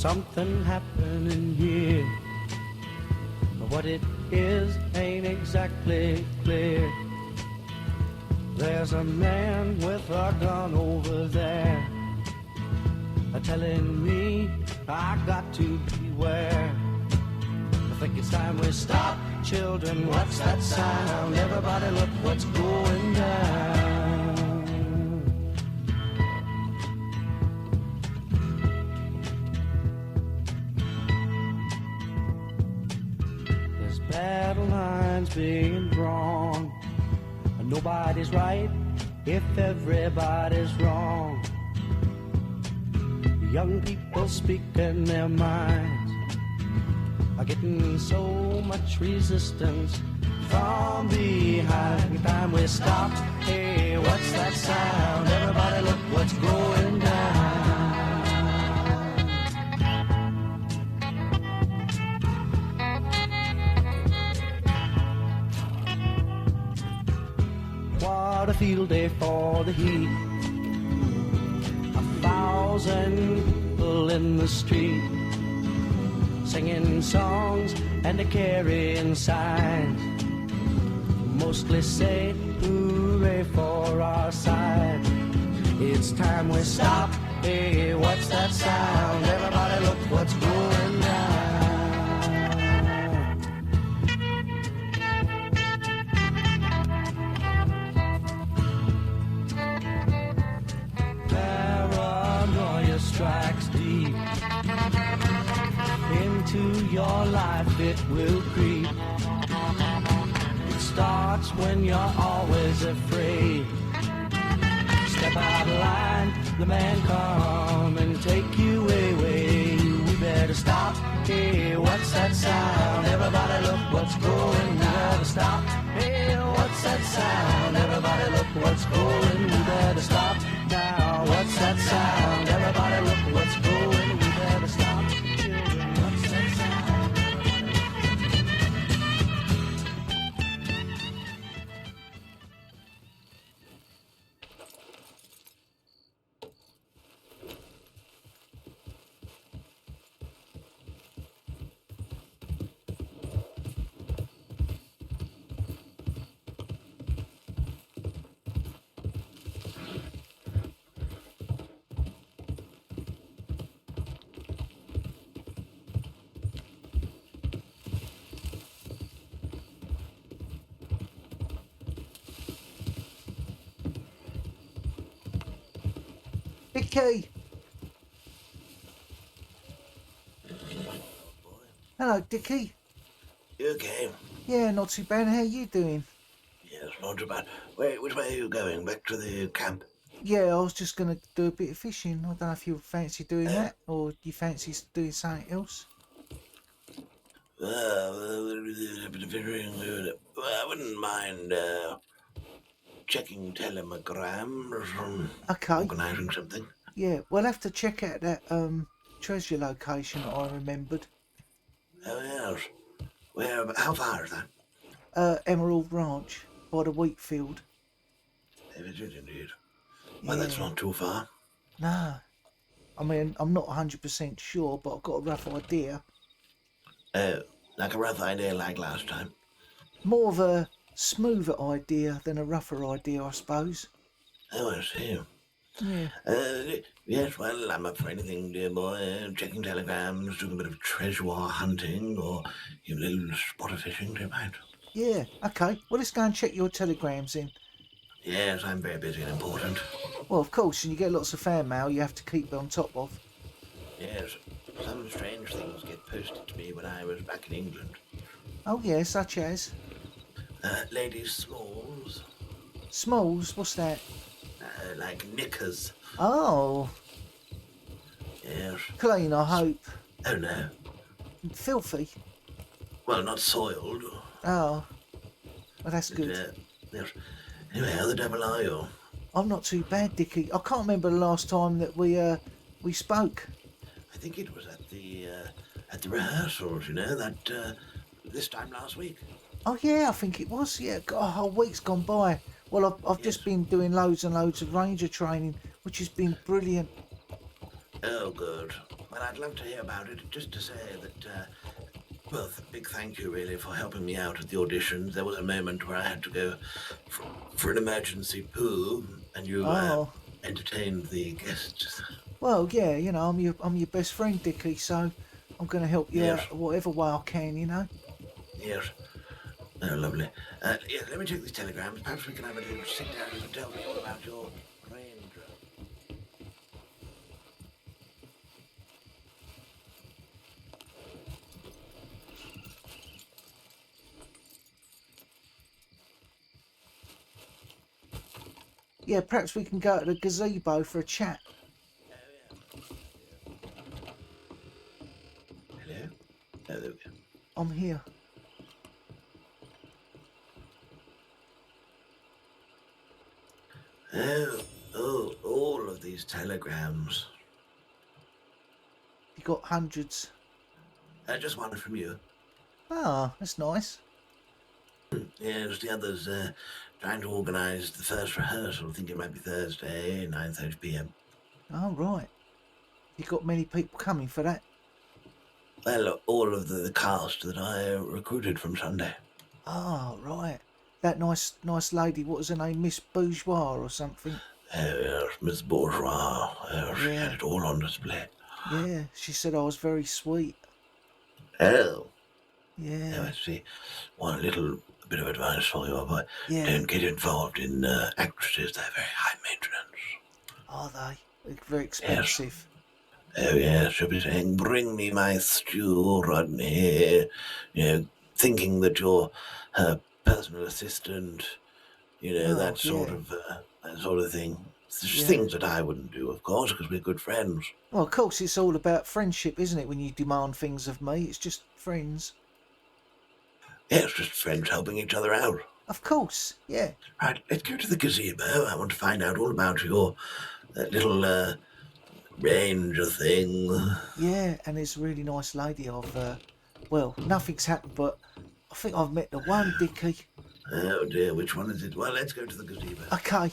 something happening here, but what it is ain't exactly clear. There's a man with a gun over there, telling me I got to beware. I think it's time we stop, children. What's that sound? Everybody look what's going down. There's battle lines being drawn. Nobody's right if everybody's wrong. Young people speaking their minds are getting so much resistance from behind. Time we stop. Hey, what's that sound? Everybody look what's going down. What a field day for the heat. 1,000 people in the street, singing songs and carrying signs, mostly say hooray for our side. It's time we stop. Hey, what's that sound? Everybody look what's going down. Strikes deep into your life, it will creep. It starts when you're always afraid. Step out of line, the man come and take you away. We better stop. Hey, what's that sound? Everybody look what's going. We better stop. Hey, what's that sound? Everybody look what's going. We better stop now. What's that sound? Everybody look what's going. We better stop. Children, what's that sound? Dickie! Hello, Dickie. You okay? Yeah, not too bad. How you doing? Yes, not too bad. Which way are you going? Back to the camp? Yeah, I was just going to do a bit of fishing. I don't know if you fancy doing that, or do you fancy doing something else? I wouldn't mind checking telegrams from organising something. Yeah, we'll have to check out that treasure location that I remembered. Oh, yes. How far is that? Emerald Ranch, by the wheat field. If it is indeed. Well, that's not too far. No. I mean, I'm not 100% sure, but I've got a rough idea. Like a rough idea like last time? More of a smoother idea than a rougher idea, I suppose. Oh, I see. Yeah. Yes, well, I'm up for anything, dear boy. Checking telegrams, doing a bit of treasure hunting, or even a little spot of fishing, do you mind? Yeah, okay. Well, let's go and check your telegrams in. Yes, I'm very busy and important. Well, of course, and you get lots of fan mail you have to keep on top of. Yes, some strange things get posted to me when I was back in England. Oh, yeah, such as? Lady Smalls. Smalls? What's that? Like knickers. Oh. Yes. Clean, I hope. Oh, no. Filthy? Well, not soiled. Oh. Well, that's good. Yes. Anyway, how the devil are you? I'm not too bad, Dickie. I can't remember the last time that we spoke. I think it was at the rehearsals, you know, this time last week. Oh yeah, I think it was. Yeah, God, a whole week's gone by. Well, I've just been doing loads and loads of ranger training, which has been brilliant. Oh, good. Well, I'd love to hear about it. Just to say that, well, big thank you really for helping me out at the auditions. There was a moment where I had to go for an emergency poo, and you Oh, entertained the guests. well, yeah, you know, I'm your best friend, Dickie, so I'm going to help you Yes, out whatever way I can, you know. yes. Oh, lovely. Yeah, let me check these telegrams. Perhaps we can have a little sit down and tell me all about your ranger. Yeah, perhaps we can go to the gazebo for a chat. Hello? Oh, there we go. I'm here. Oh, all of these telegrams. You got hundreds. Just one from you. Ah, that's nice. Yes, the others trying to organise the first rehearsal. I think it might be Thursday, 9:30 p.m. Oh, right. You got many people coming for that? Well, all of the cast that I recruited from Sunday. Ah, right. That nice lady, what was her name? Miss Bourgeois or something? Yes, Miss Bourgeois. She had Yeah, it all on display. yeah. She said I was very sweet. Oh, oh, I Yeah, see. One little bit of advice for you, boy. yeah. Don't get involved in actresses. They're very high maintenance. Are they? They're very Yes. expensive. Oh, yes, she'll be saying, bring me my stew, Rodney. You know, thinking that you're her personal assistant. You know, Oh, yeah, that sort of thing. It's yeah. things that I wouldn't do, of course, because we're good friends. Well, of course, it's all about friendship, isn't it? When you demand things of me, it's just friends. Yes, just friends helping each other out. Of course, yeah. Right, let's go to the gazebo. I want to find out all about your little ranger thing. Yeah, and there's a really nice lady well, nothing's happened, but I think I've met the one, Dickie. Oh dear, which one is it? Well, let's go to the gazebo. Okay.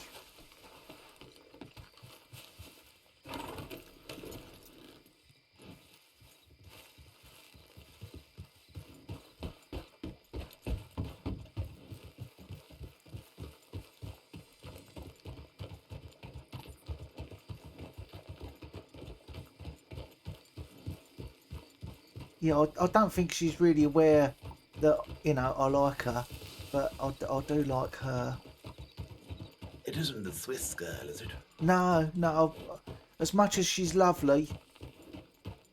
Yeah, I don't think she's really aware that, you know, I like her, but I do like her. It isn't the Swiss girl, is it? No, no, as much as she's lovely,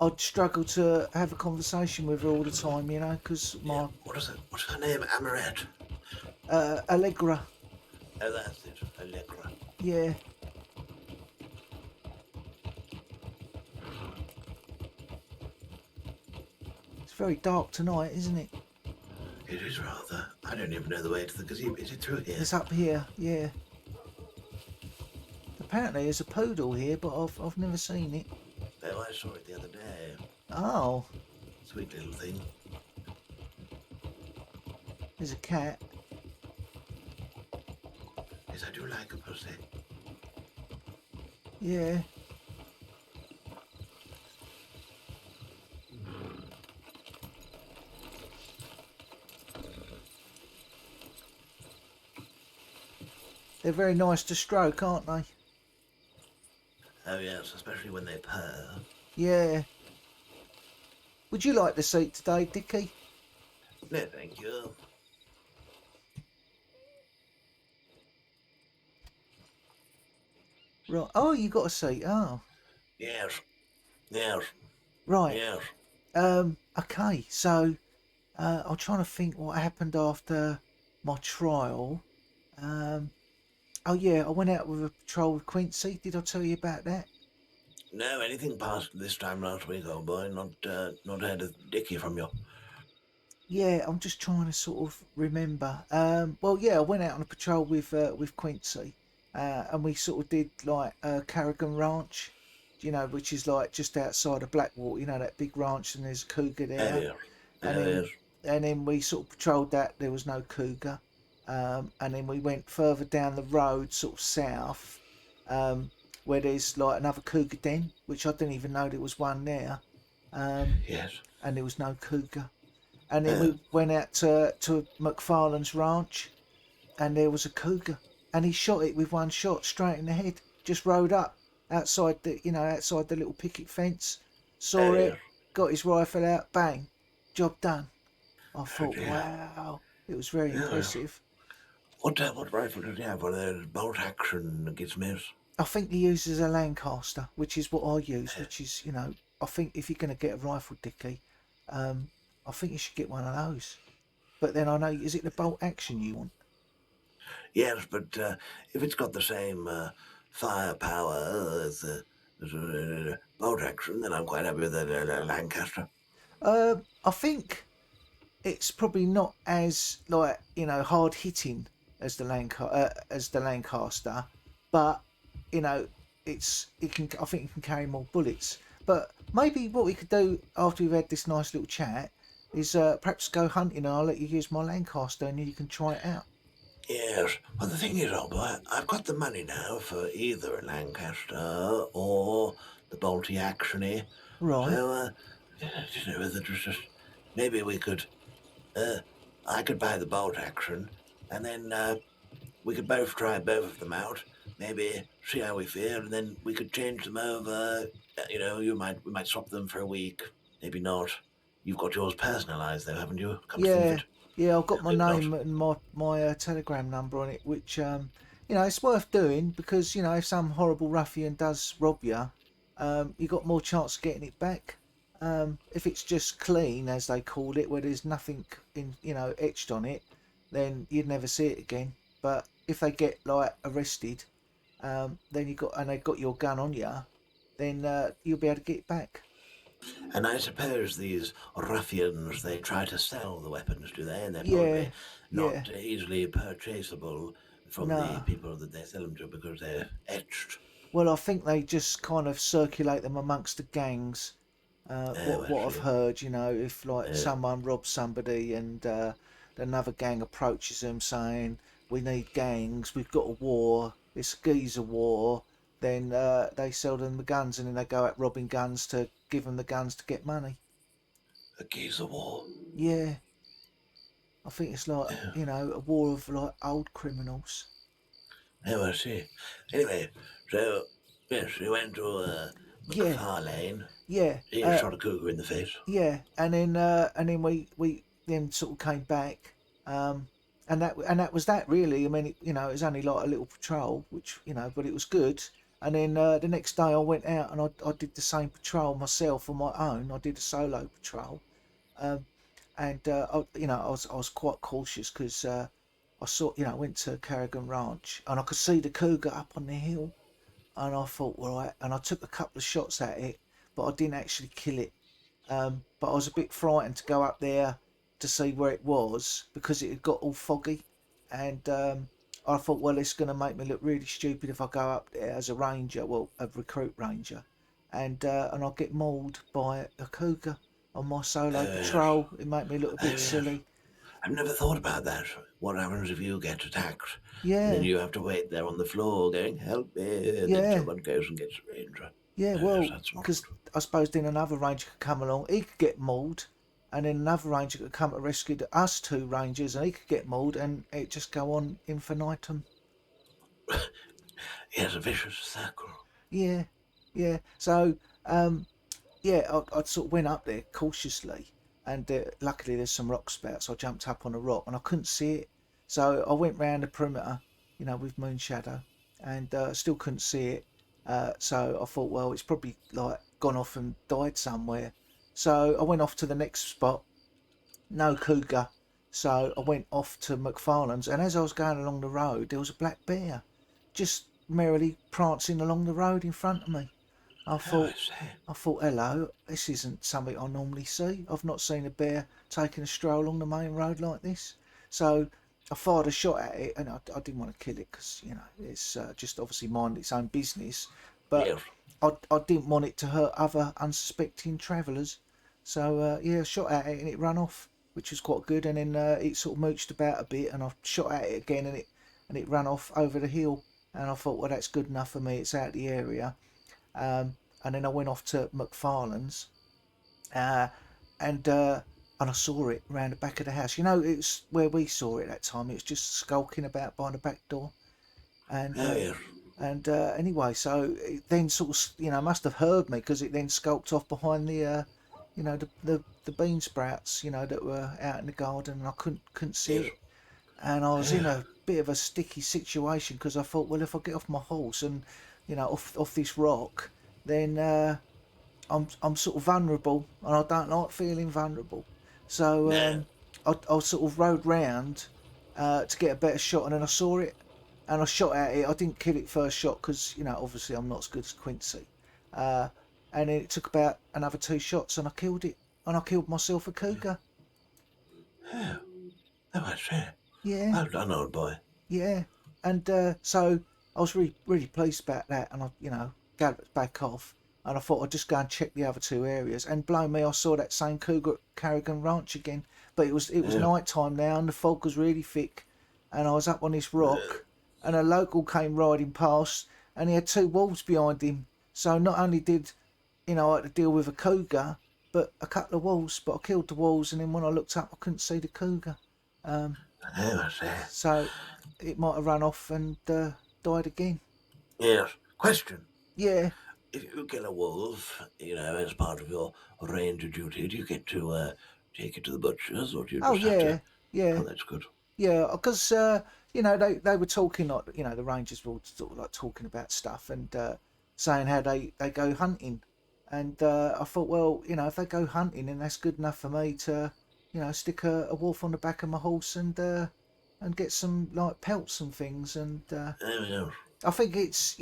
I'd struggle to have a conversation with her all the time, you know, because Yeah. my What is it? What's her name? Amoret. Allegra, Oh, that's it. Allegra. yeah. It's very dark tonight, isn't it? It is rather. I don't even know the way to the gazebo. Is it through here? It's up here, yeah. Apparently there's a poodle here, but I've never seen it. Oh, I saw it the other day. Oh, Sweet little thing. there's a cat. Yes, I do like a pussy. Yeah. They're very nice to stroke, aren't they? Oh, yes, especially when they purr. Yeah. Would you like the seat today, Dickie? No, thank you. Right. Oh, you got a seat. Oh, Yes. Yes. right. Yes. Okay. So, I'm trying to think what happened after my trial. Um. Oh yeah, I went out with a patrol with Quincy. Did I tell you about that? No, anything past this time last week, old boy. Not had a dicky from you. Yeah, I'm just trying to sort of remember. Well, yeah, I went out on a patrol with Quincy, and we sort of did like Carrigan Ranch, you know, which is like just outside of Blackwater. You know that big ranch, and there's a cougar Oh, there. yes. And Oh, then yes. we sort of patrolled that. There was no cougar. And then we went further down the road, sort of south, um, where there's like another cougar den, which I didn't even know there was one there. Yes. And there was no cougar. And then Oh. we went out to McFarlane's ranch, and there was a cougar, and he shot it with one shot straight in the head. Just rode up outside outside the little picket fence, saw it, got his rifle out, bang, job done. I thought, dear. wow, it was very impressive. What rifle did he have? One of those bolt action gizmos? I think he uses a Lancaster, which is what I use, which is, I think if you're going to get a rifle, Dickie, I think you should get one of those. But then I know, is it the bolt action you want? Yes, but if it's got the same firepower as bolt action, then I'm quite happy with the Lancaster. I think it's probably not as hard hitting as the Lancaster, but I think it can carry more bullets. But maybe what we could do after we've had this nice little chat is perhaps go hunting, and I'll let you use my Lancaster and you can try it out. Yes. Well, the thing is, old boy, I've got the money now for either a Lancaster or the bolty actiony. Right. So, whether it was just maybe we could, I could buy the bolt action, and then we could both try both of them out. Maybe see how we feel, and then we could change them over. We might swap them for a week. Maybe not. You've got yours personalised, though, haven't you? Come to think of it. Yeah, I've got my If not- name and my Telegram number on it, which it's worth doing because if some horrible ruffian does rob you, you got more chance of getting it back. If it's just clean, as they call it, where there's nothing etched on it, then you'd never see it again. But if they get arrested, then they've got your gun on you, then you'll be able to get it back. And I suppose these ruffians, they try to sell the weapons, do they? And they're probably not easily purchasable from the people that they sell them to because they're etched. Well, I think they just kind of circulate them amongst the gangs. What I've heard, if someone robs somebody and another gang approaches them saying, we need gangs, we've got a war, it's a geezer war, then they sell them the guns and then they go out robbing guns to give them the guns to get money. A geezer war? Yeah. I think it's a war of old criminals. Oh, I see. Anyway, so, yes, we went to McFarlane. Yeah. He shot a cougar in the face. Yeah, and then we then sort of came back, and that was that really. I mean, it was only like a little patrol, which but it was good. And then the next day I went out and I did the same patrol myself on my own. I did a solo patrol, and I was quite cautious because I saw I went to Carrigan Ranch and I could see the cougar up on the hill, and I thought, right, and I took a couple of shots at it, but I didn't actually kill it. But I was a bit frightened to go up there to see where it was because it had got all foggy, and I thought, well, it's going to make me look really stupid if I go up there as a ranger, well, a recruit ranger, and I'll get mauled by a cougar on my solo patrol. It made me look a bit silly. I've never thought about that. What happens if you get attacked? Yeah. And then you have to wait there on the floor going, help me, and then someone goes and gets a ranger. Yeah, well, because I suppose then another ranger could come along, he could get mauled, and then another ranger could come to rescue us two rangers, and he could get mauled, and it just go on infinitum. Yes, a vicious circle. Yeah. So, I sort of went up there cautiously, and luckily there's some rock spouts. I jumped up on a rock, and I couldn't see it, so I went round the perimeter, with moon shadow, and still couldn't see it. So I thought, well, it's probably gone off and died somewhere. So I went off to the next spot, no cougar. So I went off to McFarlane's, and as I was going along the road, there was a black bear just merrily prancing along the road in front of me. I thought, hello, this isn't something I normally see. I've not seen a bear taking a stroll along the main road like this. So I fired a shot at it, and I didn't want to kill it because it's just obviously mind its own business. But I didn't want it to hurt other unsuspecting travellers. So I shot at it and it ran off, which was quite good. And then it sort of mooched about a bit, and I shot at it again, and it ran off over the hill. and I thought, well, that's good enough for me. It's out of the area. And then I went off to McFarlane's, uh, and I saw it round the back of the house. You know, it's where we saw it that time. It was just skulking about by the back door, and Oh, yes. anyway, so it then sort of, must have heard me because it then skulked off behind the, the bean sprouts, that were out in the garden, and I couldn't see Yes. it, and I was in a bit of a sticky situation because I thought, well, if I get off my horse and, off this rock, then I'm sort of vulnerable, and I don't like feeling vulnerable. So No. I sort of rode round to get a better shot, and then I saw it, and I shot at it. I didn't kill it first shot because, obviously I'm not as good as Quincy. And then it took about another 2 shots, and I killed it, and I killed myself a cougar. Oh, I see. Yeah, Well done, old boy. yeah. And so I was really, really pleased about that, and I, galloped back off. And I thought I'd just go and check the other 2 areas. And blow me, I saw that same cougar at Carrigan Ranch again. But it was night time now, and the fog was really thick. And I was up on this rock, and a local came riding past, and he had 2 wolves behind him. So not only did, I had to deal with a cougar, but a couple of wolves. But I killed the wolves, and then when I looked up, I couldn't see the cougar. Oh, I see. So it might have run off and died again. Yes. Question. Yeah. If you kill a wolf, as part of your ranger duty, do you get to take it to the butchers, or do you Oh, just have yeah. to... Yeah. Oh, that's good. Yeah, because they were talking, like, the rangers were all sort of like talking about stuff, and saying how they go hunting, and I thought, well, if they go hunting, then that's good enough for me to stick a wolf on the back of my horse and get some like pelts and things, and Oh, yes. I think it's,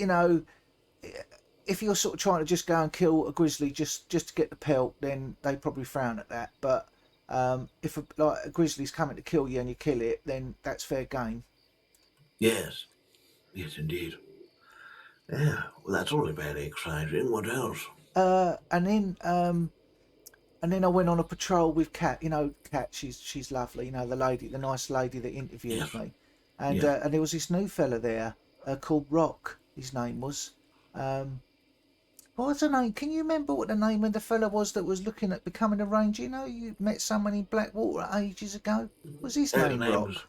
if you're sort of trying to just go and kill a grizzly just to get the pelt, then they probably frown at that. But if a grizzly's coming to kill you and you kill it, then that's fair game. Yes. Yes, indeed. Yeah, well, that's all very exciting. What else? And then I went on a patrol with Kat. Kat, she's lovely. The nice lady that interviewed Yes. me, and Yeah. and there was this new fella there called Rock. His name was. What's the name? Can you remember what the name of the fella was that was looking at becoming a ranger? You met someone in Blackwater ages ago. Was his Oh, name the Rock? name's...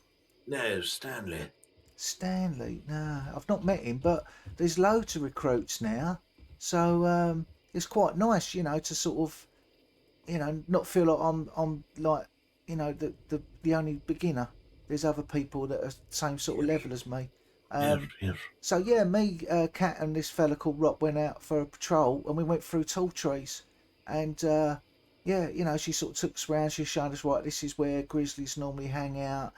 No, Stanley. Stanley? No, I've not met him, but there's loads of recruits now. So it's quite nice, to sort of, not feel like I'm like, the only beginner. There's other people that are the same sort of level as me. Yes. So yeah, me, Kat, and this fella called Rob went out for a patrol, and we went through tall trees, and yeah, she sort of took us round. She showed us, right, this is where grizzlies normally hang out.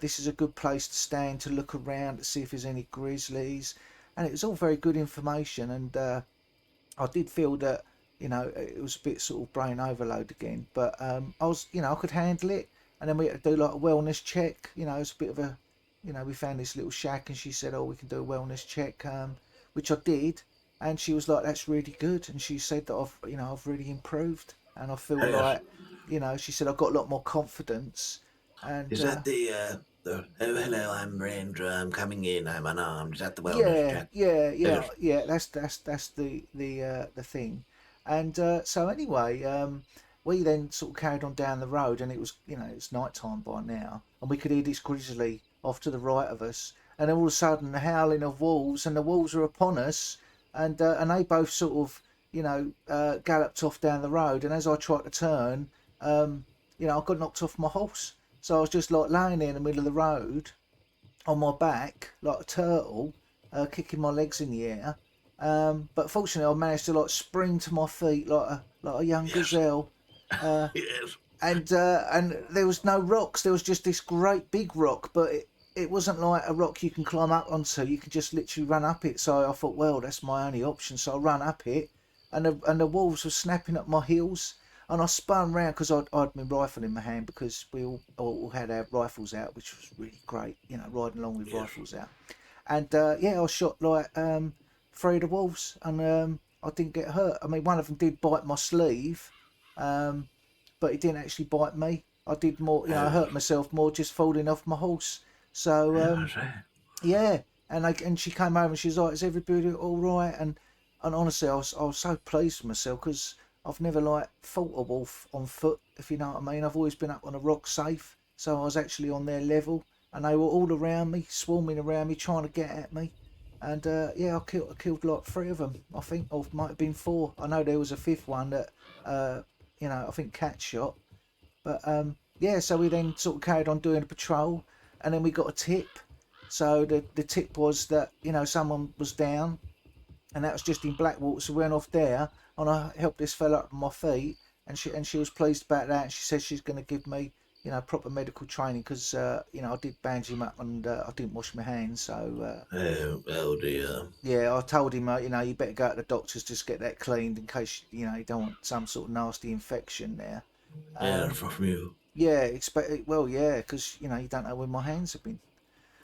This is a good place to stand to look around to see if there's any grizzlies, and it was all very good information. And I did feel that it was a bit sort of brain overload again, but I was, I could handle it. And then we had to do like a wellness check. It's a bit of a we found this little shack, and she said, oh, we can do a wellness check, which I did, and she was like, that's really good, and she said that I've really improved, and I feel Yes. like, she said I've got a lot more confidence, and Is that the oh, hello, I'm Ranger, I'm coming in, I'm unarmed. Is that the wellness yeah, check? yeah, Yes. yeah. That's the thing, and so anyway, we then sort of carried on down the road, and it was it's night time by now, and we could hear this grizzly off to the right of us, and all of a sudden the howling of wolves, and the wolves were upon us, and they both sort of galloped off down the road, and as I tried to turn, I got knocked off my horse, so I was just like laying there in the middle of the road on my back like a turtle, kicking my legs in the air. But fortunately, I managed to like spring to my feet like a young gazelle. Yes. And there was no rocks. There was just this great big rock, but it wasn't like a rock you can climb up onto. You could just literally run up it. So I thought, well, that's my only option. So I ran up it, and the wolves were snapping at my heels. And I spun round because I'd my rifle in my hand, because we all had our rifles out, which was really great, riding along with rifles out. And yeah, I shot like 3 of the wolves, and I didn't get hurt. I mean, one of them did bite my sleeve, but it didn't actually bite me. I did more, I hurt myself more just falling off my horse. So I see. yeah, and she came over and she was like, "Is everybody all right?" And honestly, I was so pleased with myself because I've never like fought a wolf on foot, if you know what I mean. I've always been up on a rock safe, so I was actually on their level, and they were all around me, swarming around me, trying to get at me. And yeah, I killed like 3 of them, I think, or might have been 4. I know there was a 5th one that you know, I think Cat shot. But yeah, so we then sort of carried on doing a patrol, and then we got a tip. So the tip was that, you know, someone was down, and that was just in Blackwater. So we went off there, and I helped this fella up on my feet, and she was pleased about that. And she said she's going to give me, you know, proper medical training because you know, I did bandage him up and I didn't wash my hands. So Oh dear. yeah, I told him, you know, you better go to the doctors just get that cleaned in case, you know, you don't want some sort of nasty infection there. Yeah, from you. Yeah, well, yeah, because you know you don't know where my hands have been.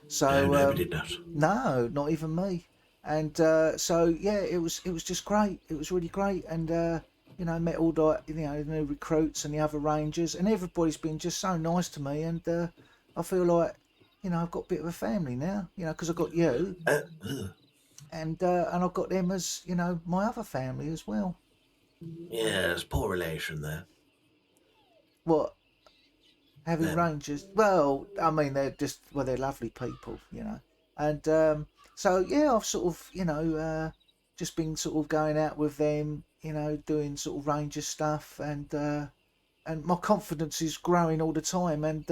No, So nobody does. no, not even me. And so yeah, it was just great. It was really great, and you know, met all the, you know, the new recruits and the other rangers, and everybody's been just so nice to me, and I feel like, you know, I've got a bit of a family now, you know, because I got you, Uh, and I've got them as, you know, my other family as well. yes, poor relation there. What? Having Them. rangers, well, I mean, they're just, well, they're lovely people, you know. And so yeah, I've sort of, you know, just been sort of going out with them, you know, doing sort of ranger stuff, and my confidence is growing all the time. And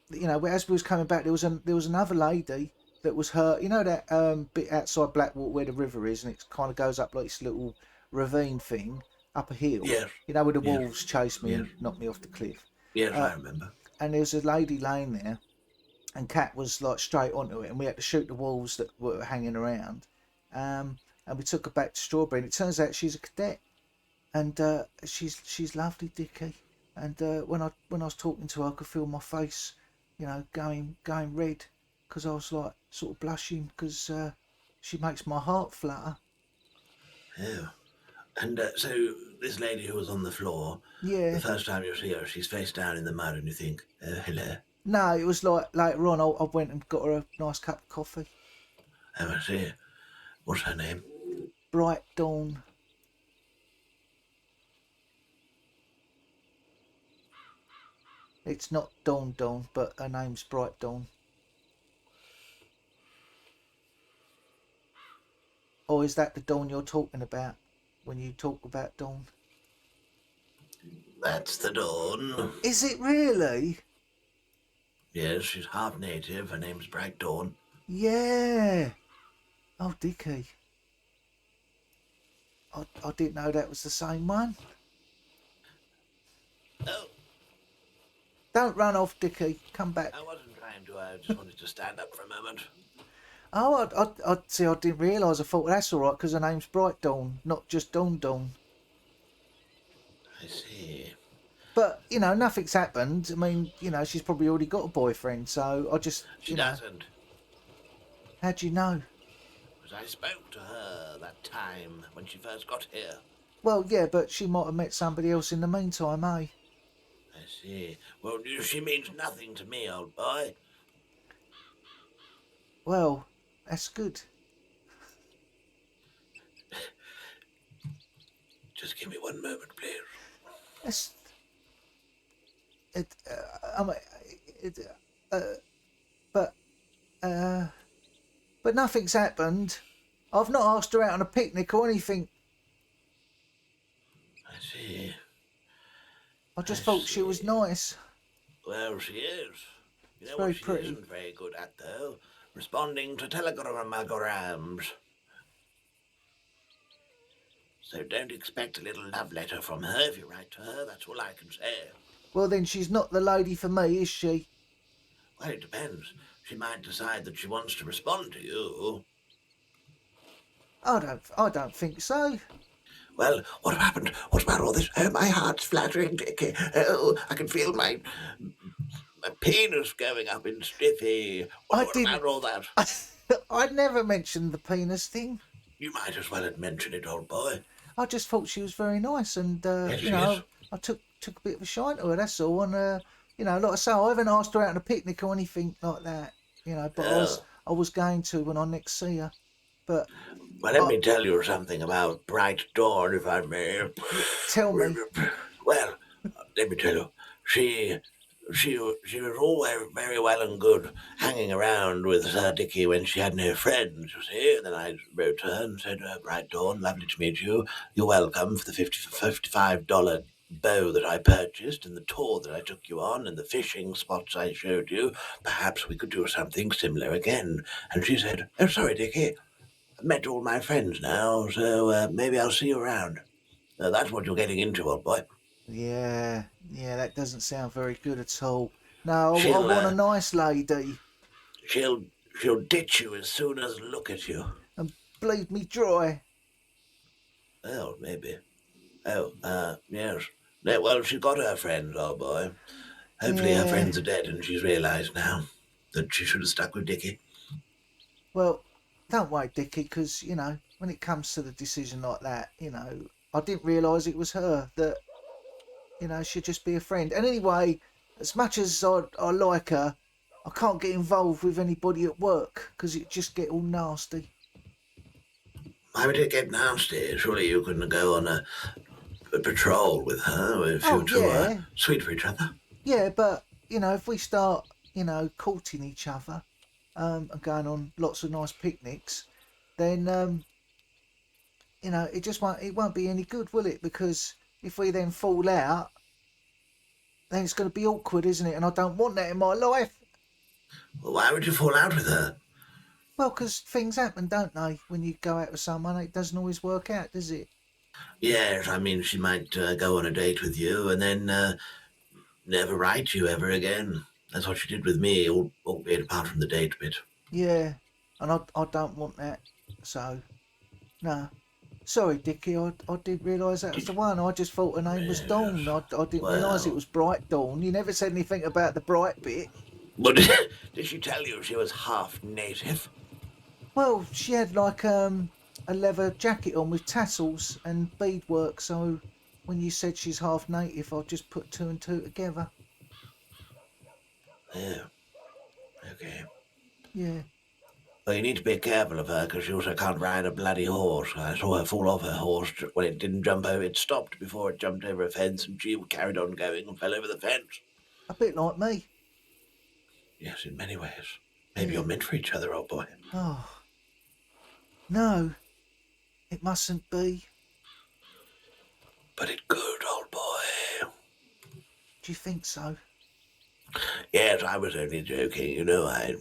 you know, as we was coming back, there was another lady that was hurt. You know that bit outside Blackwater where the river is, and it kind of goes up like this little ravine thing up a hill. Yes. You know, where the Yes. wolves chased me Yes. and knocked me off the cliff. Yes, Uh, I remember. and there was a lady laying there, and Cat was like straight onto it, and we had to shoot the wolves that were hanging around. And we took her back to Strawberry, and it turns out she's a cadet, and she's lovely, Dickie. And when I was talking to her, I could feel my face, you know, going red, because I was like sort of blushing, because she makes my heart flutter. Yeah. And so this lady who was on the floor, Yeah. the first time you see her, she's face down in the mud, and you think, hello. No, it was like later on. I went and got her a nice cup of coffee. Oh, I see. What's her name? Bright Dawn. It's not Dawn, but her name's Bright Dawn. Or is that the Dawn you're talking about when you talk about Dawn? That's the Dawn. Is it really? Yes, she's half native. Her name's Bright Dawn. Yeah. Oh, Dickie. I didn't know that was the same one. Oh, Don't run off, Dickie. Come back. I wasn't trying to. I just wanted to stand up for a moment. Oh, I see. I didn't realise. I thought, well, that's all right because her name's Bright Dawn, not just Dawn. I see. But you know, nothing's happened. I mean, you know, she's probably already got a boyfriend. So I just, She you know, doesn't. how'd you know? Because I spoke to her that time when she first got here. Well, yeah, but she might have met somebody else in the meantime, eh? I see. Well, she means nothing to me, old boy. Well, that's good. Just give me one moment, please. That's it. I mean, it. But nothing's happened. I've not asked her out on a picnic or anything. I see. I just thought she was nice. Well, she is. You know very what she pretty. isn't very good at, though? Responding to telegrams. So don't expect a little love letter from her if you write to her. That's all I can say. Well, then she's not the lady for me, is she? Well, it depends. She might decide that she wants to respond to you. I don't think so. Well, what happened? What about all this? Oh, my heart's fluttering, Dickie. Oh, I can feel my penis going up in stiffy. What about all that? I'd never mentioned the penis thing. You might as well have mentioned it, old boy. I just thought she was very nice, and Yes, you she know, is. I took a bit of a shine to her. That's all. And you know, like I say, I haven't asked her out on a picnic or anything like that. You know, but I was going to when I next see her. But Well, let I, me tell you something about Bright Dawn, if I may. tell me. Well, let me tell you, she she was all very well and good hanging around with Sir Dicky when she had no friends, you see. And then I wrote her and said, Bright Dawn, lovely to meet you. You're welcome for the $55 bow that I purchased and the tour that I took you on and the fishing spots I showed you. Perhaps we could do something similar again. And she said, oh, sorry, Dicky. I've met all my friends now, so maybe I'll see you around. That's what you're getting into, old boy. Yeah, that doesn't sound very good at all. No, I She'll want a uh, nice lady she'll she'll ditch you as soon as look at you. and bleed me dry. Oh, maybe. Oh, yes. No, well, she got her friends, old boy. Hopefully her Yeah, friends are dead and she's realised now that she should have stuck with Dicky. well, don't worry, Dickie, because, when it comes to the decision like that, I didn't realise it was her that, should just be a friend. And anyway, as much as I like her, I can't get involved with anybody at work because it just get all nasty. Why would it get nasty? Surely you couldn't go on a patrol with her if Oh, you two are yeah, sweet for each other. yeah, but, if we start, courting each other and going on lots of nice picnics, then, it won't be any good, will it? Because if we then fall out, then it's going to be awkward, isn't it? And I don't want that in my life. Well, why would you fall out with her? Well, because things happen, don't they? When you go out with someone, it doesn't always work out, does it? Yes, I mean, she might go on a date with you and then never write you ever again. That's what she did with me, albeit apart from the date bit. Yeah, and I don't want that. So, no. Sorry, Dickie, I didn't realise that was the one. I just thought her name was Yes. Dawn. I didn't realise it Well, was Bright Dawn. You never said anything about the bright bit. but did she tell you she was half native? Well, she had like a leather jacket on with tassels and beadwork, so when you said she's half native, I just put two and two together. Yeah, okay. Yeah. Well, you need to be careful of her because she also can't ride a bloody horse. I saw her fall off her horse when it didn't jump over. It stopped before it jumped over a fence, and she carried on going and fell over the fence. A bit like me. Yes, in many ways. Maybe Yeah. you're meant for each other, old boy. Oh, no, it mustn't be. But it could, old boy. Do you think so? Yes, I was only joking. You know, I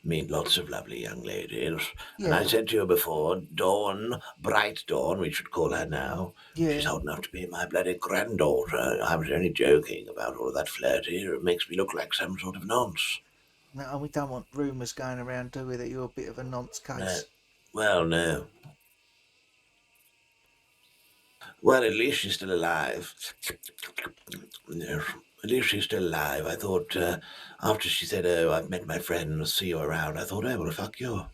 meet lots of lovely young ladies. And I Yeah, said to you before, Dawn, Bright Dawn, we should call her now. She's yeah. old enough to be my bloody granddaughter. I was only joking about all of that flirty. It makes me look like some sort of nonce. No, we don't want rumours going around, do we, that you're a bit of a nonce Uh, case? well, no. Well, at least she's still alive. Yes, at least she's still alive. I thought, after she said, oh, I've met my friend, see you around, I thought, oh, well, fuck you.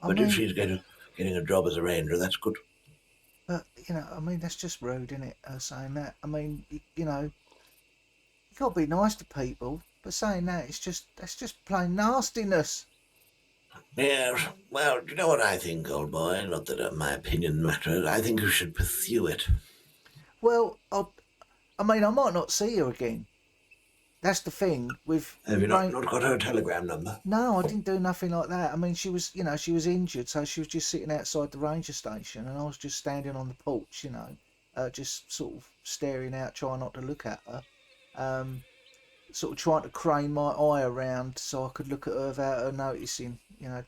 I But if mean, she's getting a job as a ranger, that's good. but, that's just rude, isn't it, saying that? I mean, you got to be nice to people, but saying that, that's just plain nastiness. Yes, well, do you know what I think, old boy? Not that my opinion matters. I think you should pursue it. Well, I mean, I might not see her again. That's the thing with Have you rain. not got her telegram number? No, I didn't do nothing like that. I mean, she was injured, so she was just sitting outside the ranger station, and I was just standing on the porch, just sort of staring out, trying not to look at her. Sort of trying to crane my eye around so I could look at her without her noticing,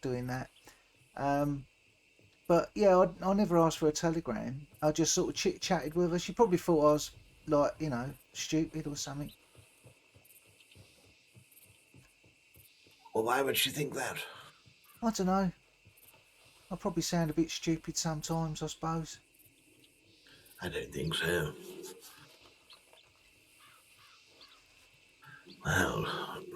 doing that. But yeah, I never asked for a telegram. I just sort of chit chatted with her. She probably thought I was like, stupid or something. Well, why would she think that? I don't know. I probably sound a bit stupid sometimes, I suppose. I don't think so. Well,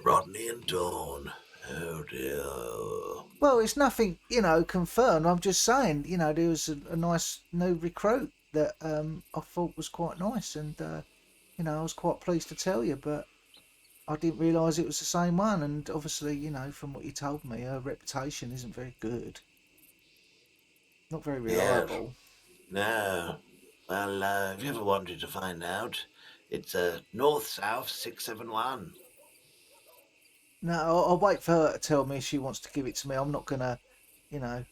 Rodney and Dawn. Oh dear. Well, it's nothing, confirmed. I'm just saying, there was a nice new recruit that I thought was quite nice, and I was quite pleased to tell you. But I didn't realise it was the same one. And obviously, you know, from what you told me, her reputation isn't very good. Not very Yes. reliable. No. Well, if you ever wanted to find out, it's North South 671. No, I'll wait for her to tell me if she wants to give it to me. I'm not gonna, you know,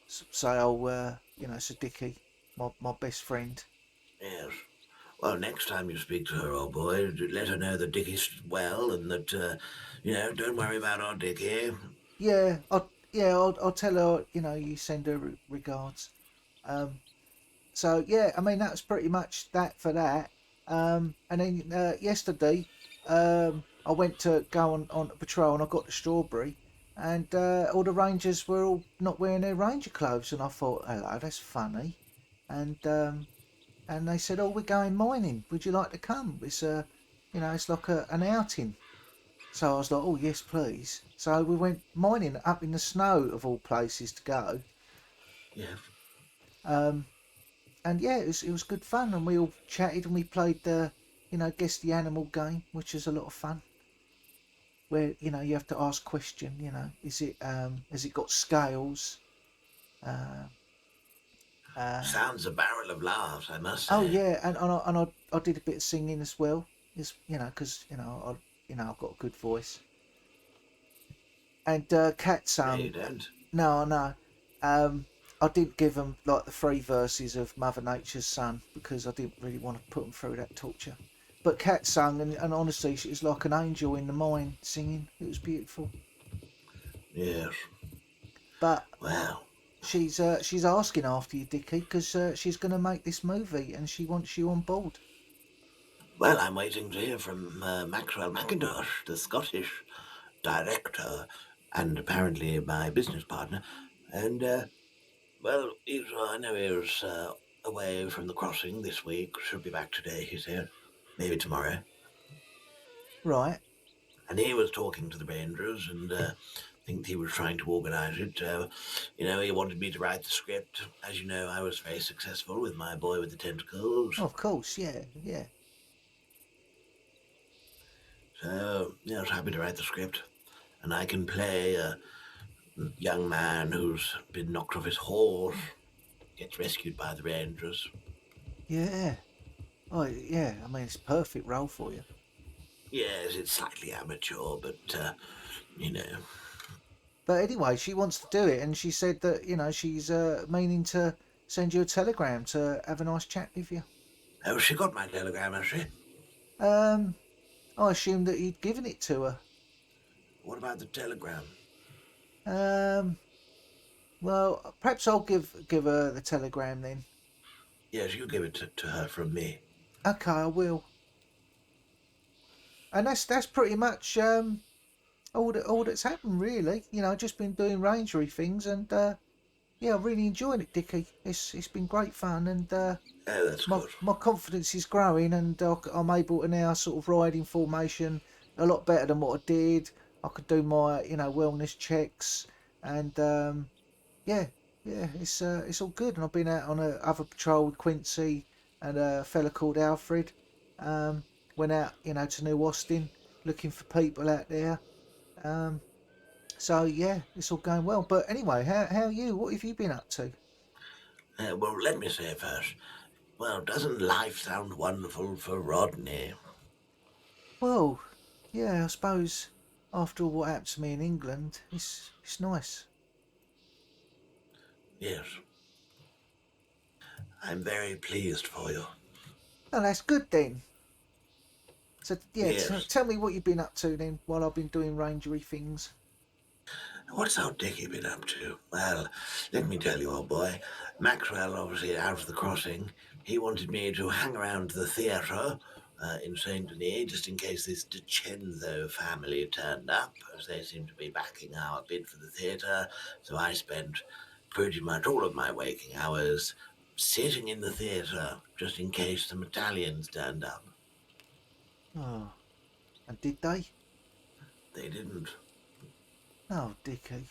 say, oh, you know, so Dickie, my best friend. Yes. Well, next time you speak to her, old boy, let her know that Dickie's well and that, don't worry about our Dickie. I'll tell her, you know, you send her regards. Um, so yeah, I mean that's pretty much that for that. And then yesterday, I went to go on patrol and I got the strawberry, and all the rangers were all not wearing their ranger clothes, and I thought, hello, that's funny, and and they said, oh, we're going mining. Would you like to come? It's you know, it's like an outing. So I was like, oh yes, please. So we went mining up in the snow of all places to go. Yes. Um, and yeah, it was good fun, and we all chatted and we played the, you know, guess the animal game, which is a lot of fun. Where you know you have to ask question. You know, is it has it got scales? Uh, uh, Sounds a barrel of laughs, I must oh say. yeah, I did a bit of singing as well. Is you know because you know I've got a good voice. And Cat No, you sung. don't. No. Um, I didn't give them like the three verses of Mother Nature's Son because I didn't really want to put them through that torture. But Cat sung, and honestly, she was like an angel in the mine singing. It was beautiful. Yes. But Well, she's asking after you, Dickie, because she's going to make this movie and she wants you on board. I'm waiting to hear from Maxwell McIntosh, the Scottish director, and apparently my business partner. And, I know he was away from the crossing this week. Should be back today, he said. Maybe tomorrow. Right. And he was talking to the Rangers, and I think he was trying to organise it. He wanted me to write the script. As you know, I was very successful with my boy with the tentacles. Of course. Yeah. So, I was happy to write the script. And I can play a young man who's been knocked off his horse, gets rescued by the Rangers. Yeah. Oh yeah. I mean, it's a perfect role for you. Yes, it's slightly amateur, but, you know. But anyway, she wants to do it, and she said that you know she's meaning to send you a telegram to have a nice chat with you. Oh, she got my telegram, has she? Um, I assumed that you'd given it to her. What about the telegram? Um, well, perhaps I'll give her the telegram then. Yes, you give it to her from me. Okay, I will. And that's pretty much all that's happened really. You know, I've just been doing rangery things, and yeah, I really enjoyed it, Dickie. It's been great fun, and Oh, that's good. my confidence is growing, and I'm able to now sort of ride in formation a lot better than what I did. I could do my wellness checks, and yeah, it's all good. And I've been out on a other patrol with Quincy and a fella called Alfred. Um, Went out to New Austin looking for people out there. Um, so yeah, it's all going well. But anyway, how are you? What have you been up to? Let me say first. Well, doesn't life sound wonderful for Rodney? Well, yeah, I suppose after all what happened to me in England, it's nice. Yes. I'm very pleased for you. Oh, that's good then. So yeah, Yes. tell me what you've been up to then while I've been doing rangery things. What's our Dickie been up to? Well, let me tell you, old boy. Maxwell, obviously out of the crossing, he wanted me to hang around the theatre in Saint Denis just in case this DiCenzo family turned up, as they seem to be backing our bid for the theatre. So I spent pretty much all of my waking hours sitting in the theatre just in case some Italians turned up. Oh, and did they? They didn't. Oh, Dickie.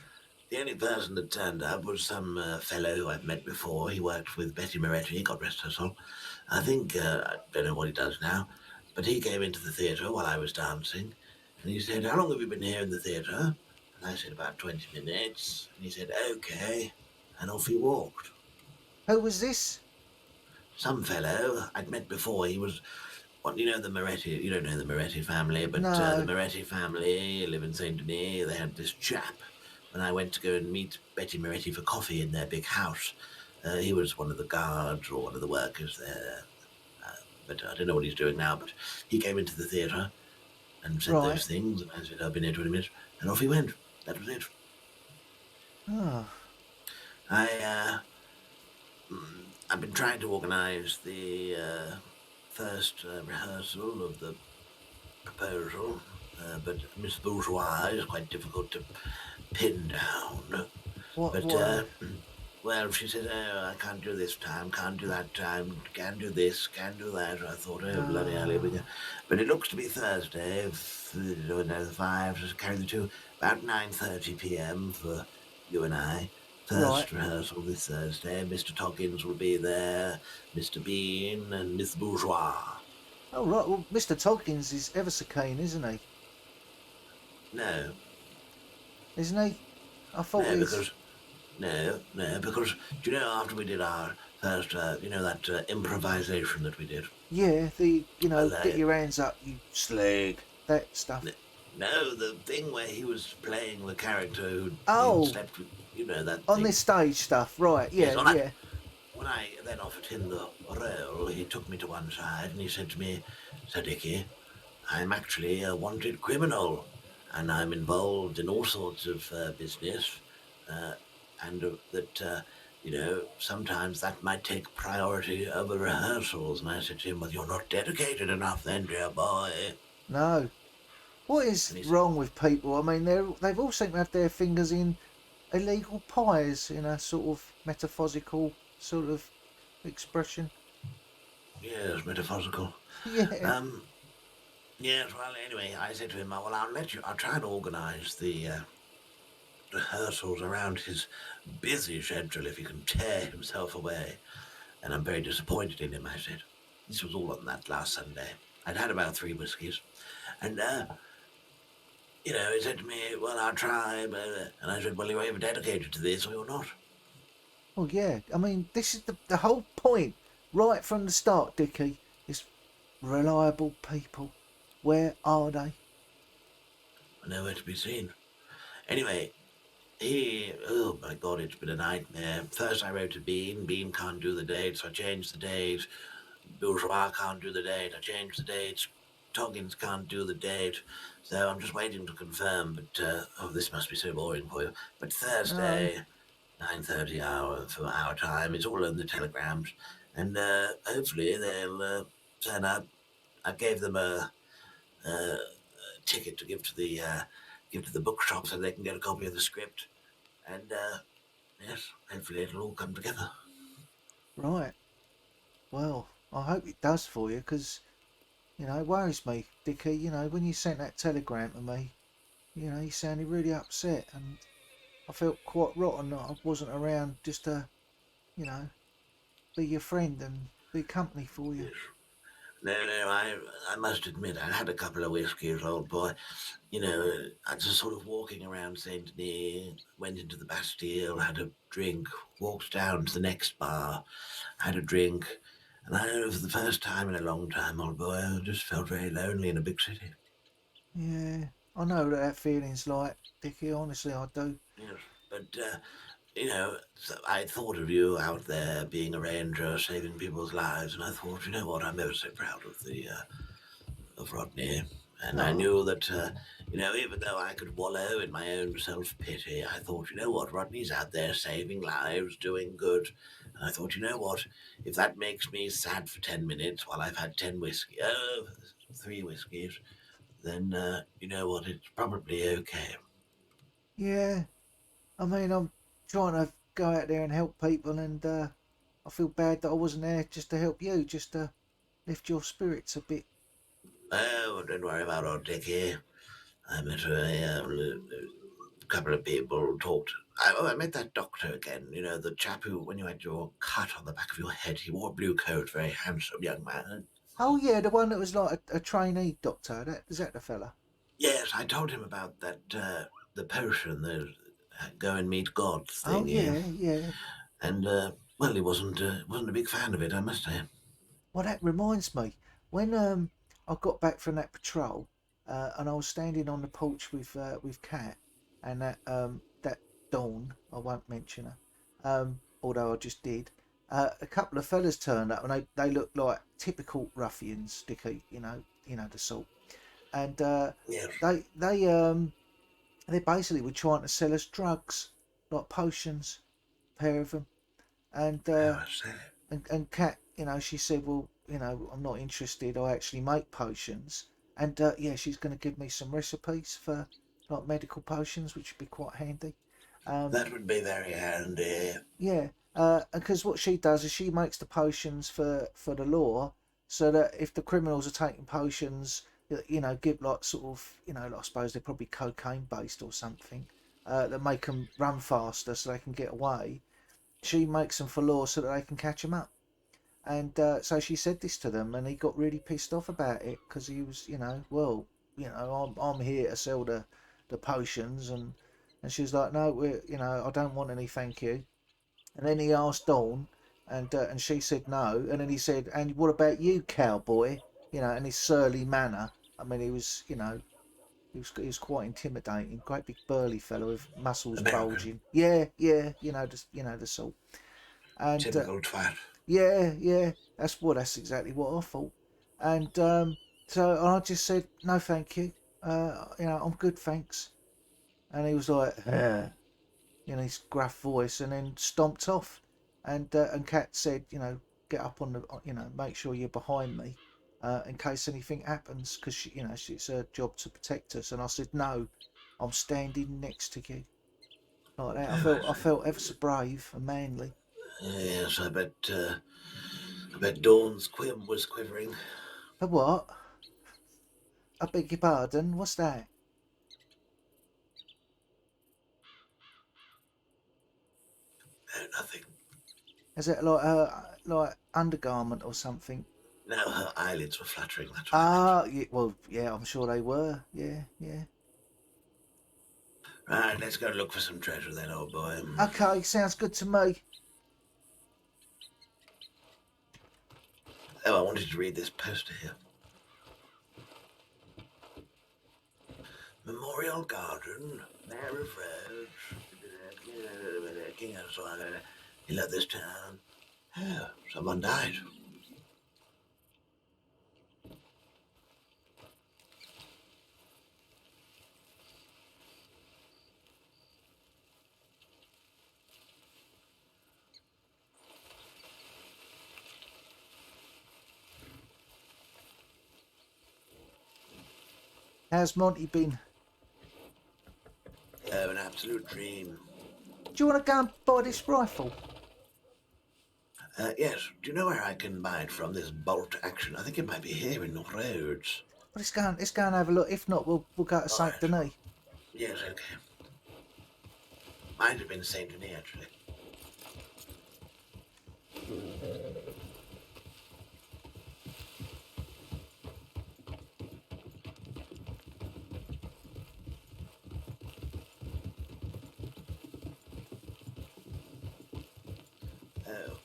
The only person that turned up was some fellow who I've met before. He worked with Betty Moretti, God rest her soul. I think, I don't know what he does now. But he came into the theatre while I was dancing, and he said, "How long have you been here in the theatre?" And I said, "About 20 minutes." And he said, "Okay." And off he walked. Who was this? Some fellow I'd met before. He was, well, you know the Moretti. You don't know the Moretti family, but the No. Moretti family live in Saint Denis. They had this chap. When I went to go and meet Betty Moretti for coffee in their big house, he was one of the guards or one of the workers there. But I don't know what he's doing now. But he came into the theatre and said Right. those things, and I said, "I've been here 20 minutes," and off he went. That was it. Oh. I I've been trying to organise the first rehearsal of the proposal, but Miss Bourgeois is quite difficult to pin down. What? But What? well, she said, "Oh, I can't do this time, can't do that time, can do this, can do that." I thought, "Oh, bloody hell, here we go." But it looks to be Thursday, the 5, just carry the 2, about 9:30 p.m. for you and I. Right. First rehearsal this Thursday. Mr. Toggins will be there, Mr. Bean, and Miss Bourgeois. Oh, right. Well, Mr. Toggins is ever so keen, isn't he? No, Isn't he? I thought no, he's. because do you know after we did our first, that improvisation that we did? Yeah, Well, get your hands up, you slag. That stuff. no, the thing where he was playing the character who Oh, slept with, that on thing. this stage stuff. Right. Yes, Yeah, on that. yeah. When I then offered him the role, he took me to one side and he said to me, "Sir Dickie, I'm actually a wanted criminal, and I'm involved in all sorts of business, uh, and sometimes that might take priority over rehearsals." And I said to him, "Well, you're not dedicated enough then, dear boy." No. What And is he said, wrong with people? I mean, they've all seem to have their fingers in illegal pies in a sort of metaphysical sort of expression. "Yes, metaphysical." Yeah. Um, yes, well, anyway, I said to him, "Well, I'll try and organise the rehearsals around his busy schedule if he can tear himself away." And I'm very disappointed in him, I said. This was all on that last Sunday. I'd had about 3 whiskies. And, he said to me, "Well, I'll try." And I said, "Well, you're either dedicated to this or you're not." Oh, yeah. I mean, this is the whole point right from the start, Dickie. Is reliable people. Where are they? Nowhere to be seen. Anyway, oh my God, it's been a nightmare. First I wrote to Bean. Bean can't do the date, so I changed the date. Bourgeois can't do the date. I changed the date. Toggins can't do the date. So I'm just waiting to confirm. But this must be so boring for you. But No. Thursday, 9:30 hour for our time. It's all in the telegrams, and hopefully they'll turn up. I gave them a ticket to give to the bookshop so they can get a copy of the script. And yes, hopefully it'll all come together. Right. Well, I hope it does for you, because, it worries me, Dickie. When you sent that telegram to me, you sounded really upset, and I felt quite rotten that I wasn't around just to, you know, be your friend and be company for you. Yes. No, I must admit, I had a couple of whiskies, old boy. I was just sort of walking around Saint Denis, went into the Bastille, had a drink, walked down to the next bar, had a drink, and for the first time in a long time, old boy, I just felt very lonely in a big city. Yeah, I know what that feeling's like, Dickie. Honestly, I do. Yes, but so I thought of you out there being a ranger, saving people's lives, and I thought, you know what, I'm ever so proud of Rodney. And I Oh, knew that, even though I could wallow in my own self pity, I thought, you know what, Rodney's out there saving lives, doing good. And I thought, you know what, if that makes me sad for 10 minutes while I've had 3 whiskies, then, you know what, it's probably okay. yeah. I mean, I'm trying to go out there and help people, and I feel bad that I wasn't there just to help you, just to lift your spirits a bit. Oh, don't worry about old Dickie. I met a couple of people talked. I met that doctor again. The chap who, when you had your cut on the back of your head, he wore a blue coat. Very handsome young man. Oh yeah, the one that was like a trainee doctor. Is that the fella? Yes, I told him about that, the potion, the go and meet God Oh thing, yeah. yeah, yeah. And, well, he wasn't a big fan of it, I must say. Well, that reminds me. When I got back from that patrol, and I was standing on the porch with Kat and that Dawn. I won't mention her, although I just did. A couple of fellas turned up, and they looked like typical ruffians, Dicky. You know the sort. And Yes. they basically were trying to sell us drugs, like potions, a pair of them. And Oh, I say. and Kat, she said, well, I'm not interested. I actually make potions, and yeah, she's going to give me some recipes for like medical potions, which would be quite handy. Um, That would be very handy. yeah, because what she does is she makes the potions for the law, so that if the criminals are taking potions, give like sort of, like, I suppose they're probably cocaine based or something, that make them run faster so they can get away. She makes them for law so that they can catch them up. And so she said this to them, and he got really pissed off about it because he was, well, I'm here to sell the potions, and she was like, no, I don't want any, thank you. And then he asked Dawn, and she said no, and then he said, and what about you, cowboy? In his surly manner. I mean, he was, he was quite intimidating, great big burly fellow with muscles American. bulging. Yeah, yeah, the sort. And Typical twat. yeah, yeah, that's exactly what I thought. And so I just said no, thank you. I'm good, thanks. And he was like, in his gruff voice, and then stomped off. And Kat said, get up on the, make sure you're behind me, in case anything happens, because it's her job to protect us. And I said, no, I'm standing next to you, like that. I Oh, felt I felt ever so brave and manly. yes, I bet Dawn's quib was quivering. A what? I beg your pardon. What's that? No, nothing. Is it like undergarment or something? No, her eyelids were fluttering, that's what I meant. Ah, yeah, well, yeah, I'm sure they were. Yeah, yeah. Right, let's go look for some treasure then, old boy. Okay, sounds good to me. Oh, I wanted to read this poster here. Memorial Garden, Mayor of Rhodes, King of Swagger. He left this town. Oh, someone died. How's Monty been? Oh, an absolute dream. Do you want to go and buy this rifle? Yes, do you know where I can buy it from, this bolt action? I think it might be here in Rhodes. Well, let's go and have a look. If not, we'll go to All Saint right. Denis. Yes, okay. Might have been Saint Denis, actually. Oh,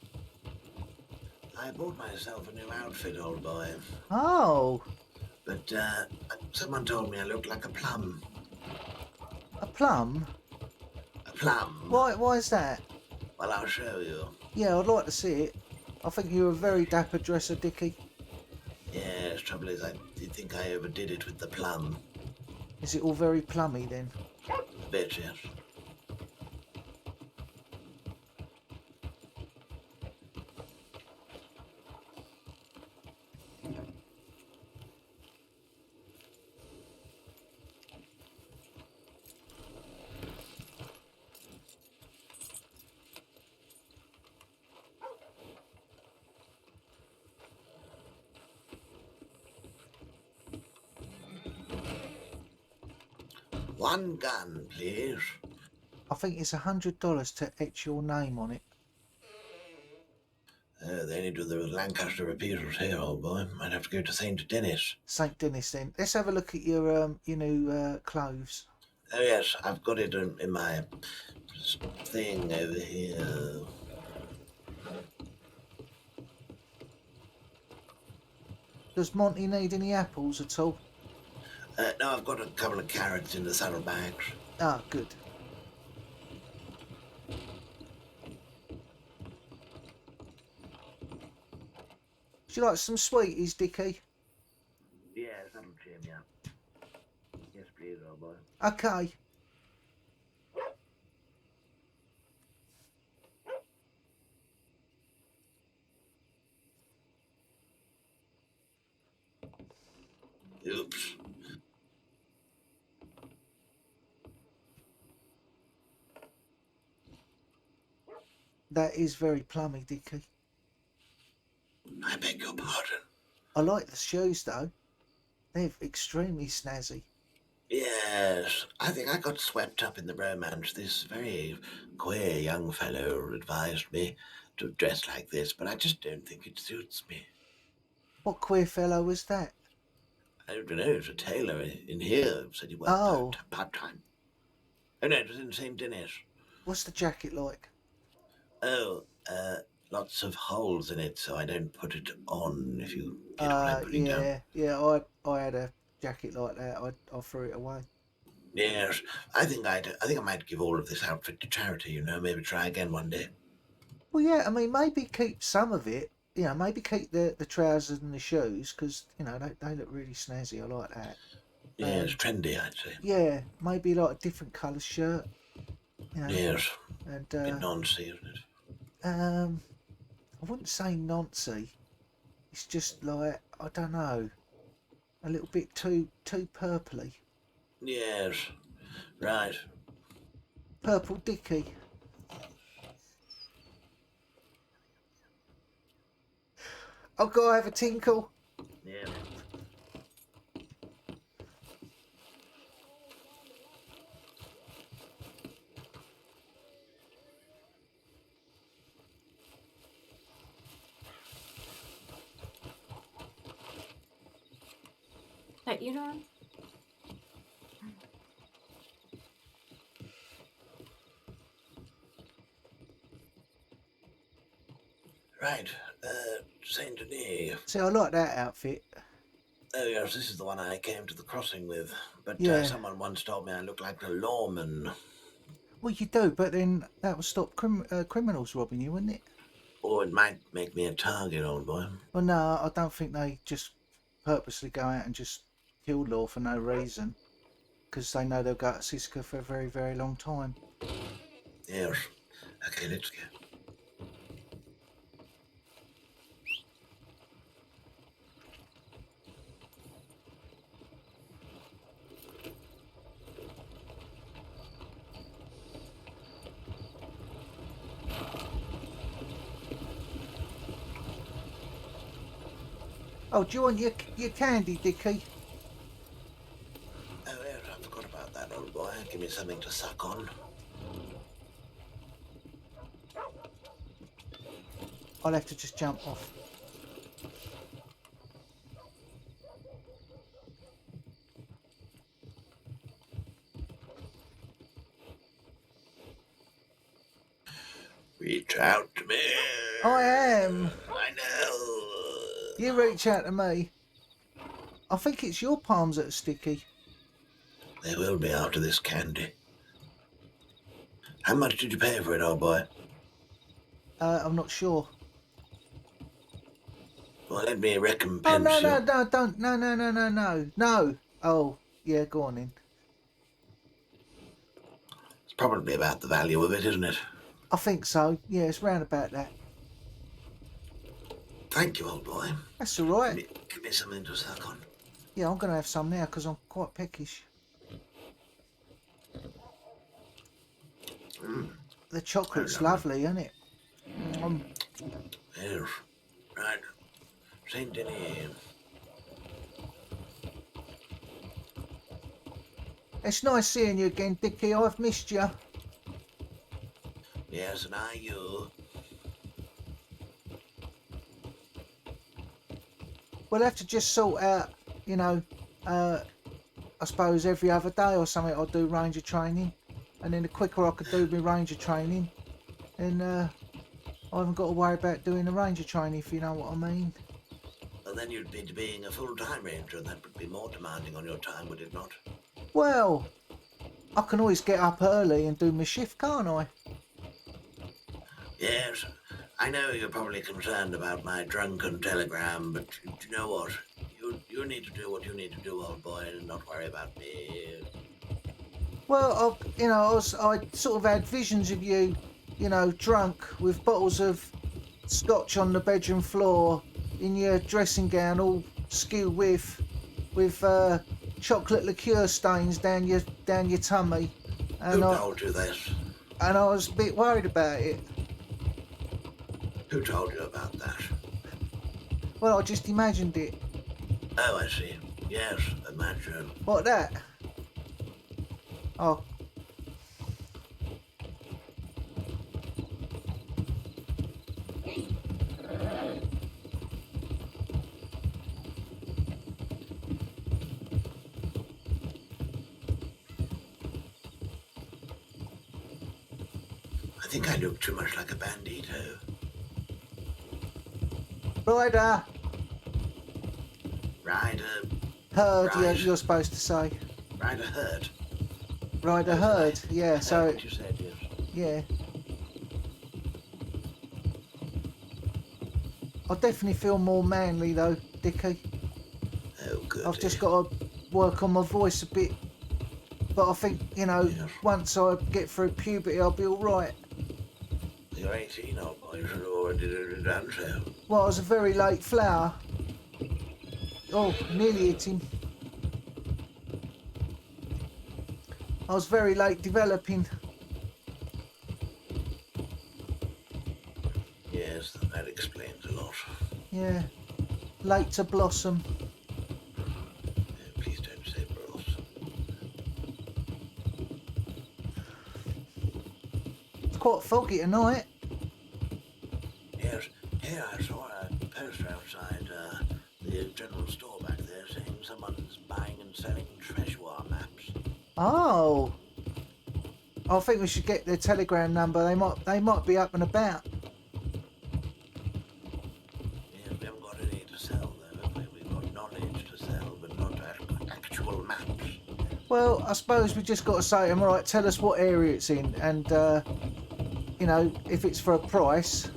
I bought myself a new outfit, old boy. Oh, But someone told me I looked like a plum. a plum? A plum? Why is that? Well, I'll show you. Yeah, I'd like to see it. I think you're a very dapper dresser, Dickie. Yes, trouble is, I did think I overdid it with the plum. Is it all very plummy then? A bit, yes. One gun, please. I think it's $100 to etch your name on it. They only do the Lancaster repeaters here, old boy. Might have to go to St. Denis. St. Denis then. Let's have a look at your new clothes. Oh, yes, I've got it in my thing over here. Does Monty need any apples at all? No, I've got a couple of carrots in the saddlebags. Ah, good. Would you like some sweeties, Dickie? Yes, that'll cheer me up. Yes, please, old boy. Okay. Oops. That is very plummy, Dickie. I beg your pardon. I like the shoes though. They're extremely snazzy. Yes, I think I got swept up in the romance. This very queer young fellow advised me to dress like this, but I just don't think it suits me. What queer fellow was that? I don't know, it's a tailor in here said he worked Oh. part-time. Oh no, it was in St. Denis. What's the jacket like? Oh, lots of holes in it, so I don't put it on, if you get what I'm putting down. Yeah, I had a jacket like that. I threw it away. Yes, I think I might give all of this outfit to charity, you know, maybe try again one day. Well, yeah, I mean, maybe keep some of it. You know, maybe keep the trousers and the shoes because, you know, they look really snazzy. I like that. Yeah, it's trendy, I'd say. Yeah, maybe like a different colour shirt. You know, Yes, and a bit noncy, isn't it? I wouldn't say noncy. It's just like, I don't know, a little bit too purpley. Yes, right. Purple Dickie. I'll go have a tinkle. Yeah. That you doing? Right, Saint Denis. See, I like that outfit. Oh yes, this is the one I came to the crossing with. But Yeah. someone once told me I look like a lawman. Well, you do, but then that would stop criminals robbing you, wouldn't it? Or it might make me a target, old boy. Well, no, I don't think they just purposely go out and just kill Law for no reason. Because they know they'll go to Siska for a very, very long time. Yes. Okay, let's go. Oh, do you want your candy, Dickie? Oh yes, I forgot about that, old boy. Give me something to suck on. I'll have to just jump off. Reach out to me. I am. I know. You reach out to me. I think it's your palms that are sticky. They will be after this candy. How much did you pay for it, old boy? I'm not sure. Well, let me recompense Oh, no, you. no, don't. No. Oh, yeah, go on in. It's probably about the value of it, isn't it? I think so. Yeah, it's round about that. Thank you, old boy. That's all right. Give me something to suck on. Yeah, I'm going to have some now because I'm quite peckish. The chocolate's lovely, isn't it? Yes. Right. Saint Denis. It's nice seeing you again, Dickie. I've missed you. Yes, and I you. we'll have to just sort out, you know, I suppose every other day or something I'll do ranger training. And then the quicker I could do my ranger training, then I haven't got to worry about doing the ranger training, if you know what I mean. Well, then you'd be being a full-time ranger, and that would be more demanding on your time, would it not? Well, I can always get up early and do my shift, can't I? Yes, I know you're probably concerned about my drunken telegram, but you know what? You need to do what you need to do, old boy, and not worry about me. Well, I sort of had visions of you, drunk with bottles of scotch on the bedroom floor in your dressing gown, all skew with chocolate liqueur stains down your tummy. Who told you this? And I was a bit worried about it. Who told you about that? Well, I just imagined it. Oh, I see. Yes, imagine. What, that? Oh. I think I look too much like a bandito. Rider. Rider. Herd, Right. you're supposed to say. Rider herd. Rider herd, yeah, so... What you said, yes. Yeah. I definitely feel more manly though, Dickie. Oh, good. I've just got to work on my voice a bit. But I think, Yes. once I get through puberty, I'll be alright. You're 18, old boy. You should have already done so. Well, I was a very late flower. Oh, nearly hit him. I was very late developing. Yes, that explains a lot. Yeah. Late to blossom. Please don't say bros. It's quite foggy tonight. Yes, here I saw a poster outside the general store back there saying someone's buying and selling treasure maps. Oh. I think we should get their telegram number. They might be up and about. Yeah, we haven't got any to sell though, have we? We've got knowledge to sell, but not actual maps. Well, I suppose we just got to say to them, all right, tell us what area it's in, and if it's for a price,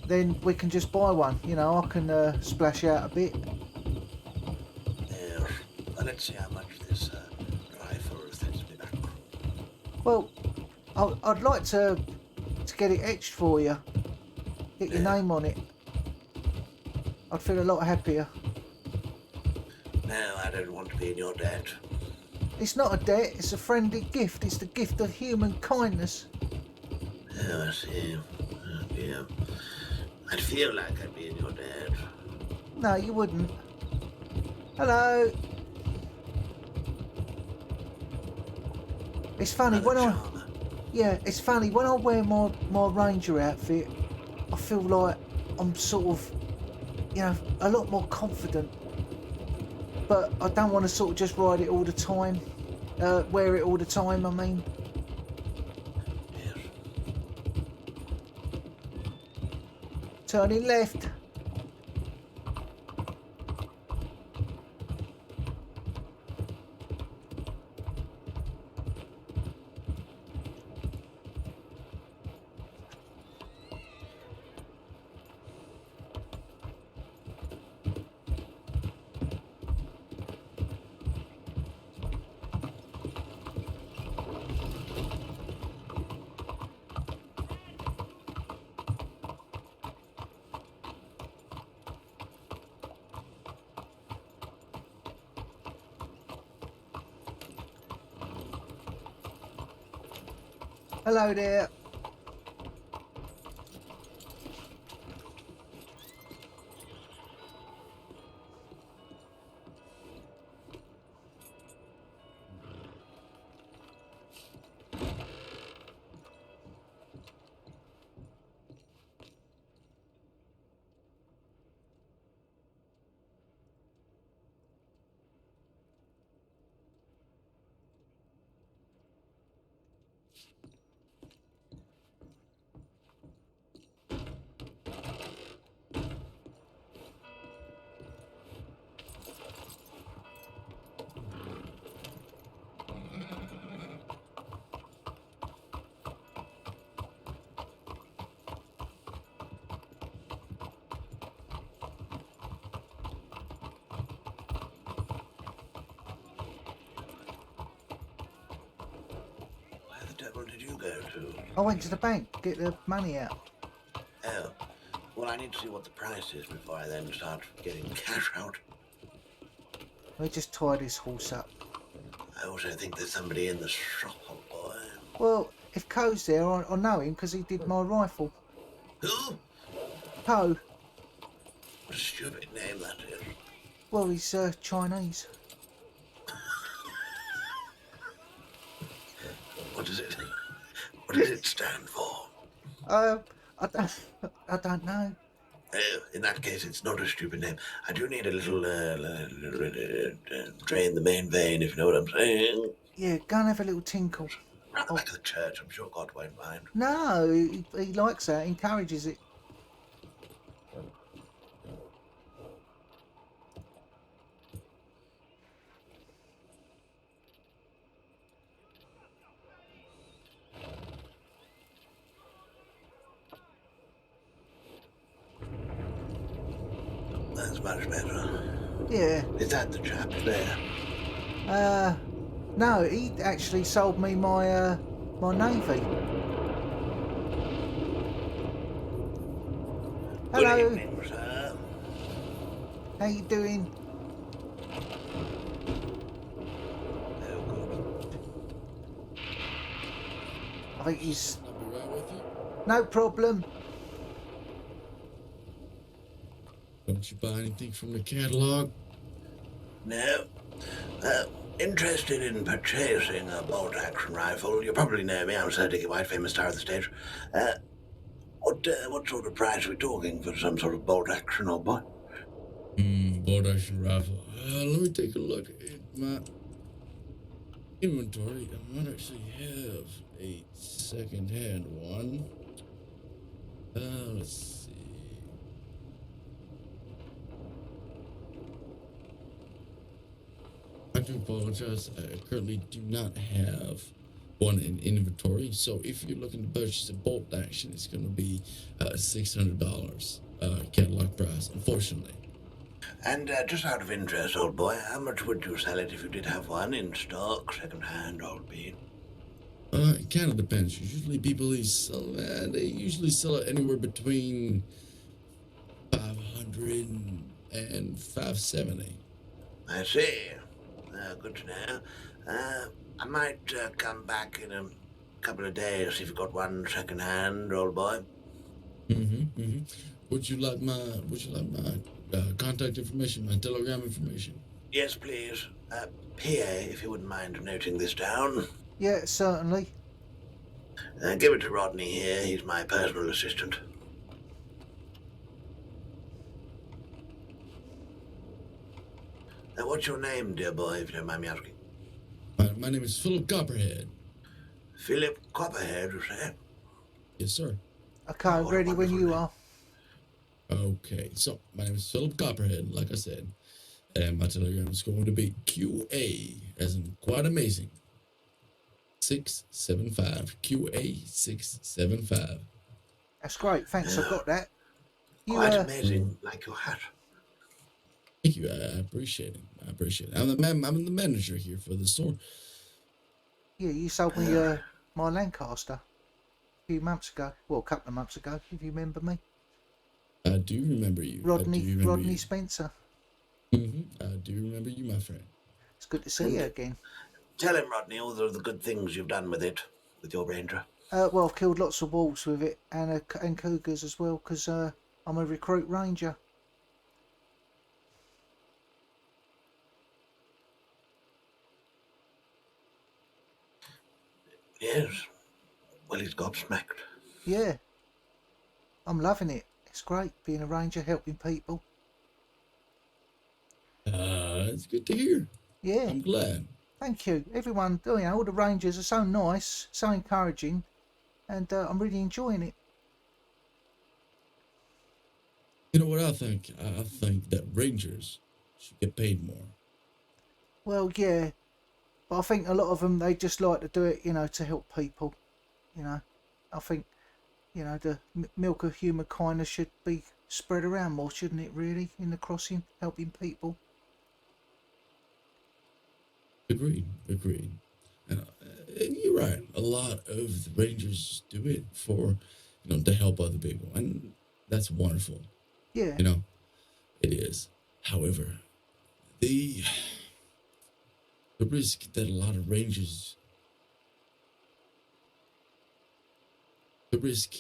then we can just buy one. I can splash out a bit. Yeah, well, let's see how much this rifle sets me back. Well, I'd like to get it etched for you. Get your name on it. I'd feel a lot happier. No, I don't want to be in your debt. It's not a debt, it's a friendly gift. It's the gift of human kindness. Oh, I see. Oh, dear. I'd feel like I'd be in your debt. No, you wouldn't. Hello. It's funny when it's funny when I wear my ranger outfit, I feel like I'm sort of, a lot more confident. But I don't want to sort of just ride it all the time, wear it all the time, I mean. Yes. Turning left. Hello there. to? I went to the bank, get the money out. Oh, well, I need to see what the price is before I then start getting cash out. We just tie this horse up. I also think there's somebody in the shop, old boy. Well, if Co's there, I know him because he did my rifle. Who? Co, What a stupid name that is. well, he's Chinese. What does it? What does it stand for? I don't, I don't know. Oh, in that case, it's not a stupid name. I do need a little drain the main vein, if you know what I'm saying. Yeah, go and have a little tinkle. Round the back of the church, I'm sure God won't mind. No, he likes that, encourages it. That's much better. Yeah. Is that the chap there? No, he actually sold me my my navy. Hello. Good evening, sir. How you doing? Oh, good. I think he's I'll be right with you. no problem. Don't you buy anything from the catalog? No. Interested in purchasing a bolt-action rifle. You probably know me. I'm Sir Dickie White, famous star of the stage. What sort of price are we talking for some sort of bolt-action, old boy? Bolt action rifle. Let me take a look at my inventory. I might actually have a second-hand one. Let's see. I do apologize. I currently do not have one in inventory. So if you're looking to purchase a bolt action, it's going to be $600 catalog price, unfortunately. And just out of interest, old boy, how much would you sell it if you did have one in stock, second-hand, old bean? It kind of depends. Usually people they usually sell it anywhere between 500 and 570. I see. Good to know. I might come back in a couple of days if you've got one second-hand, old boy. Would you like my contact information, my telegram information? Yes, please. PA, if you wouldn't mind noting this down. Yeah, certainly. Give it to Rodney here. He's my personal assistant. What's your name, dear boy, if you don't mind me asking? My name is Philip Copperhead. Philip Copperhead, you say? Yes, sir. Okay, Oh, what a ready when wonderful you name. are. Okay, so my name is Philip Copperhead, like I said, and my telegram is going to be QA, as in quite amazing. 675 QA 675. That's great. Thanks, I got that. You Quite amazing, like your hat. Thank you. I appreciate it. I appreciate it. I'm the manager here for the store. yeah, you sold me my Lancaster a few months ago. Well, a couple of months ago, if you remember me. I do remember you. Rodney Spencer. I do remember you, my friend. It's good to see you again. Tell him, Rodney, all of the good things you've done with it, with your Ranger. Well, I've killed lots of wolves with it and cougars as well because I'm a recruit ranger. Yes. Well, he's gobsmacked. Yeah, I'm loving it. It's great being a ranger, helping people. It's good to hear. Yeah, I'm glad. thank you. Everyone, all the rangers are so nice, so encouraging, and I'm really enjoying it. You know what I think? I think that rangers should get paid more. Well, yeah, but I think a lot of them, they just like to do it, to help people. I think, the milk of human kindness should be spread around more, shouldn't it, really, in the crossing, helping people? Agreed. And you're right. A lot of the Rangers do it for, to help other people, and that's wonderful. Yeah, It is. However, the the risk that a lot of Rangers, the risk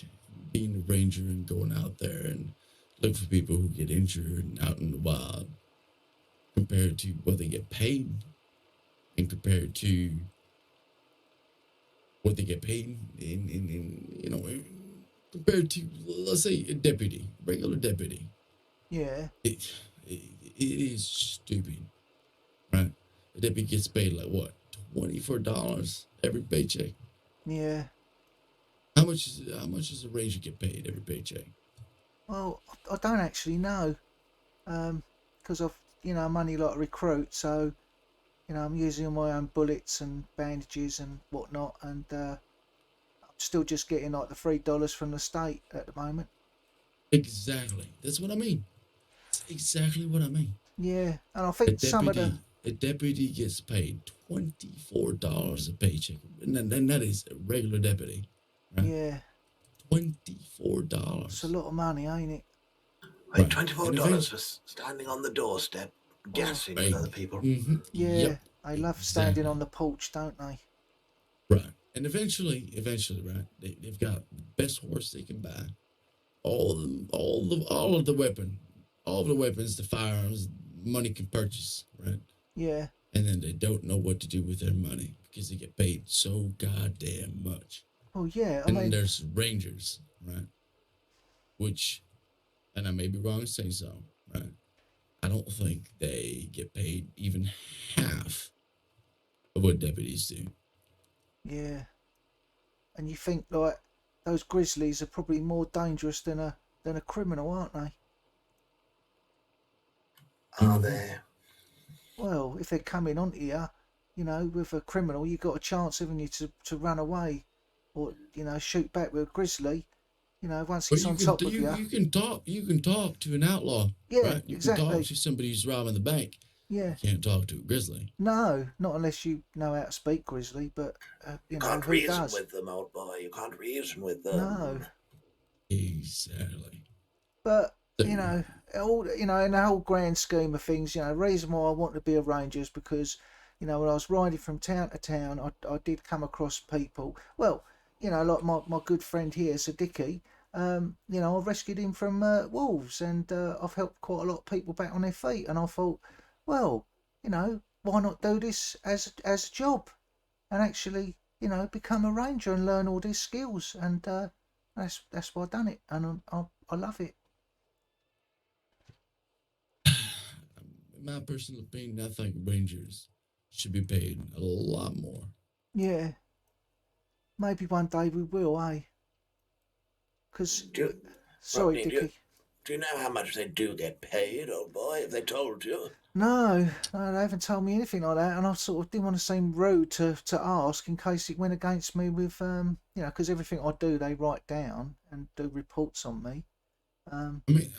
being a Ranger and going out there and look for people who get injured and out in the wild, compared to what they get paid, and compared to what they get paid compared to, let's say, a deputy, regular deputy. yeah, It is stupid, right? A deputy gets paid like what, $24 every paycheck. yeah. How much does a ranger get paid every paycheck? Well, I don't actually know, because I'm only like a recruit, so I'm using my own bullets and bandages and whatnot, and I'm still just getting like the $3 from the state at the moment. Exactly. That's what I mean. That's exactly what I mean. Yeah, and I A think some of the deputy gets paid $24 a paycheck, and that is a regular deputy, right? yeah, $24. it's a lot of money, ain't it? Wait, Right. $24 for standing on the doorstep, gassing with other people. Mm-hmm. Yeah, Yep. they love standing on the porch, don't they? Right. And eventually, right, they've got the best horse they can buy, all of the weapons, the firearms, money can purchase, right? Yeah, And then they don't know what to do with their money because they get paid so goddamn much. well, yeah, I And then mean, there's rangers, right? Which, and I may be wrong in saying so, right? I don't think they get paid even half of what deputies do. yeah, and you think like those grizzlies are probably more dangerous than a criminal, aren't they? Are they? Well, if they're coming onto you, with a criminal, you've got a chance, haven't you, to run away, or shoot back with a grizzly. Once But it's on top of you. you can talk to an outlaw, Yeah, right? You can talk exactly. to somebody who's robbing the bank. Yeah. You can't talk to a grizzly. No, not unless you know how to speak grizzly, but You can't who reason does? with them, old boy. You can't reason with them. No, Exactly. but So, in the whole grand scheme of things, the reason why I want to be a ranger is because, when I was riding from town to town, I did come across people. Well, like my good friend here, Sir Dicky. I rescued him from wolves, and I've helped quite a lot of people back on their feet. And I thought, well, why not do this as a job, and actually, become a ranger and learn all these skills. And that's why I done it, and I love it. in my personal opinion, I think rangers should be paid a lot more. Yeah, maybe one day we will, eh? Because, sorry, Rodney, Dicky. do you know how much they do get paid, old boy? Have they told you? No, they haven't told me anything like that, and I sort of didn't want to seem rude to ask in case it went against me with, because everything I do they write down and do reports on me. I mean,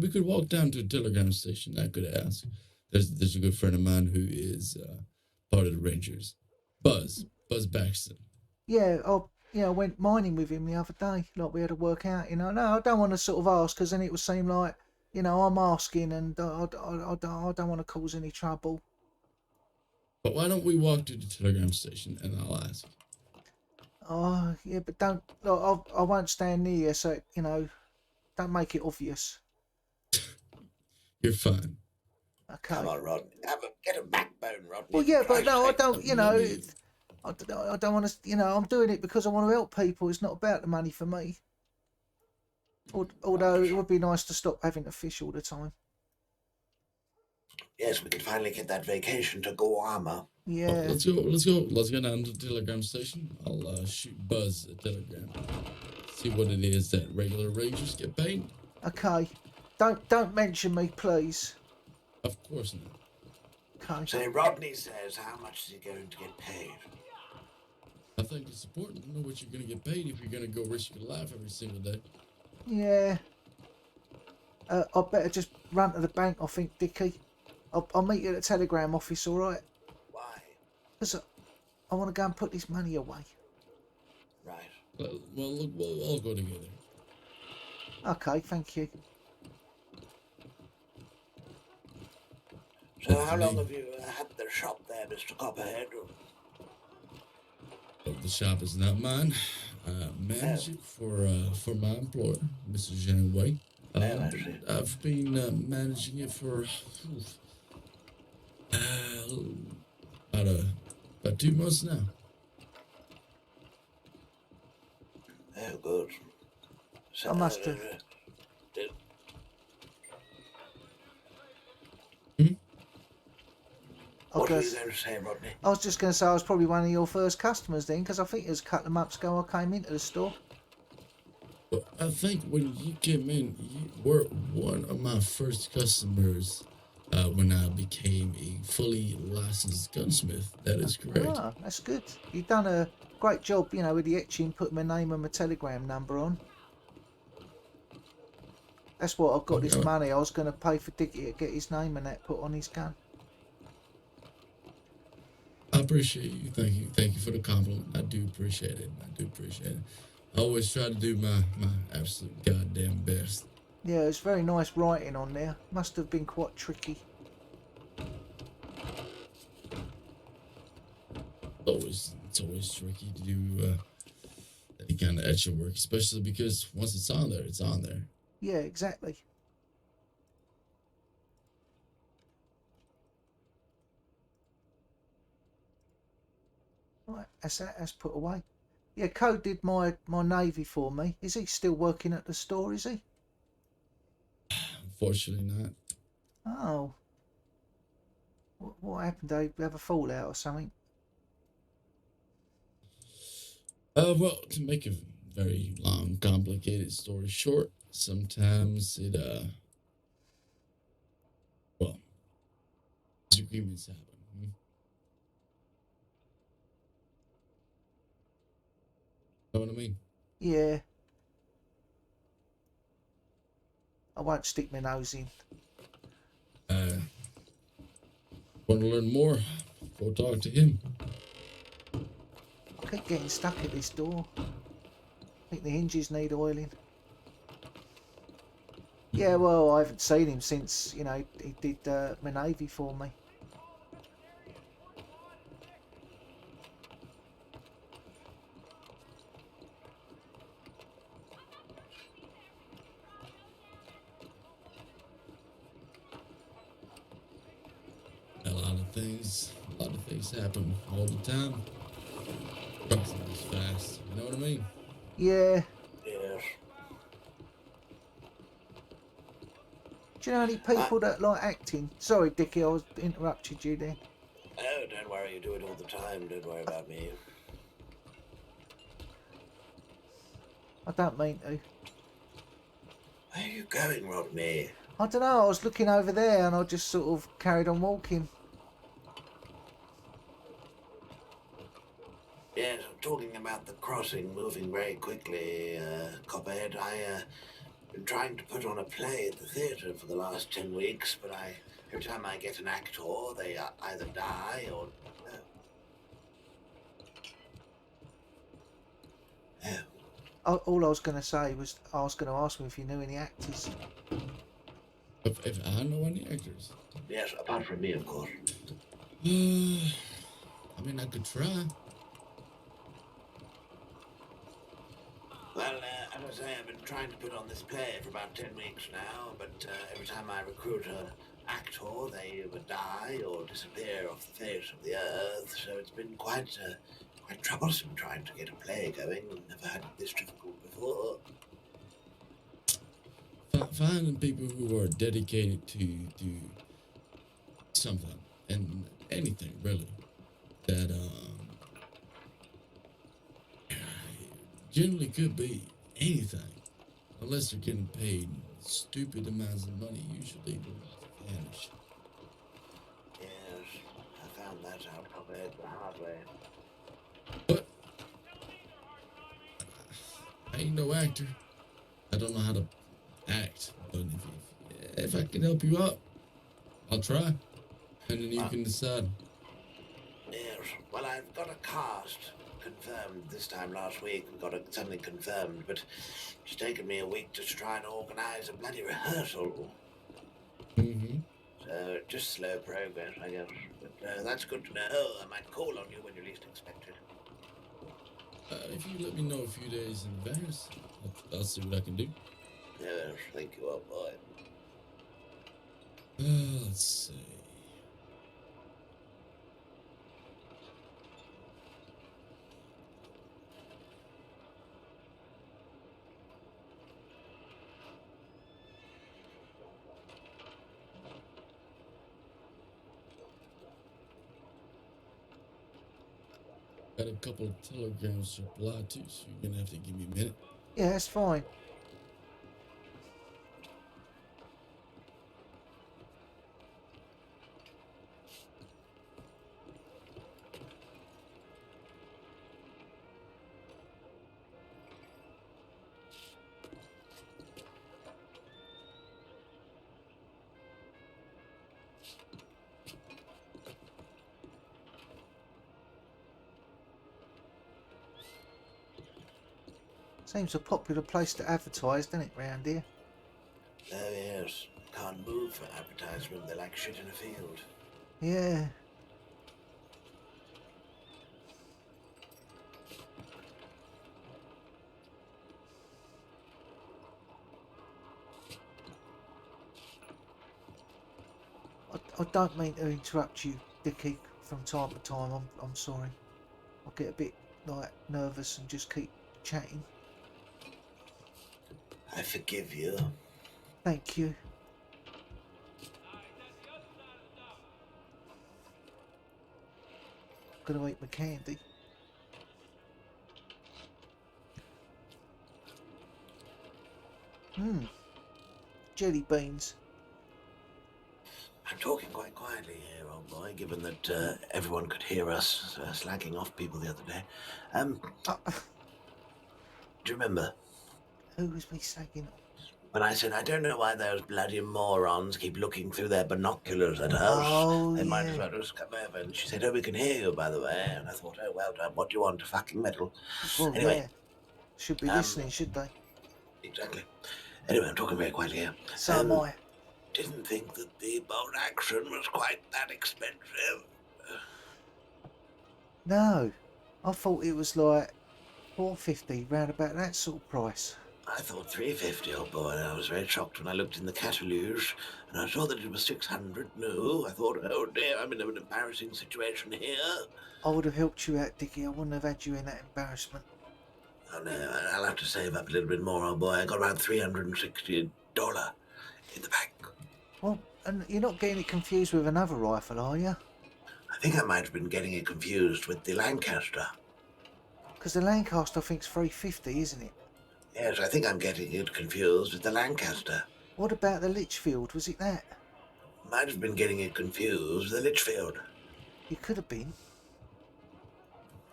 we could walk down to a telegram station. I could ask. There's a good friend of mine who is part of the Rangers, Buzz Baxter. Yeah, I went mining with him the other day. Like we had to work out, No, I don't want to sort of ask because then it would seem like, I'm asking and I don't want to cause any trouble. But why don't we walk to the telegram station and I'll ask? Oh, yeah, but don't. Look, I won't stand near you, so don't make it obvious. You're fine. Okay. Come on, Rodney. Get a backbone, Rodney. Well, yeah, but no, I don't. Rodney. I don't want to. I'm doing it because I want to help people. It's not about the money for me. Although it would be nice to stop having to fish all the time. Yes, we can finally get that vacation to Guam. Yeah. Oh, let's go down to the telegram station. I'll shoot Buzz a telegram. See what it is that regular rangers get paid. Okay. Don't mention me, please. Of course not. Okay. Say, Rodney says, how much is he going to get paid? I think it's important to know what you're going to get paid if you're going to go risk your life every single day. Yeah. I better just run to the bank, I think, Dicky. I'll meet you at the telegram office, all right? Why? Because I want to go and put this money away. Right. Well, look, we'll all go together. Okay, thank you. So Up to how long me. have you had the shop there, Mr. Copperhead? Well, the shop is not mine. I manage it for my employer, Mr. Janeway. I see. I've been managing it for about 2 months now. Oh, good. So, I must have. did, I what were you guess going to say, Rodney? I was just going to say I was probably one of your first customers then, because I think it was a couple of months ago I came into the store. Well, I think when you came in, you were one of my first customers when I became a fully licensed gunsmith. That is correct. Ah, that's good. You've done a great job, you know, with the etching, putting my name and my telegram number on. That's what I got this Okay. money. I was going to pay for Dickie to get his name and that put on his gun. I appreciate you. Thank you for the compliment. I do appreciate it. I always try to do my absolute goddamn best. Yeah, it's very nice writing on there. Must have been quite tricky. It's always tricky to do any kind of extra work, especially because once it's on there, it's on there. Yeah, exactly. Right, that's put away. Yeah, Code did my navy for me. Is he still working at the store, is he? Unfortunately not. Oh. What happened? They have a fallout or something? Well, to make a very long, complicated story short, sometimes it well, disagreements happen. Know what I mean? Yeah. I won't stick my nose in. Want to learn more? Go talk to him. I keep getting stuck at this door. I think the hinges need oiling. Yeah, well, I haven't seen him since, you know, he did my navy for me. A lot of things happen all the time. Process is fast. You know what I mean? Yeah. Yes. Do you know any people that like acting? Sorry, Dickie, I interrupted you there. Oh, don't worry, you do it all the time. Don't worry about me. I don't mean to. Where are you going, Rodney? I don't know, I was looking over there and I just sort of carried on walking. Yes, talking about the crossing moving very quickly, Copperhead, I been trying to put on a play at the theatre for the last 10 weeks, but every time I get an actor, they either die or... All I was going to say was I was going to ask him if you knew any actors. If I know any actors. Yes, apart from me, of course. I mean, I could try. Well, as I say, I've been trying to put on this play for about 10 weeks now, but every time I recruit an actor, they either die or disappear off the face of the earth, so it's been quite troublesome trying to get a play going. Never had it this difficult before. Finding people who are dedicated to something and anything really that generally could be anything unless they're getting paid stupid amounts of money. Usually they vanish. Yes, I found that out probably the hard way. But I ain't no actor. I don't know how to act, but if I can help you out, I'll try, and then you can decide. Yes, Well, I've got a cast confirmed this time last week. We got it suddenly confirmed, but it's taken me a week to try and organise a bloody rehearsal. Mm-hmm. So just slow progress, I guess. But that's good to know. I might call on you when you least expect it. If you let me know a few days in advance, I'll see what I can do. Yes, thank you, old boy. Let's see. Got a couple of telegrams to reply to, so you're gonna have to give me a minute. Yeah, that's fine. Seems a popular place to advertise, doesn't it, round here? Oh, yes. Can't move for advertisement. They're like shit in a field. Yeah. I don't mean to interrupt you, Dickie, from time to time. I'm sorry. I get a bit like nervous and just keep chatting. I forgive you. Thank you. Gonna eat my candy. Jelly beans. I'm talking quite quietly here, old boy, given that everyone could hear us slacking off people the other day. Do you remember Who was me slagging off? when I said, I don't know why those bloody morons keep looking through their binoculars at us? Oh, They might yeah. as well just come over. And she said, oh, we can hear you, by the way. And I thought, oh, well done. What do you want? A fucking medal? Well, Anyway. yeah. Should be listening, should they? Exactly. Anyway, I'm talking very quietly here. So am I. Didn't think that the bolt action was quite that expensive. No. I thought it was like $4.50, round about that sort of price. I thought $350, old boy, and I was very shocked when I looked in the catalogue and I saw that it was $600. No, I thought, oh dear, I'm in an embarrassing situation here. I would have helped you out, Dickie. I wouldn't have had you in that embarrassment. Oh no, I'll have to save up a little bit more, old boy. I got about $360 in the bank. Well, and you're not getting it confused with another rifle, are you? I think I might have been getting it confused with the Lancaster. Because the Lancaster, I think, is $3.50, isn't it? Yes, I think I'm getting it confused with the Lancaster. What about the Litchfield? Was it that? Might have been getting it confused with the Litchfield. You could have been.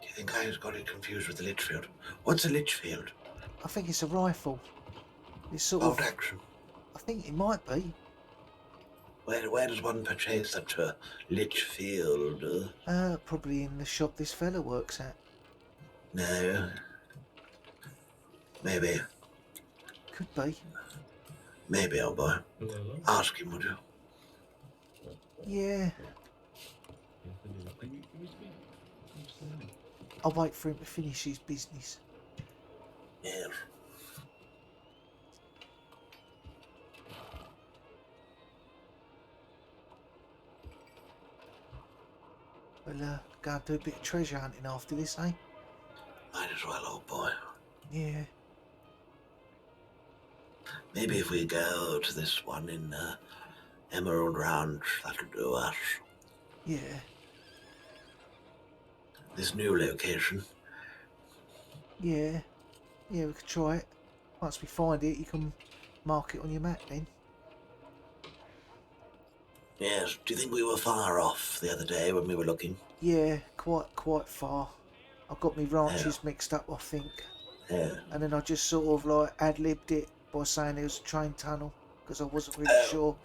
Do you think I got it confused with the Litchfield? What's a Litchfield? I think it's a rifle. It's sort Bolt of... action. I think it might be. Where does one purchase such a Litchfield? Probably in the shop this fella works at. No. Maybe. Could be. Maybe, old boy. Ask him, would you? Yeah. I'll wait for him to finish his business. Yes. We'll go and do a bit of treasure hunting after this, eh? Might as well, old boy. Yeah. Maybe if we go to this one in Emerald Ranch, that'll do us. Yeah. This new location. Yeah. Yeah, we could try it. Once we find it, you can mark it on your map then. Yes. Do you think we were far off the other day when we were looking? Yeah, quite far. I got me ranches mixed up, I think. Yeah. And then I just sort of like ad-libbed it by saying it was a train tunnel because I wasn't really sure.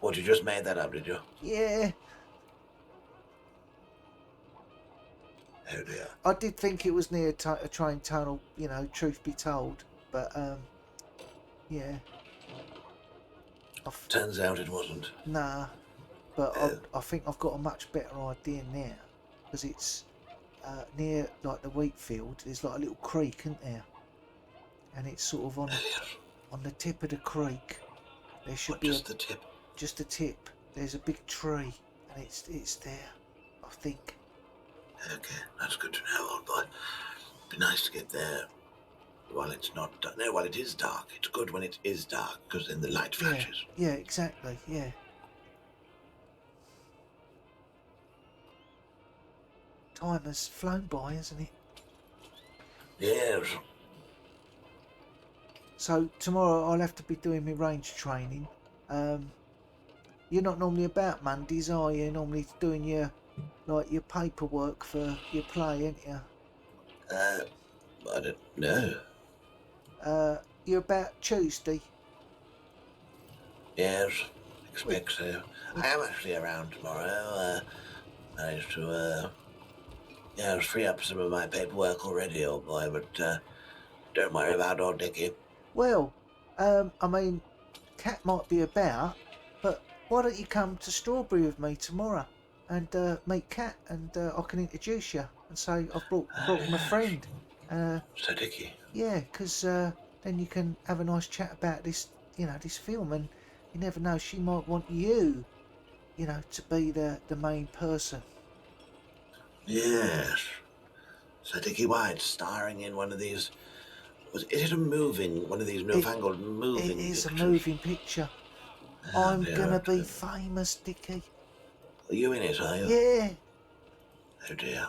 What, you just made that up, did you? Yeah. I did think it was near a train tunnel, you know, truth be told. But, yeah. Turns out it wasn't. Nah, but I think I've got a much better idea now. Because it's near, like, the wheat field. There's, like, a little creek, isn't there? And it's sort of on the tip of the creek. There should be just the tip? Just the tip. There's a big tree. And it's there, I think. Okay, that's good to know, old boy. Be nice to get there while it's not dark. No, while it is dark. It's good when it is dark, because then the light flashes. Yeah, exactly, yeah. Time has flown by, hasn't it? Yes. So tomorrow I'll have to be doing my range training. You're not normally about Mondays, are you? Normally doing your paperwork for your play, ain't you? I don't know. You're about Tuesday? Yes, expect so. I am actually around tomorrow. Managed to, free up some of my paperwork already, old boy, but don't worry about old Dickie. Well, I mean, Cat might be about, but why don't you come to Strawberry with me tomorrow and meet Cat, and I can introduce you and say I've brought my friend. So Dickie. Yeah, because then you can have a nice chat about this, this film, and you never know, she might want you, to be the main person. Yes. So Dickie White starring in one of these. Is it one of these newfangled moving It is pictures? a moving picture. I'm gonna be famous, Dickie. Are you in it, are you? Yeah. Oh dear.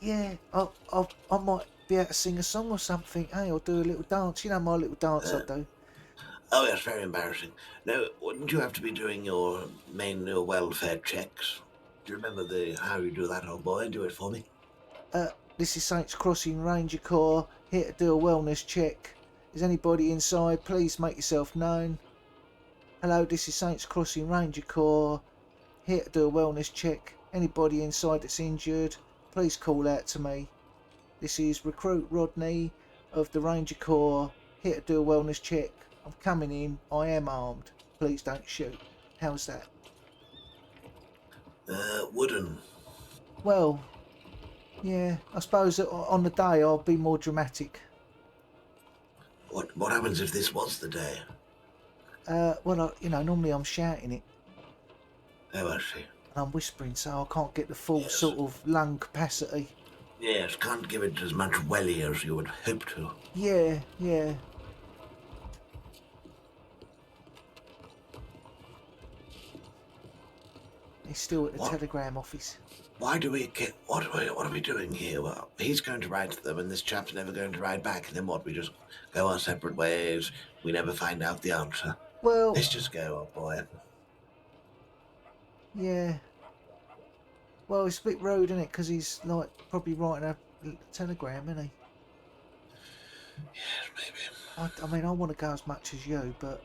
Yeah. I might be able to sing a song or something. Hey, I'll do a little dance. You know my little dance I do. Oh, yes, very embarrassing. No, wouldn't you have to be doing your welfare checks? Do you remember how you do that, old boy? Do it for me. This is Saints Crossing Ranger Corps, here to do a wellness check. Is anybody inside? Please make yourself known. Hello, this is Saints Crossing Ranger Corps, here to do a wellness check. Anybody inside that's injured, please call out to me. This is Recruit Rodney of the Ranger Corps, here to do a wellness check. I'm coming in, I am armed. Please don't shoot. How's that? Wooden. Well, yeah, I suppose that on the day I'll be more dramatic. What happens if this was the day? Well, normally I'm shouting it. Oh, I see. And I'm whispering, so I can't get the full sort of lung capacity. Yes, can't give it as much welly as you would hope to. Yeah. He's still at the telegram office. Why do we get... What are we doing here? Well, he's going to write to them, and this chap's never going to write back. And then what? We just go our separate ways. We never find out the answer. Well... Let's just go, old boy. Yeah. Well, it's a bit rude, isn't it? Because he's, probably writing a telegram, isn't he? Yes, maybe. I mean, I want to go as much as you, but,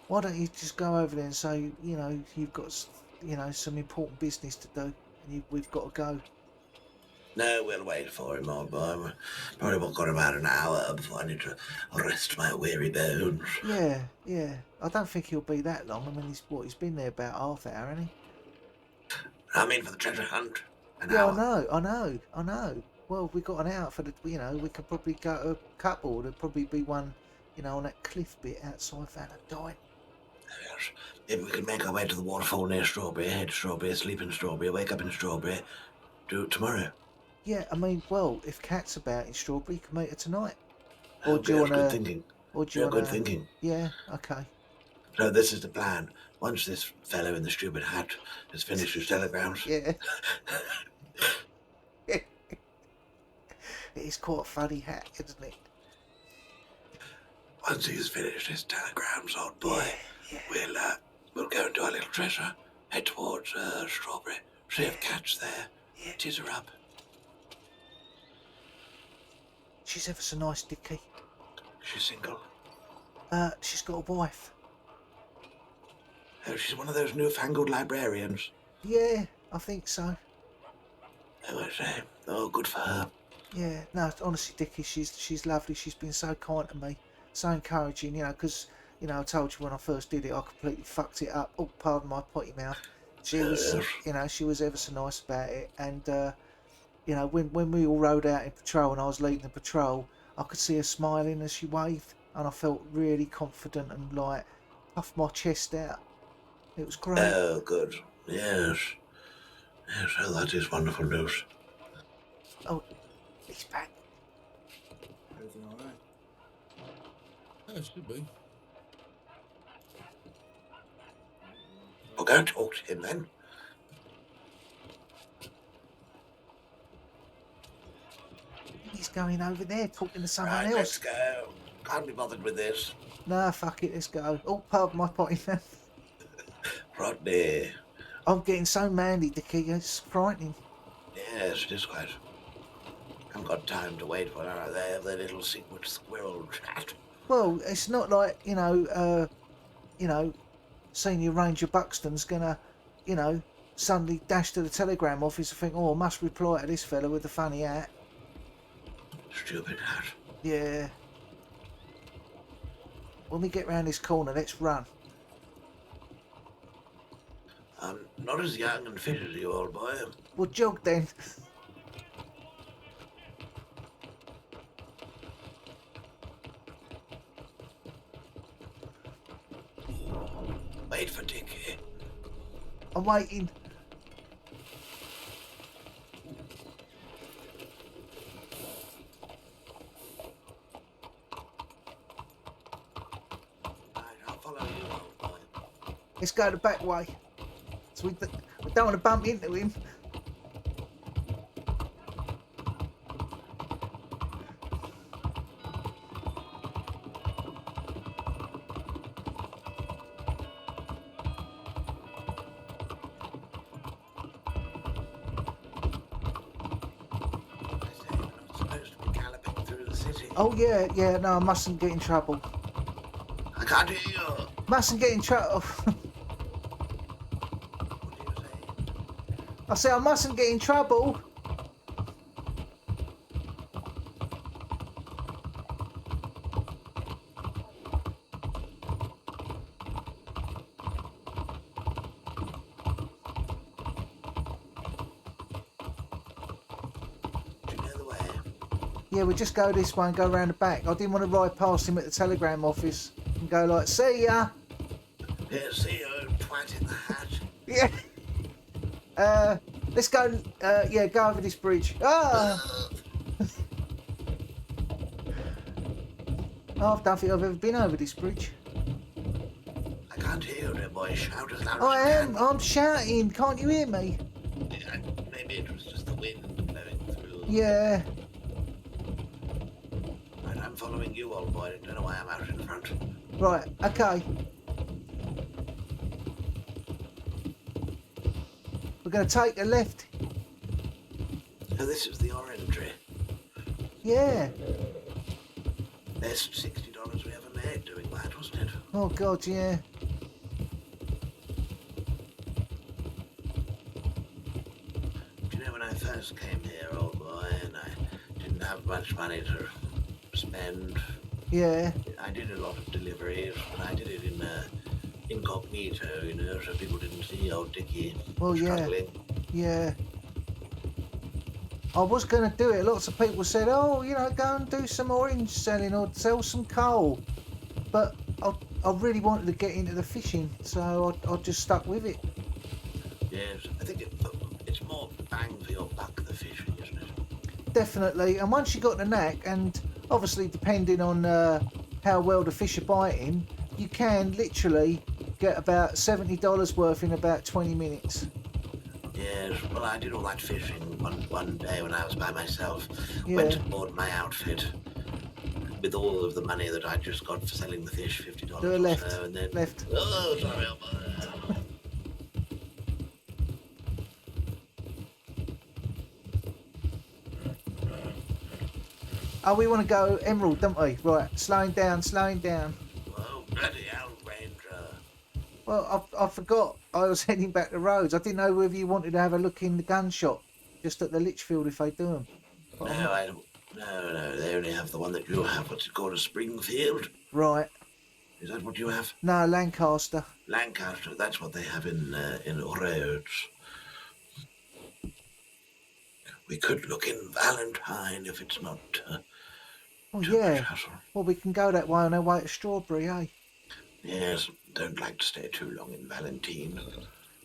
Why don't you just go over there and say, you've got, some important business to do, and we've got to go. No, we'll wait for him, old boy. Probably got about an hour before I need to rest my weary bones. Yeah. I don't think he'll be that long. I mean, he's been there about half an hour, hasn't he? I mean, for the treasure hunt. An hour. I know. Well, we got an hour for the, we could probably go to a couple. There'd probably be one, on that cliff bit outside Valentine. Yes. Maybe we could make our way to the waterfall near Strawberry, head to Strawberry, sleep in Strawberry, wake up in Strawberry, do it tomorrow. Yeah, I mean, well, if Kat's about in Strawberry, you can meet her tonight. Or do you want to... Good thinking. Or do you want to... Good thinking. Yeah, okay. So this is the plan. Once this fellow in the stupid hat has finished his telegrams... Yeah. It is quite a funny hat, isn't it? Once he's finished his telegrams, old boy, we'll go and do our little treasure, head towards Strawberry, see if Kat's there, tease her up. She's ever so nice, Dickie. She's single? She's got a wife. Oh, she's one of those newfangled librarians. Yeah, I think so. I say, oh, good for her. Yeah, no, honestly, Dickie, she's lovely. She's been so kind to me, so encouraging. You know, because I told you when I first did it, I completely fucked it up. Oh, pardon my potty mouth. She was, Yes. she was ever so nice about it. And when we all rode out in patrol and I was leading the patrol, I could see her smiling as she waved, and I felt really confident and like puffed my chest out. It was great. Oh, good. Yes. Yes, oh, that is wonderful news. Oh, he's back. Everything all right? Oh, it should be. Well, go talk to him then. He's going over there talking to someone Right, else. let's go. Can't be bothered with this. Nah, fuck it, let's go. Oh, pardon my potty mouth. Rodney. I'm getting so manly, Dickie, it's frightening. Yes, it is quite. Haven't got time to wait for her. They have their little secret squirrel chat. Well, it's not like, Senior Ranger Buxton's gonna, suddenly dash to the telegram office and think, oh, I must reply to this fella with the funny hat. Stupid hat. Yeah. When we get round this corner, let's run. I'm not as young and fit as you, old boy. We'll jog then. Wait for Dickie. I'm waiting. Right, I'll follow you, old boy. Let's go the back way. So we don't want to bump into him. I say, we're not supposed to be galloping through the city. Oh, yeah, no, I mustn't get in trouble. I can't hear you. Mustn't get in trouble. What do you say? I say I mustn't get in trouble. Do you know the way? Yeah, we just go this way and go round the back. I didn't want to ride past him at the telegram office and go like, see ya. Here, see you, twat in the hat. Yeah. Let's go, go over this bridge. Ah! Oh, I don't think I've ever been over this bridge. I can't hear you, dear boy. Shout as loud I as am. you I'm shouting. Can't you hear me? can. Yeah, maybe it was just the wind blowing through. Yeah. Right, I'm following you, old boy. I don't know why I'm out in front. Right. Okay. We're going to take a left. So this is the orangery. Yeah. Best $60 we ever made doing that, wasn't it? Oh, God, yeah. Do you know when I first came here, old boy, and I didn't have much money to spend? Yeah. I did a lot of deliveries, but I did it in incognito, so people didn't see old Dickie Well, yeah. struggling. Yeah. I was going to do it. Lots of people said, oh, go and do some orange selling or sell some coal. But I really wanted to get into the fishing, so I just stuck with it. Yes, I think it's more bang for your buck, the fishing, isn't it? Definitely. And once you got the knack, and obviously depending on how well the fish are biting, you can literally get about $70 worth in about 20 minutes. Yes, well, I did all that fishing one day when I was by myself. Yeah. Went and bought my outfit with all of the money that I just got for selling the fish, $50 Do a or left. so, and then... Left. Oh, sorry, old boy. Oh, we want to go Emerald, don't we? Right, slowing down. Oh, bloody hell, Ranger. Well, I forgot I was heading back to Rhodes. I didn't know whether you wanted to have a look in the gun shop, just at the Litchfield if they do them. No, I don't. No, they only have the one that you have. What's it called? A Springfield? Right. Is that what you have? No, Lancaster. Lancaster. That's what they have in Rhodes. We could look in Valentine if it's not Oh, too much yeah. hassle. Well, we can go that way on our way to Strawberry, eh? Yes, don't like to stay too long in Valentine.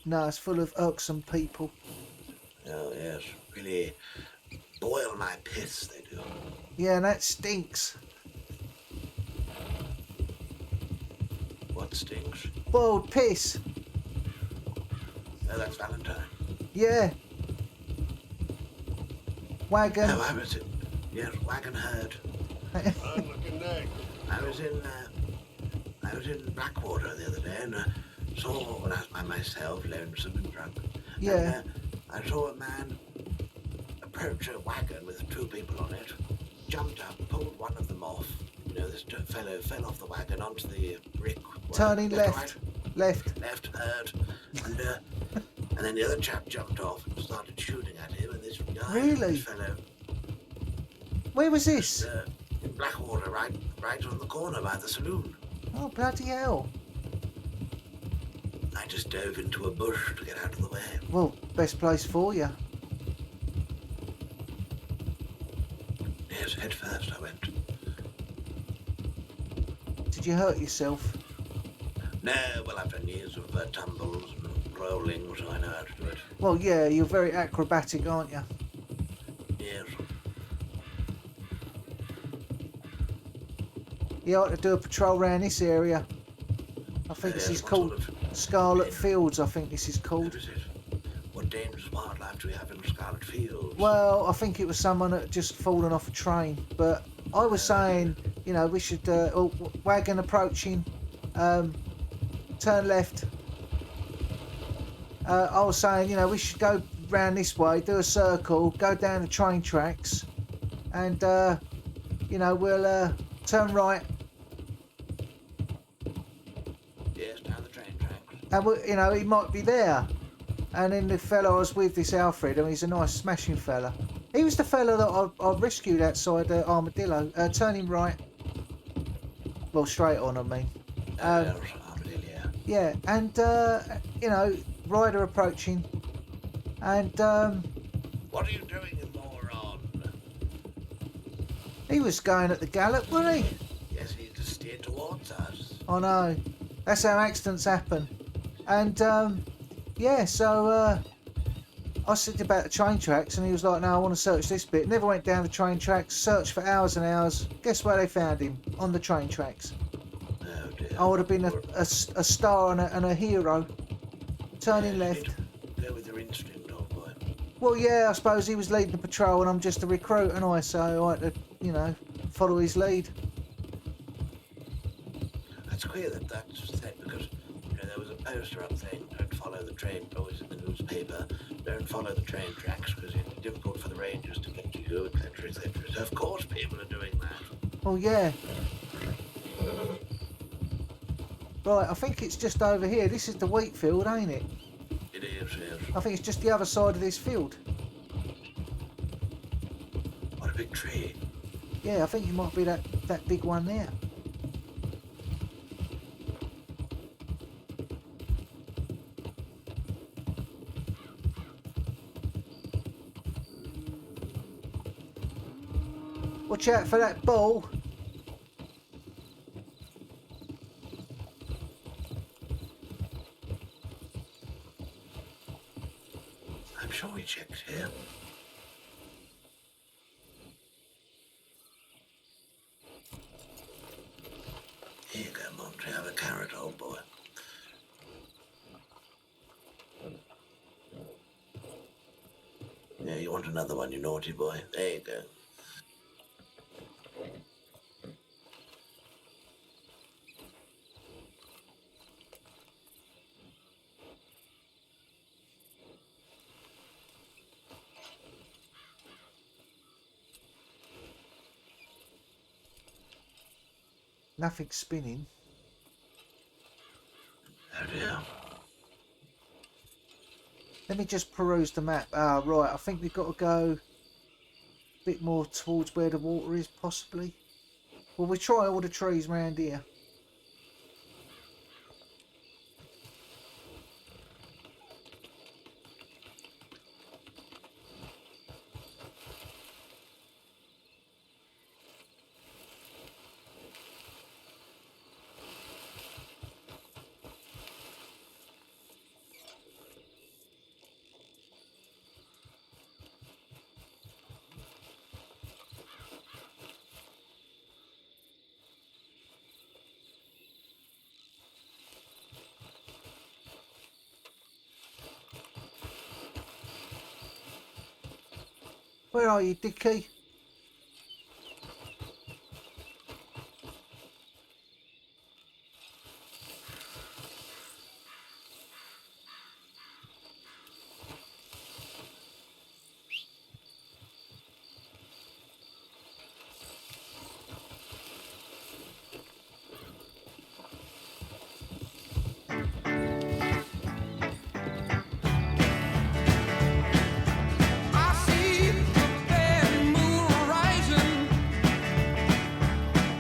No, it's full of irksome people. Oh, yes, really boil my piss, they do. Yeah, and that stinks. What stinks? Boiled piss. Oh, that's Valentine. Yeah. Wagon. Oh, I was in, yes, wagon herd. I'm looking next. I was in Blackwater the other day and saw, when I was by myself, lonesome and drunk. Yeah. And, I saw a man approach a wagon with 2 people on it, jumped up, pulled one of them off. You know, this fellow fell off the wagon onto the brick. Turning left. Right, Left. herd. And then the other chap jumped off and started shooting at him, and this guy, Really? this fellow, Where was this? in Blackwater, right on the corner by the saloon. Oh, bloody hell. I just dove into a bush to get out of the way. Well, best place for you. Yes, head first I went. Did you hurt yourself? No, well, I've done years of tumbles and rolling, so I know how to do it. Well, yeah, you're very acrobatic, aren't you? Yes. You ought to do a patrol around this area. I think this is what called sort of- Scarlet Fields, I think this is What called. is it? What dangerous wildlife do we have in Scarlet Fields? Well, I think it was someone that had just fallen off a train. But I was saying, you know, we should, wagon approaching, turn left. I was saying, you know, we should go round this way, do a circle, go down the train tracks, and, you know, we'll turn right. Yes, down the train tracks. And, you know, he might be there. And then the fellow I was with, this Alfred, and he's a nice smashing fella. He was the fella that I rescued outside Armadillo. Turning right. Well, straight on, I mean. Armadillo. Yeah, and, you know, rider approaching. And What are you doing, moron? he was going at the gallop, wasn't he? Yes, he just steered towards us. I know. That's how accidents happen. And, yeah, so I said about the train tracks, and he was like, no, I want to search this bit. Never went down the train tracks, searched for hours and hours. Guess where they found him? On the train tracks. Oh, dear. I would have been a star and a hero. Turning left. Go with your instinct, old boy. Well, yeah, I suppose he was leading the patrol and I'm just a recruit, and I so I had to, you know, follow his lead. That's queer that's said because you know, there was a poster up saying don't follow the train, always in the newspaper, don't follow the train tracks because it's difficult for the rangers to get to you, etc., etc. So of course people are doing that. Oh, yeah. Right, I think it's just over here. This is the wheat field, ain't it? It is, yes. I think it's just the other side of this field. What a big tree. Yeah, I think it might be that big one there. Watch out for that ball. I'm sure we checked here. Here you go, Monty. Have a carrot, old boy. Yeah, you want another one, you naughty boy. There you go. Nothing spinning. Oh dear. Let me just peruse the map. Ah, right. I think we've got to go a bit more towards where the water is, possibly. Well, we try all the trees around here. Where are you, Dickie? I see the bad moon rising.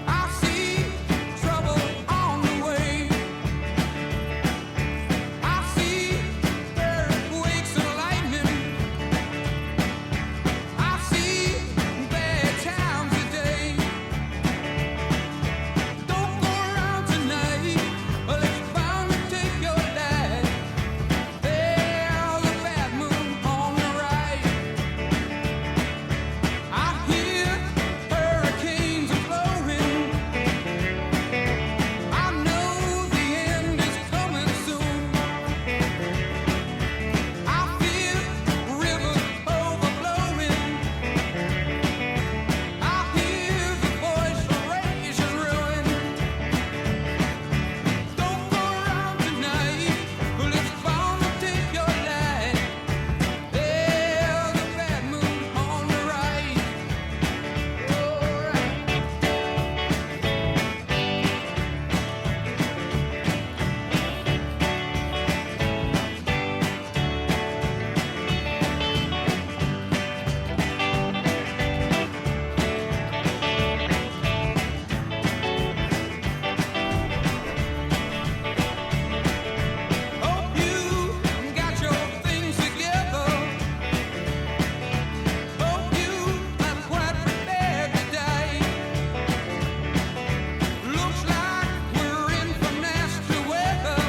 I see trouble on the way. I see earthquakes and lightning. I see bad times today. Don't go around tonight, or it's bound to take your life. There's a bad moon on the rise. I hear hurricanes are blowing. I know the end is coming soon. I feel rivers overflowing. I hear the voice of rage and ruin. Don't go around tonight, well, it's bound to take your life. There's a bad moon on the rise. Hope you got your things together. Hope you are quite prepared to die. Looks like we're in for nasty weather.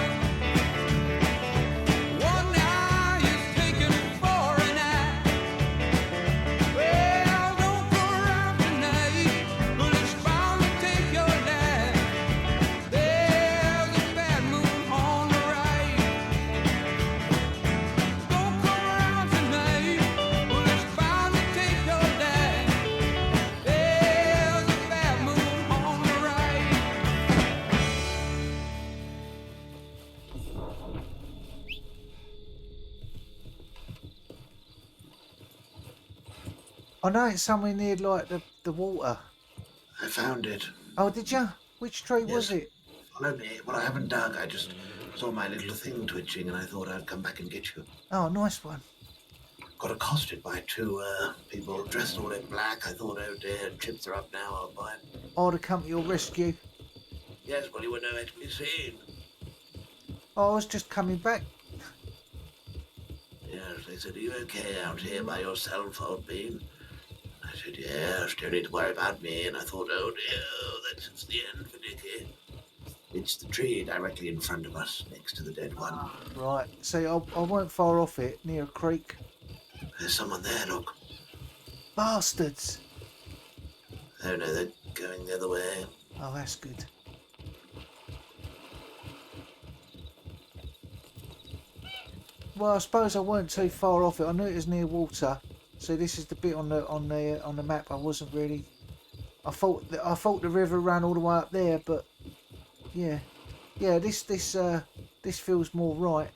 One eye is taken for an eye. Well, don't go around tonight, but it's bound to take your life. There's a bad moon on the rise. Don't go around tonight, but it's bound to take your life. There's a bad moon on the rise. I know it's somewhere near like the water. I found it. Oh, did you? Which tree was Yes. it? Follow me. Well, I haven't dug. I just saw my little thing twitching, and I thought I'd come back and get you. Oh, nice one. Got accosted by two people dressed all in black. I thought, oh dear, chips are up now. I'll buy 'em. Oh, to come to your rescue. Yes, well, you were nowhere to be seen. Oh, I was just coming back. Yes, they said, are you okay out here by yourself, old bean? I said, yes, don't need to worry about me. And I thought, oh dear, that's the end for Dickie. It's the tree directly in front of us, next to the dead one. Right. See, I weren't far off it, near a creek. There's someone there, look. Bastards. Oh no, they're going the other way. Oh, that's good. Well, I suppose I weren't too far off it. I knew it was near water. So this is the bit on the map I wasn't really. I thought the river ran all the way up there, but yeah, this feels more right.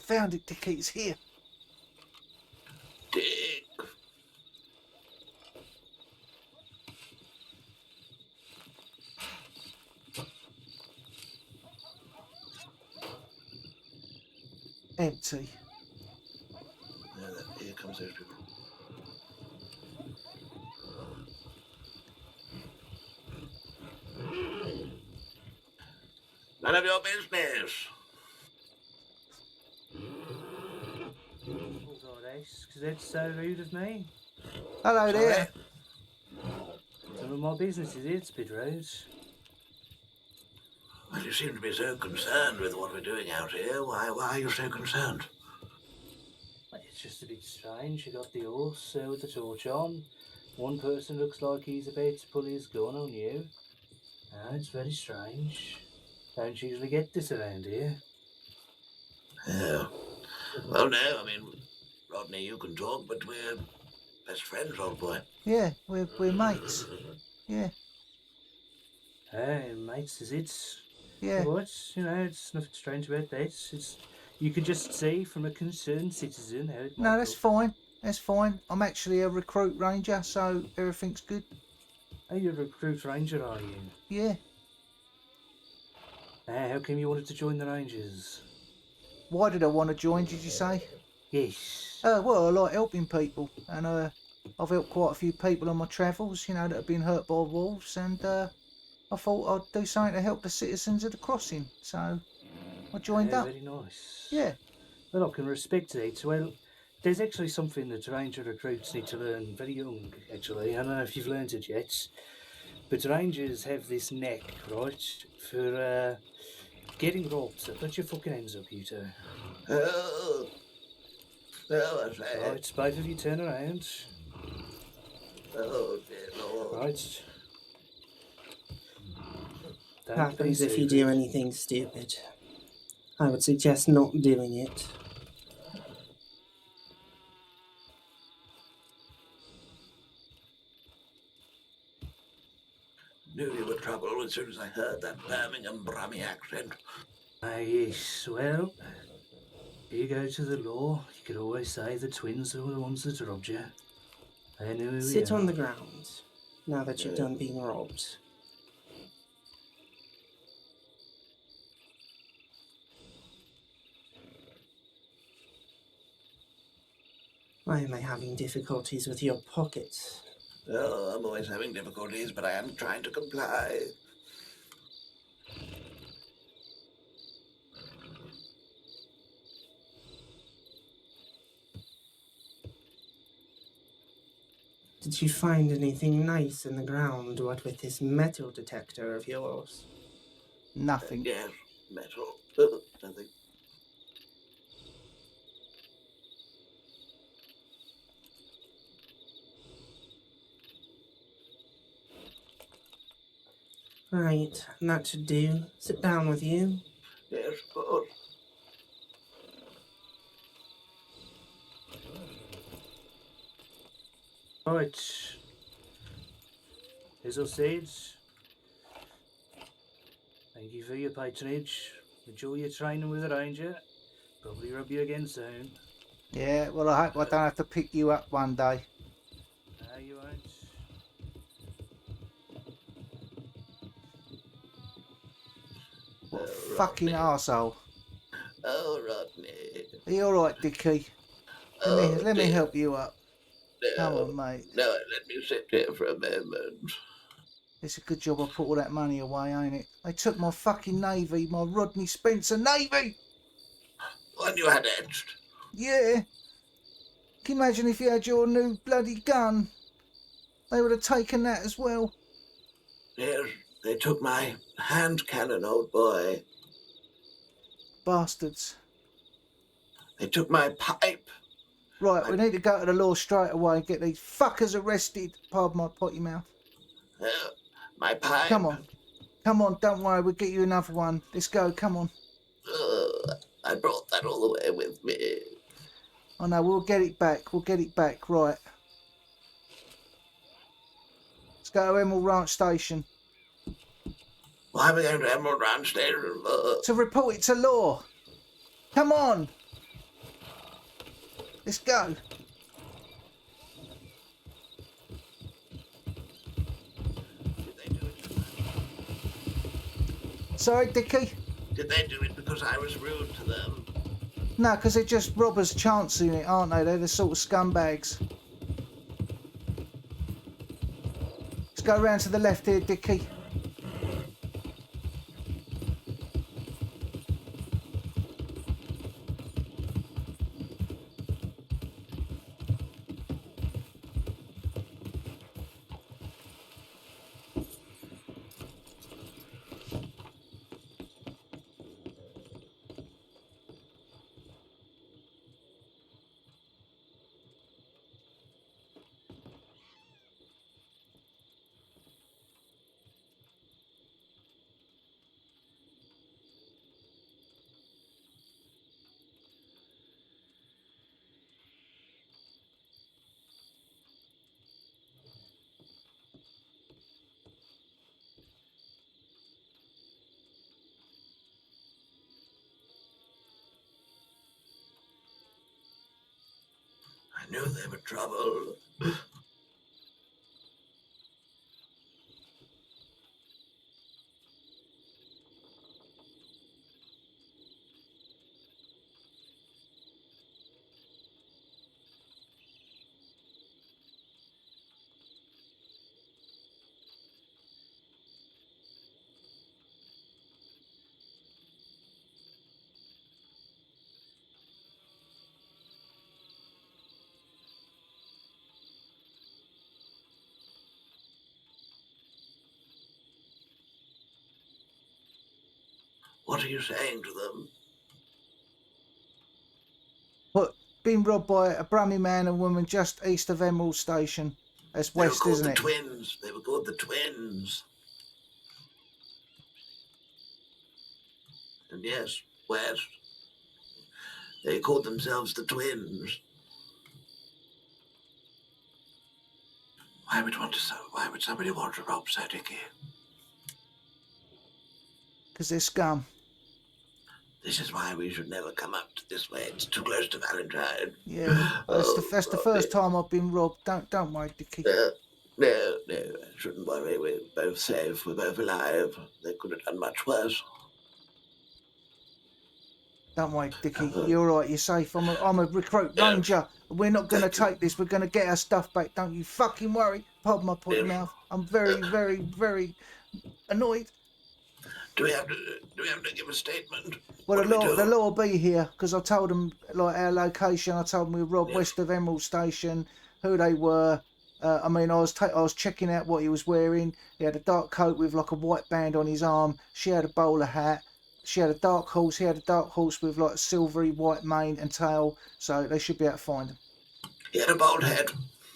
found it, Dickie. It's here. Dick. Empty. Here comes those people. None of your business. Because that's so rude of me. Hello there. None of my business is it, it's a bit rude. Well, you seem to be so concerned with what we're doing out here. Why are you so concerned? It's just a bit strange. You got the horse with the torch on. One person looks like he's about to pull his gun on you. It's very strange. Don't usually get this around here. Yeah. Well, no, I mean, Rodney, you can talk, but we're best friends, old boy. Yeah, we're mates. Yeah. Hey, mates, is it? Yeah. What? You know, it's nothing strange about that. It's you could just see from a concerned citizen how it might No, that's look. fine. That's fine. I'm actually a recruit ranger, so everything's good. Oh, you're a recruit ranger, are you? Yeah. How come you wanted to join the Rangers? Why did I want to join, did you say? Yes. Well, I like helping people, and I've helped quite a few people on my travels, you know, that have been hurt by wolves, and I thought I'd do something to help the citizens of the crossing, so I joined up. Very nice. Yeah. Well, I can respect it. Well, there's actually something that Ranger recruits need to learn very young, actually. I don't know if you've learned it yet, but Rangers have this knack, right, for getting robbed. Put your fucking hands up, you two. Oh, I say. Right, both of you turn around. Oh, dear Lord. Right. Don't Happens be if you stupid. do anything stupid. I would suggest not doing it. Knew you were trouble as soon as I heard that Birmingham Brummy accent. Yes, well, you go to the law. You could always say the twins were the ones that robbed you. They knew who we Sit are. on the ground, now that you're done being robbed. Why am I having difficulties with your pockets? Oh, I'm always having difficulties, but I am trying to comply. Did you find anything nice in the ground, what with this metal detector of yours? Nothing. Yes, metal. Nothing. Right, that should do. Sit down with you. Yes, of course. Right. As I said, thank you for your patronage. Enjoy your training with the Ranger. Probably rub you again soon. Yeah, well, I hope I don't have to pick you up one day. No, you won't. What a fucking arsehole. Oh, Rodney. Are you alright, Dickie? Let me help you up. Come on, mate. No, let me sit here for a moment. It's a good job I put all that money away, ain't it? They took my fucking navy, my Rodney Spencer navy! One you had etched. Yeah. Can you imagine if you had your new bloody gun? They would have taken that as well. Yes, they took my hand cannon, old boy. Bastards. They took my pipe. Right, we need to go to the law straight away and get these fuckers arrested. Pardon my potty mouth. My pipe. Come on. Come on, don't worry, we'll get you another one. Let's go, come on. I brought that all the way with me. Oh no, we'll get it back, right. Let's go to Emerald Ranch Station. Why are we going to Emerald Ranch Station? To report it to law. Come on. Let's go. Did they do it? Sorry, Dickie? Did they do it because I was rude to them? No, because they're just robbers chancing it, aren't they? They're the sort of scumbags. Let's go round to the left here, Dickie. I knew they were trouble. What are you saying to them? What? Been robbed by a Brummy man and woman just east of Emerald Station. That's They were west, called isn't the it? twins. They were called the twins. And yes, west. They called themselves the twins. Why would somebody want to rob so, Dickie? Because they're scum. This is why we should never come up to this way. It's too close to Valentine. Yeah, that's the first time I've been robbed. Don't worry, Dickie. No, I shouldn't worry. We're both safe. We're both alive. They could have done much worse. Don't worry, Dickie. You're all right. You're safe. I'm a recruit ranger. We're not going to take this. We're going to get our stuff back. Don't you fucking worry. Pardon my potty mouth. I'm very, very, very annoyed. Do we have to give a statement? Well, What do we do? the law will be here because I told them like our location. I told them we were robbed west of Emerald Station, who they were. I mean, I was checking out what he was wearing. He had a dark coat with like a white band on his arm. She had a bowler hat. She had a dark horse. He had a dark horse with like a silvery white mane and tail. So they should be able to find him. He had a bald head.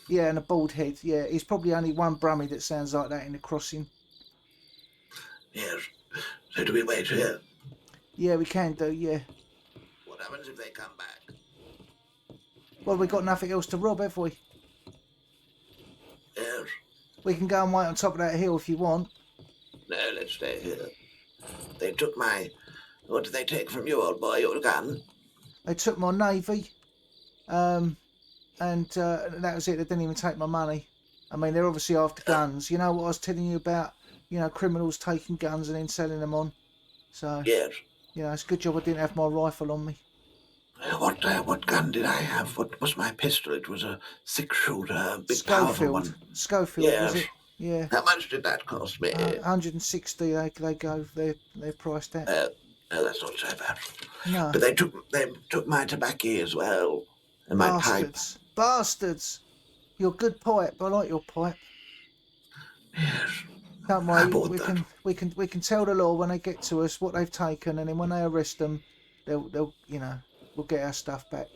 Yeah, and a bald head. Yeah, he's probably only one Brummy that sounds like that in the crossing. Yes. So do we wait here? Yeah, we can do, yeah. What happens if they come back? Well, we've got nothing else to rob, have we? Yes. We can go and wait on top of that hill if you want. No, let's stay here. They took my... What did they take from you, old boy? Your gun? They took my navy, and that was it. They didn't even take my money. I mean, they're obviously after guns. You know what I was telling you about? You know, criminals taking guns and then selling them on. So, Yes. you know, it's a good job I didn't have my rifle on me. What gun did I have? What was my pistol? It was a 6-shooter, big powerful one. Schofield, Yes. was it? Yeah. How much did that cost me? 160 they go, they're priced at. No, that's not so bad. No. But they took my tobacco as well, and my pipe. Bastards! You're a good pipe. I like your pipe. Yes. Don't worry, we can tell the law when they get to us what they've taken, and then when they arrest them, they'll you know, we'll get our stuff back.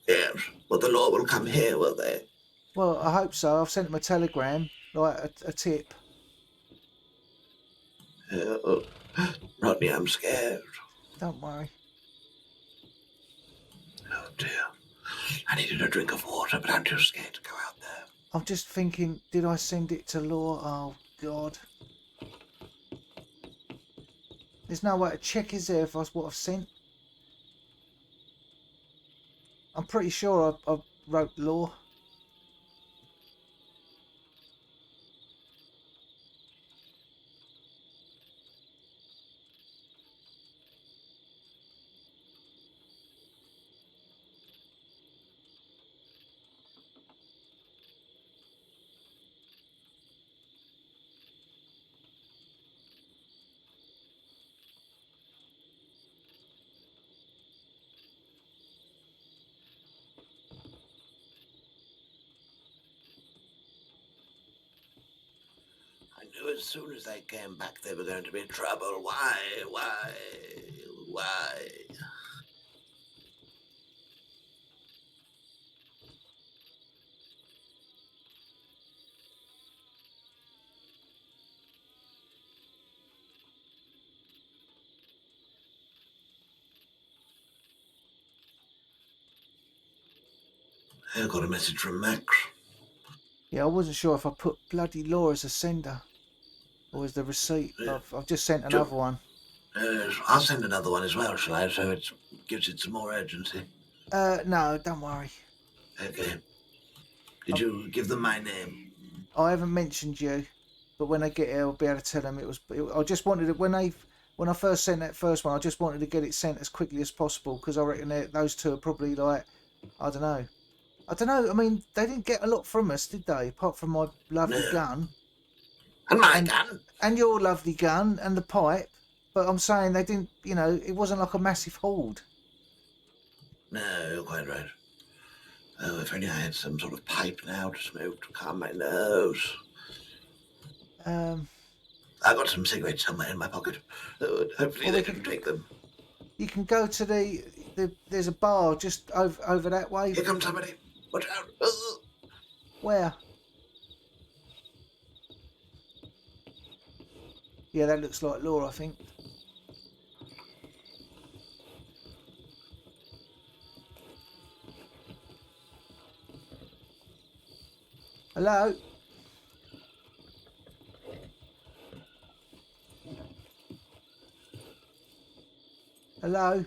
Yes. Well, the law will come here, will they? Well, I hope so. I've sent them a telegram, like a tip. Rodney, I'm scared. Don't worry. Oh dear. I needed a drink of water, but I'm too scared to go out there. I'm just thinking, did I send it to law? Oh God. There's no way to check, is there, if that's what I've sent? I'm I'm pretty sure I wrote lore. I knew as soon as they came back they were going to be in trouble. Why? I got a message from Max. Yeah, I wasn't sure if I put bloody lore as a sender or as the receipt. Yeah. I've just sent another one. I'll send another one as well, shall I? So it gives it some more urgency. No, don't worry. Okay. Did you give them my name? I haven't mentioned you, but when I get here, I'll be able to tell them it was. I just wanted it when I first sent that first one. I just wanted to get it sent as quickly as possible because I reckon those two are probably like, I don't know. I mean, they didn't get a lot from us, did they? Apart from my lovely No. gun And my gun? and your lovely gun and the pipe. But I'm saying they didn't. You know, it wasn't like a massive hoard. No, you're quite right. Oh, if only I had some sort of pipe now to smoke to calm my nerves. I got some cigarettes somewhere in my pocket. Hopefully they can take them. You can go to there's a bar just over that way. Here comes somebody. Watch out. Oh. Where? Yeah, that looks like Laura, I think. Hello? Hello?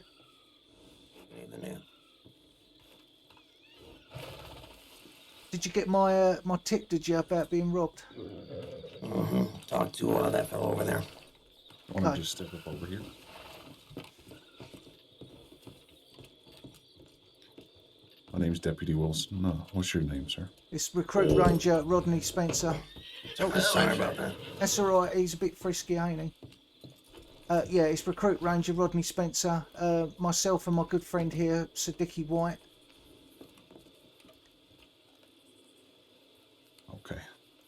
Did you get my tip, did you, about being robbed? Mm-hmm. Talk to that fellow over there. I want to just step up over here. My name's Deputy Wilson. What's your name, sir? It's Recruit Ranger Rodney Spencer. Oh, sorry about that. That's all right. He's a bit frisky, ain't he? Yeah, it's Recruit Ranger Rodney Spencer. Myself and my good friend here, Siddiqui White. Okay.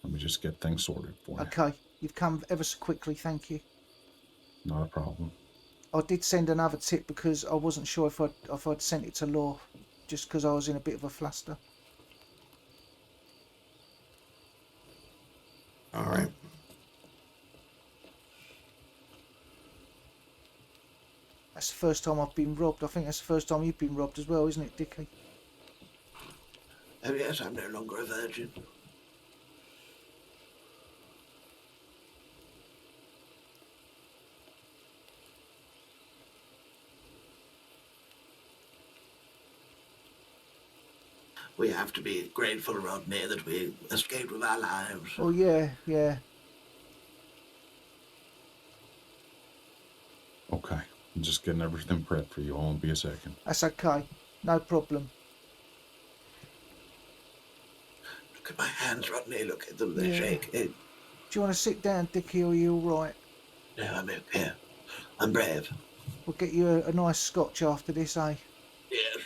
Let me just get things sorted for you. Okay, you've come ever so quickly, thank you. Not a problem. I did send another tip because I wasn't sure if I'd sent it to Law, just because I was in a bit of a fluster. All right. That's the first time I've been robbed. I think that's the first time you've been robbed as well, isn't it, Dickie? Oh yes, I'm no longer a virgin. We have to be grateful, Rodney, that we escaped with our lives. Oh, yeah, yeah. Okay. I'm just getting everything prepped for you. I won't be a second. That's okay. No problem. Look at my hands, Rodney. Look at them. They Yeah. shake. Do you want to sit down, Dickie, or are you all right? No, I'm okay. I'm brave. We'll get you a nice scotch after this, eh? Yes.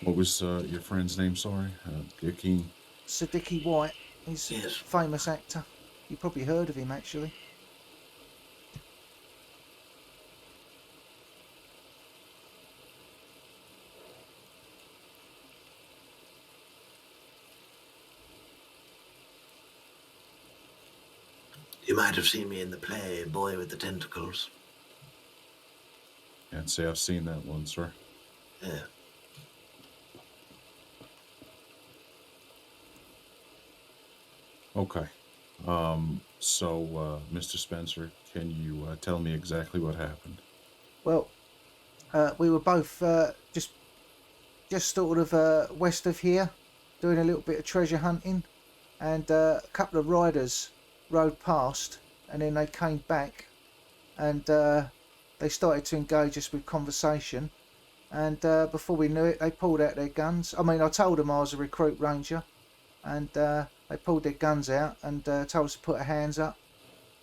What was your friend's name, sorry? Dickie? Siddiqui White. He's a Yes. famous actor. You probably heard of him, actually. You might have seen me in the play, Boy with the Tentacles. Can't say I've seen that one, sir. Yeah. Okay. So, Mr. Spencer, Can you tell me exactly what happened? Well, we were both just sort of west of here, doing a little bit of treasure hunting, and a couple of riders rode past, and then they came back, and they started to engage us with conversation, and before we knew it, they pulled out their guns. I mean, I told them I was a recruit ranger, and they pulled their guns out and told us to put our hands up,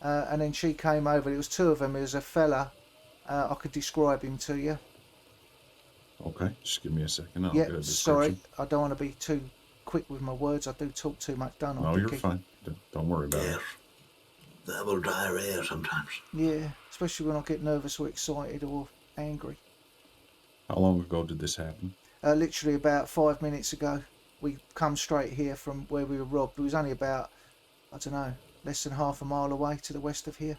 and then she came over. It was two of them. It was a fella. I could describe him to you. Okay, just give me a second. I'll Yeah, get a sorry, description. I don't want to be too quick with my words. I do talk too much, don't I? No, you're Dickie? fine. Don't worry about Yes. it. Verbal diarrhea sometimes. Yeah, especially when I get nervous or excited or angry. How long ago did this happen? Literally about 5 minutes ago. We come straight here from where we were robbed. It was only about, I don't know, less than half a mile away to the west of here.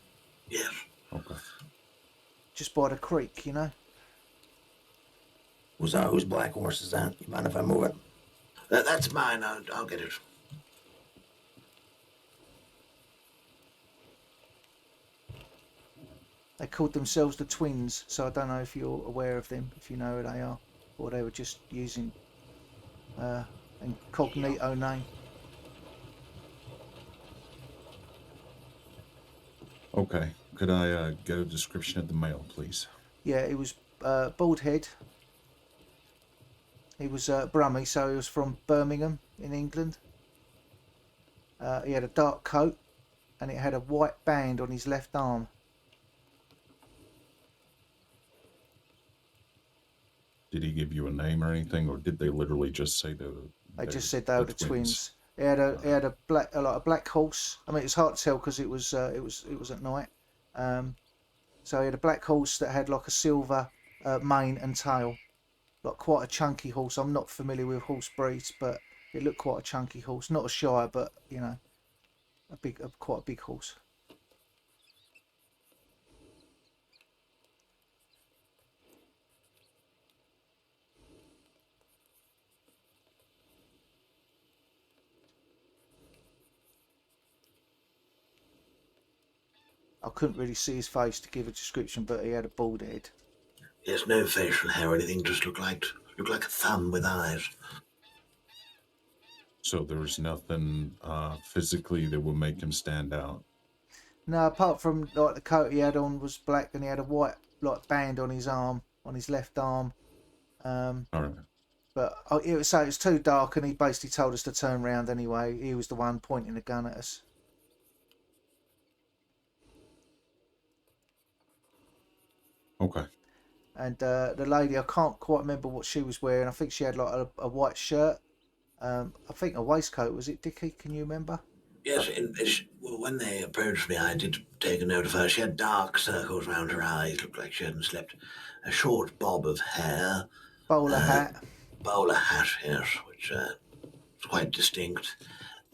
Yes. Okay. Just by the creek, you know. Whose black horse is that? You mind if I move it? That's mine. I'll get it. They called themselves the Twins, so I don't know if you're aware of them, if you know who they are, or they were just using incognito name. Okay. Could I get a description of the male, please? Yeah, he was bald head. He was Brummie, so he was from Birmingham in England. He had a dark coat, and it had a white band on his left arm. Did he give you a name or anything, or did they literally just say They just said they were the twins. He had a black horse. I mean, it's hard to tell because it was at night. So he had a black horse that had like a silver mane and tail, like quite a chunky horse. I'm not familiar with horse breeds, but it looked quite a chunky horse. Not a Shire, but you know, quite a big horse. I couldn't really see his face to give a description, but he had a bald head. Yes, no facial hair or anything. Just looked like a thumb with eyes. So there was nothing physically that would make him stand out. No, apart from like the coat he had on was black, and he had a white like band on his arm, on his left arm. All right. But it was too dark, and he basically told us to turn round anyway. He was the one pointing the gun at us. Okay. And the lady, I can't quite remember what she was wearing. I think she had like a white shirt. I think a waistcoat, was it, Dickie? Can you remember? Yes, when they approached me, I did take a note of her. She had dark circles around her eyes, looked like she hadn't slept. A short bob of hair. Bowler hat. Bowler hat, yes, which was quite distinct.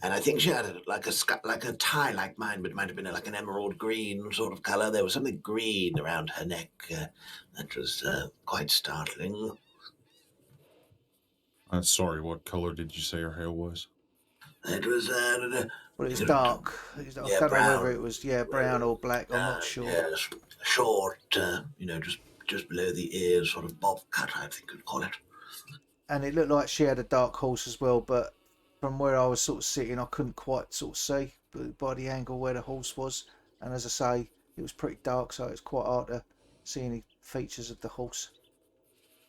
And I think she had like a tie like mine, but it might have been like an emerald green sort of colour. There was something green around her neck that was quite startling. I'm sorry, what color did you say her hair was? It was well, it was dark. I don't brown. know whether it was brown or black. I'm not sure. Yes, short, just below the ears, sort of bob cut, I think you'd call it. And it looked like she had a dark horse as well, but from where I was sort of sitting, I couldn't quite sort of see by the angle where the horse was. And as I say, it was pretty dark, so it's quite hard to see any features of the horse.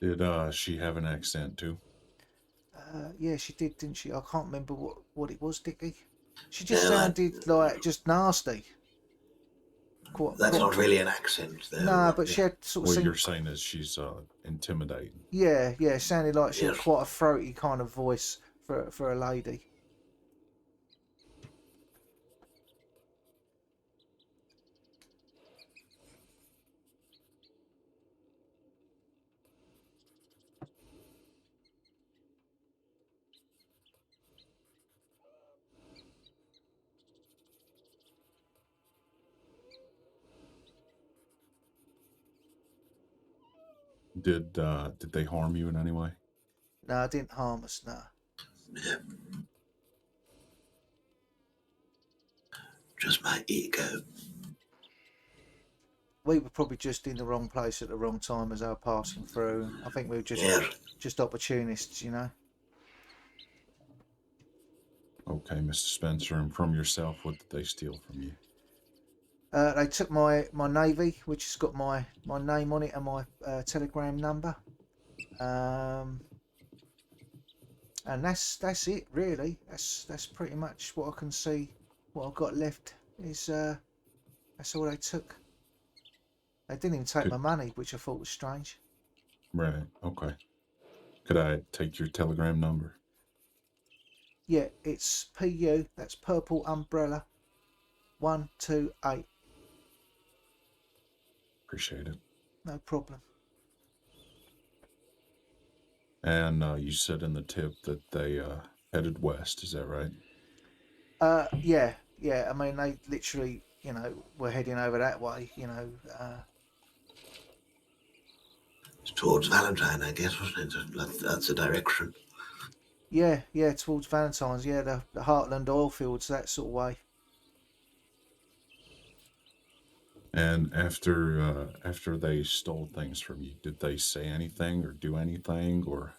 Did she have an accent too? Yeah, she did, didn't she? I can't remember what it was, Dickie. She just sounded like just nasty. That's not really an accent, though. No, but she had sort of. What you're saying is she's intimidating. Yeah, it sounded like she had quite a throaty kind of voice for a lady. Did they harm you in any way? No, it didn't harm us, no. Yeah. Just my ego. we were probably just in the wrong place at the wrong time as they were passing through. I think we were Yes. just opportunists, you know. Okay, Mr. Spencer, and from yourself, what did they steal from you? They took my navy, which has got my name on it and my telegram number. And that's it really. That's pretty much what I can see. What I've got left is that's all they took. They didn't even take my money, which I thought was strange. Right, okay. Could I take your telegram number? Yeah, it's PU, that's Purple Umbrella 128. Appreciate it. No problem. And you said in the tip that they headed west, is that right? Yeah. I mean, they literally, you know, were heading over that way, you know. It's towards Valentine, I guess, wasn't it? That's the direction. Yeah, towards Valentine's, yeah, the Heartland oil fields, that sort of way. And after they stole things from you, did they say anything or do anything, or?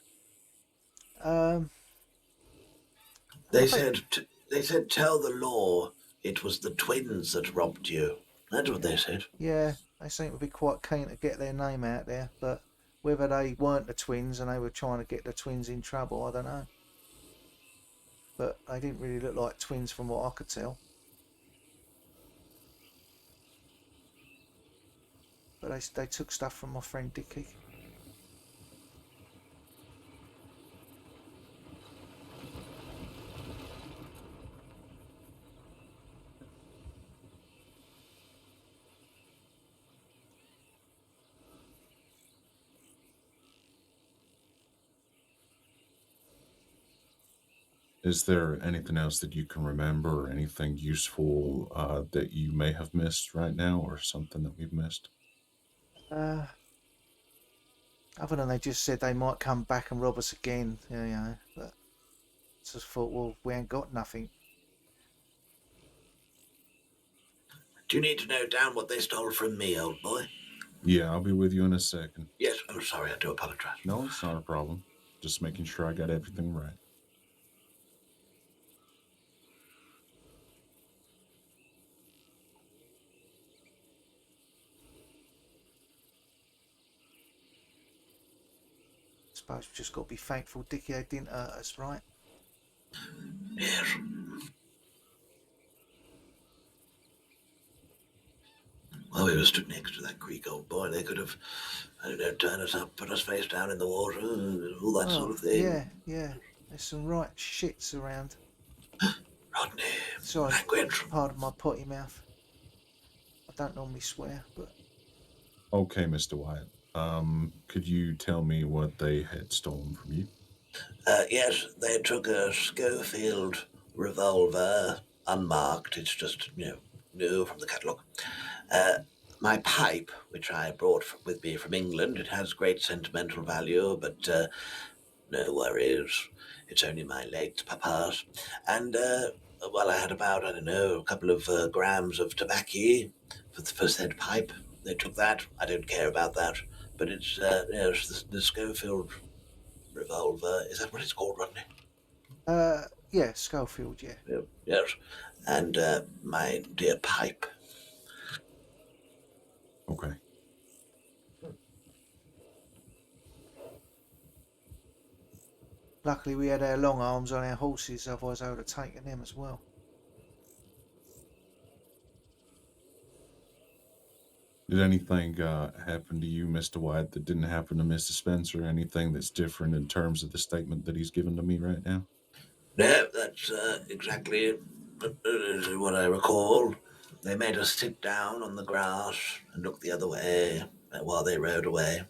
They said, tell the law it was the twins that robbed you. That's what they said. Yeah, they seem to be quite keen to get their name out there, but whether they weren't the twins and they were trying to get the twins in trouble, I don't know. But they didn't really look like twins from what I could tell. But they took stuff from my friend Dickie. Is there anything else that you can remember or anything useful that you may have missed right now, or something that we've missed? Other than they just said they might come back and rob us again, you know, but just thought, well, we ain't got nothing. Do you need to note down what they stole from me, old boy? Yeah, I'll be with you in a second. Yes. Oh, sorry, I do apologize. No, it's not a problem. Just making sure I got everything right. I suppose we've just got to be thankful Dickie didn't hurt us, right? Yes. Well, we were stood next to that creek, old boy. They could have, I don't know, turned us up, put us face down in the water, all that sort of thing. Yeah. There's some right shits around. Rodney, Sorry, language. pardon my potty mouth. I don't normally swear, but... Okay, Mr. Wyatt. Could you tell me what they had stolen from you? Yes, they took a Schofield revolver, unmarked. It's just, new from the catalogue. My pipe, which I brought with me from England, it has great sentimental value, but no worries. It's only my late papa's. And, I had about, a couple of grams of tobacco for said pipe. They took that. I don't care about that. But it's, it's the Schofield revolver. Is that what it's called, Rodney? Yeah, Schofield, yeah. Yes. And my dear pipe. Okay. Luckily we had our long arms on our horses, otherwise I would have taken them as well. Did anything happen to you, Mr. White, that didn't happen to Mr. Spencer? Anything that's different in terms of the statement that he's given to me right now? No, that's exactly what I recall. They made us sit down on the grass and look the other way while they rode away.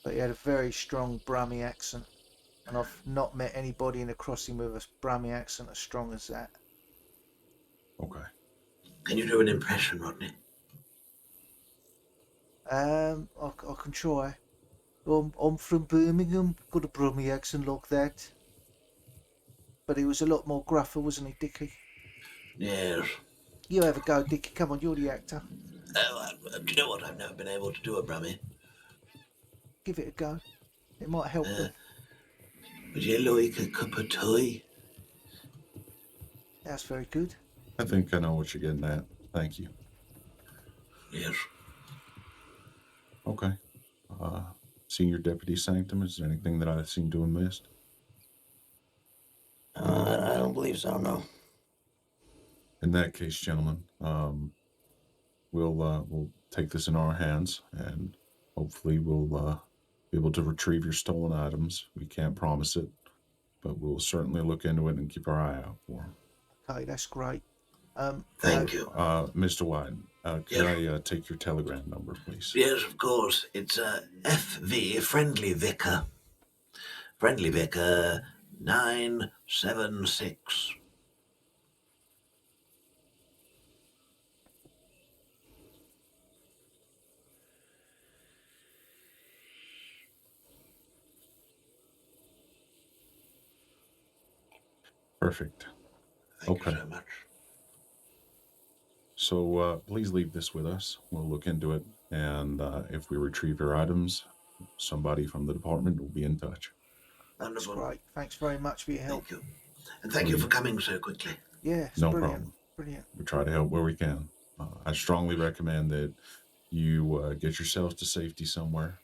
But he had a very strong Brummy accent. And I've not met anybody in a crossing with a Brummy accent as strong as that. Okay. Can you do an impression, Rodney? I can try. I'm from Birmingham. Got a Brummie accent like that. But he was a lot more gruffer, wasn't he, Dickie? Yes. You have a go, Dickie. Come on, you're the actor. Oh, do you know what? I've never been able to do a Brummie. Give it a go. It might help them. Would you like a cup of tea? That's very good. I think I know what you're getting at. Thank you. Yes. Okay. Senior Deputy Sanctum, is there anything that I seem to have missed? I don't believe so, no. In that case, gentlemen, we'll take this in our hands, and hopefully we'll be able to retrieve your stolen items. We can't promise it, but we'll certainly look into it and keep our eye out for them. Okay, that's great. Thank you. Mr. White, could I take your telegram number, please? Yes, of course. It's FV, Friendly Vicar. Friendly Vicar 976. Perfect. Thank you so much. So please leave this with us. We'll look into it, and if we retrieve your items, somebody from the department will be in touch. Wonderful. Right. Thanks very much for your help. Thank you. And thank you for coming so quickly. Yeah, it's No brilliant. problem. Brilliant. We try to help where we can. I strongly recommend that you get yourselves to safety somewhere,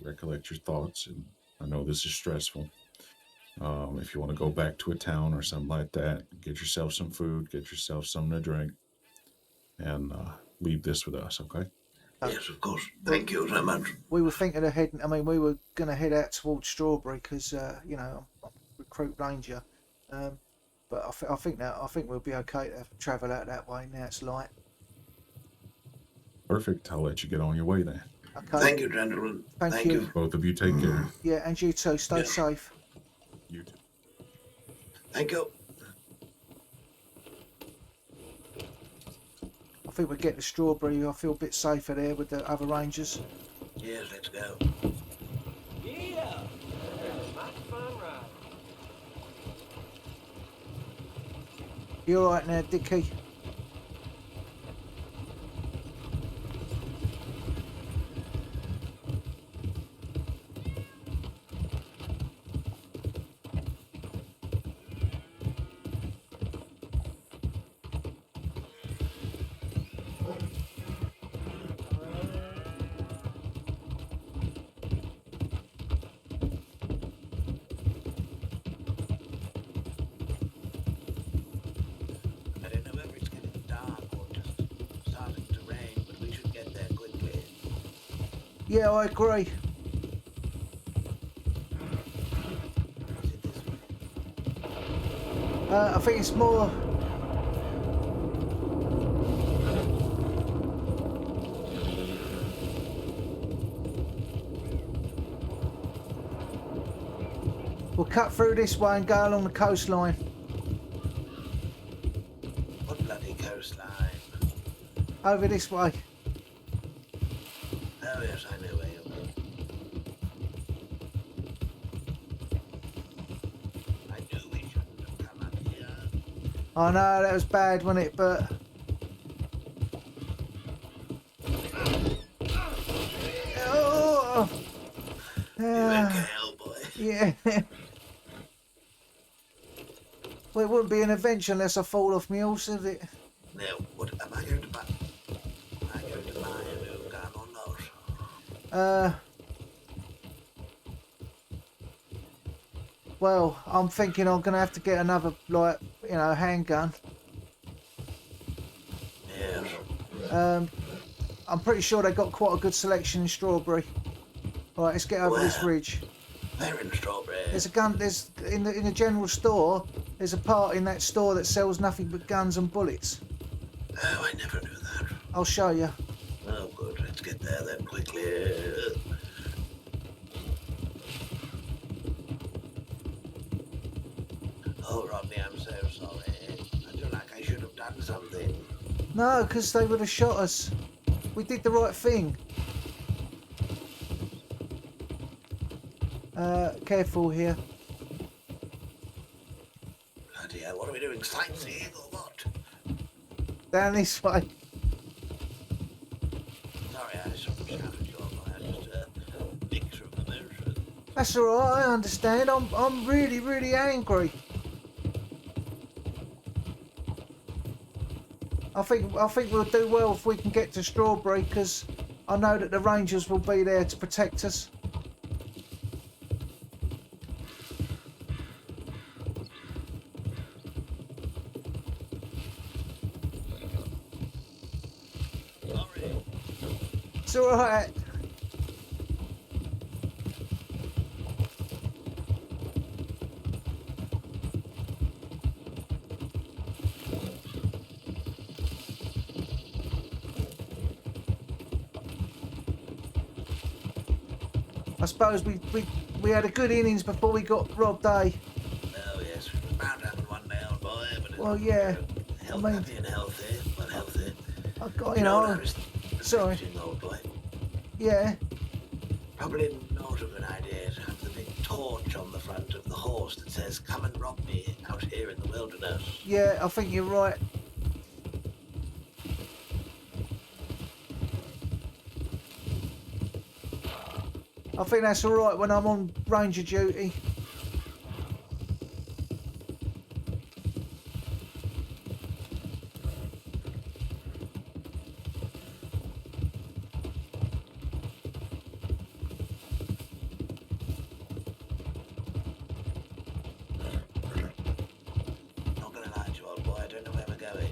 recollect your thoughts, and I know this is stressful. If you want to go back to a town or something like that, get yourself some food, get yourself something to drink, and leave this with us, okay? Yes, of course. Thank you so much. We were thinking of heading. I mean, we were going to head out towards Strawberry because you know, I'm recruit ranger. But I think we'll be okay to travel out that way. Now it's light. Perfect. I'll let you get on your way then. Okay. Thank you, gentlemen. Thank you. Both of you take care. Yeah, and you too. Stay safe. You too. Thank you. I think we're getting to Strawberry. I feel a bit safer there with the other rangers. Yes, let's go. Yeah. Mighty fun ride. You all right now, Dickie? I don't know whether it's getting dark or just starting to rain, but we should get there quickly. Yeah, I agree. Is it this way? I think it's more. We'll cut through this way and go along the coastline. What bloody coastline? Over this way. Oh, yes, I know where you're going. I knew we shouldn't have come up here. I know that was bad, wasn't it? But oh, You okay, old boy? yeah. Well, it wouldn't be an adventure unless I fall off my horse, is it? Now, what am I going to buy? Am I going to buy a new gun or not? Well, I'm thinking I'm gonna have to get another, like, you know, handgun. Yes. I'm pretty sure they got quite a good selection in Strawberry. Right, let's get over this Where? ridge. They're in Strawberry. There's a gun. There's in the general store. There's a part in that store that sells nothing but guns and bullets. Oh, I never knew that. I'll show you. Oh, good. Let's get there then quickly. Oh, Rodney, I'm so sorry. I feel like I should have done something. No, because they would have shot us. We did the right thing. Careful here. Bloody hell, what are we doing? Sightseeing or what? Down this way. Sorry, I shouldn't shout at you all. I just a mixture of emotions. That's all right. I understand. I'm really, really angry. I think we'll do well if we can get to Strawberry, because I know that the Rangers will be there to protect us. Sorry. It's all right. I suppose we had a good innings before we got robbed, eh? Oh yes, it was bound to happen one day, old boy. But it Well, yeah. I mean, happy and healthy, well healthy. I got, You know what I know. was Sorry. thinking, old boy? Yeah. Probably not a good idea to have the big torch on the front of the horse that says, "Come and rob me out here in the wilderness." Yeah, I think you're right. I think that's all right when I'm on ranger duty. Not gonna lie to you, old boy, I don't know where we're going.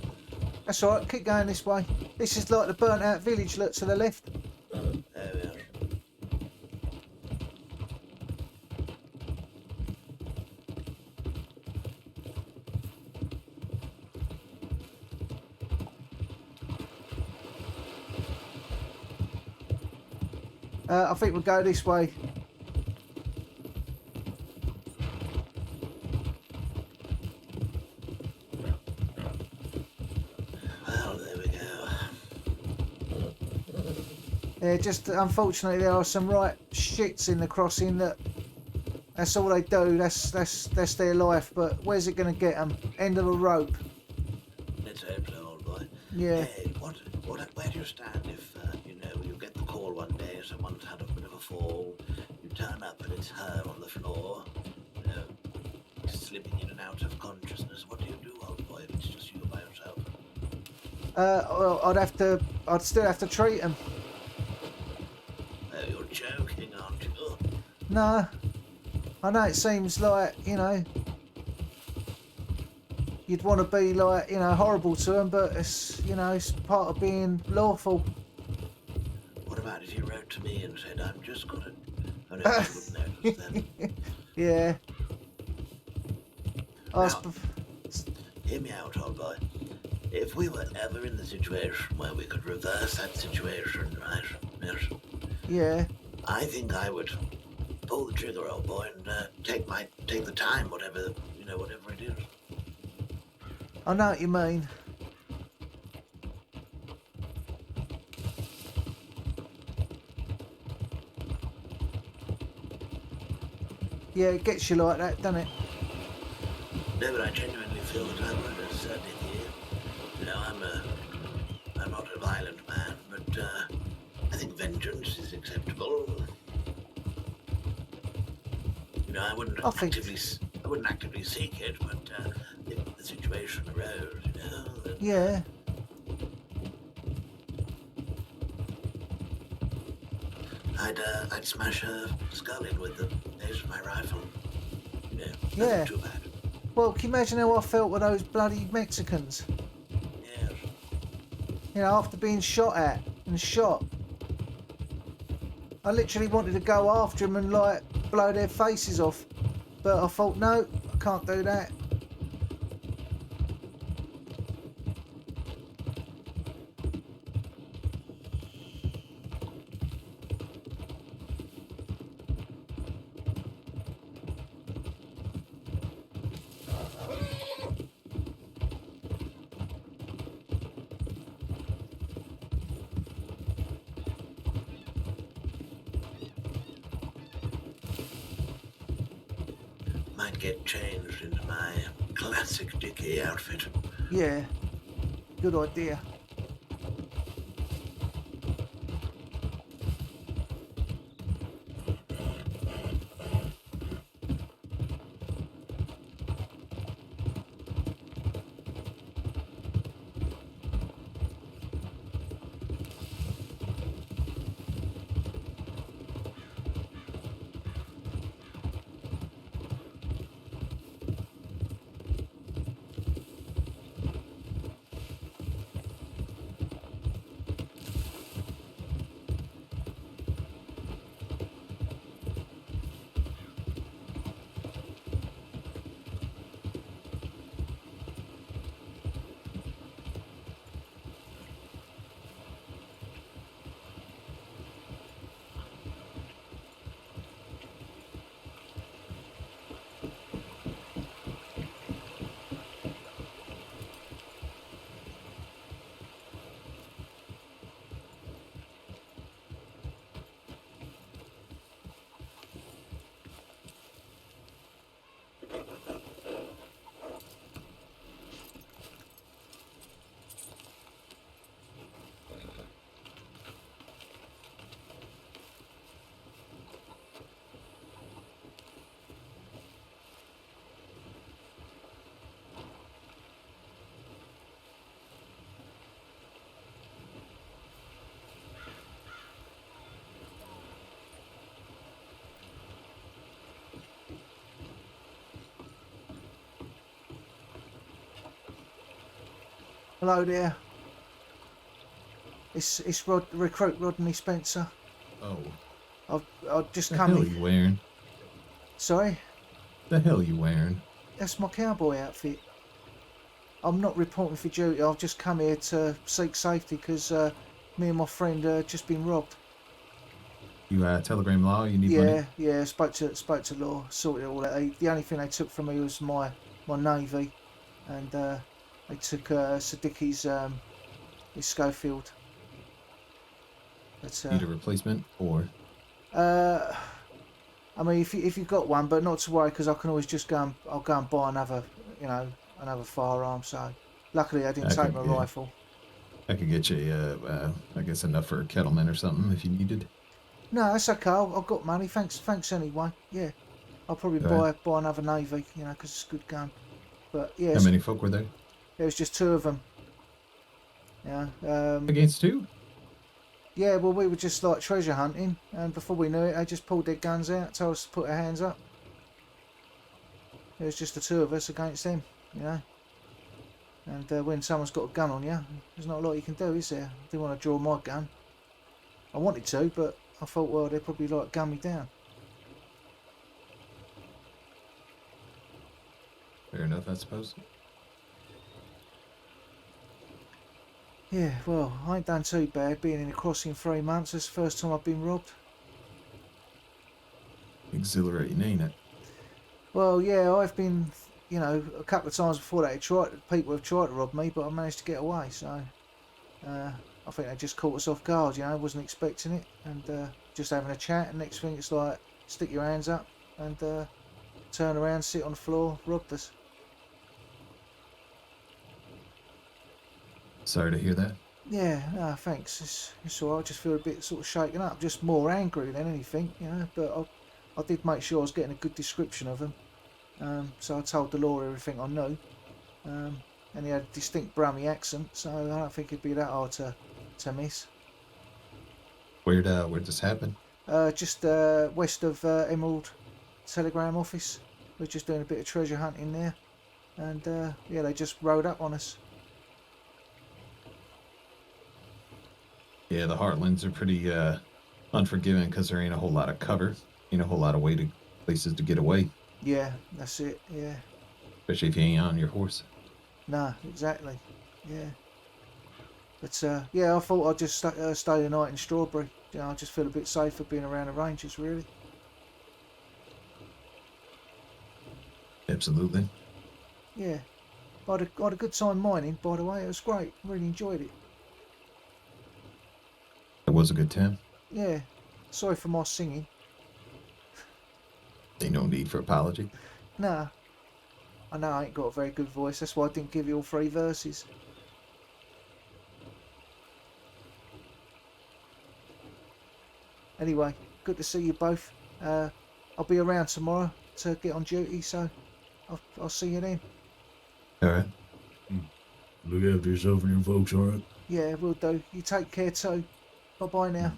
That's all right. Keep going this way. This is like the burnt-out village. Look to the left. There we are. I think we'll go this way. Well, there we go. Yeah, just unfortunately there are some right shits in the crossing that. That's all they do. That's their life. But where's it going to get them? End of a rope. Let's hope so, old boy. Yeah. Hey, where do you stand if, you get the call one day, someone's had a bit of a fall, you turn up and it's her on the floor, slipping in and out of consciousness. What do you do, old boy, if it's just you by yourself? Well, I'd still have to treat them. Oh, you're joking, aren't you? No. I know it seems like, you'd want to be like, horrible to them, but it's, it's part of being lawful. What about if you wrote to me and said, "I'm just gonna..." Oh no, you wouldn't notice then. Yeah. I Now, hear me out, old boy. If we were ever in the situation where we could reverse that situation, right? Yes. Yeah. I think I would pull the trigger, old boy, and take the time, whatever it is. I know what you mean. Yeah, it gets you like that, doesn't it? No, but I genuinely feel that I would, certainly here. I'm not a violent man, but I think vengeance is acceptable. I wouldn't actively seek it, but if the situation arose, then... Yeah. I'd smash her skull in with the base of my rifle. Yeah. Nothing too bad. Well, can you imagine how I felt with those bloody Mexicans? Yes. After being shot at and shot. I literally wanted to go after them and, blow their faces off. But I thought, no, I can't do that. get changed into my classic Dickie outfit. Yeah, good idea. Hello there. It's recruit Rodney Spencer. Oh, I've just the come hell in. you wearing? Sorry, The hell you wearing? that's my cowboy outfit. I'm not reporting for duty. I've just come here to seek safety because me and my friend just been robbed. You telegram law? You need money? Yeah. Spoke to law, sorted it all out. The only thing they took from me was my navy, and they took Sir Dickie's his Schofield. But Need a replacement or? I mean, if you've got one, but not to worry because I can always just I'll go and buy another, another firearm. So luckily I didn't take my rifle. I could get you, I guess enough for a kettleman or something if you needed. No, that's okay. I've got money. Thanks anyway. Yeah, I'll probably buy another navy, because it's a good gun. But yeah, How many folk were there? There was just 2 of them. Yeah. Against 2? Yeah, well, we were just like treasure hunting, and before we knew it, they just pulled their guns out, told us to put our hands up. It was just the 2 of us against them, And when someone's got a gun on you, there's not a lot you can do, is there? I didn't want to draw my gun. I wanted to, but I thought, well, they'd probably like gun me down. Fair enough, I suppose. Yeah, well, I ain't done too bad being in a crossing 3 months. It's the first time I've been robbed. Exhilarating, ain't it? Well, yeah, I've been, a couple of times before that people have tried to rob me, but I managed to get away, so I think they just caught us off guard, I wasn't expecting it, and just having a chat, and next thing it's like, stick your hands up, and turn around, sit on the floor, robbed us. Sorry to hear that. Yeah, no, thanks. It's all right. I just feel a bit sort of shaken up, just more angry than anything, But I did make sure I was getting a good description of him. So I told the law everything I knew. And he had a distinct Brummy accent, so I don't think it'd be that hard to miss. Where'd this happen? Just west of Emerald Telegram Office. We're just doing a bit of treasure hunting there. And they just rode up on us. Yeah, the Heartlands are pretty unforgiving because there ain't a whole lot of cover, ain't a whole lot of places to get away. Yeah, that's it. Yeah. Especially if you ain't on your horse. Nah, exactly. Yeah. But I thought I'd just stay the night in Strawberry. I just feel a bit safer being around the ranges, really. Absolutely. Yeah. I had a good time mining, by the way. It was great. Really enjoyed it. It was a good time. Yeah. Sorry for my singing. Ain't no need for apology. Nah. I know I ain't got a very good voice. That's why I didn't give you all 3 verses. Anyway, good to see you both. I'll be around tomorrow to get on duty, so I'll see you then. All right. Look after yourself and your folks, all right? Yeah, will do. You take care too. Bye-bye now.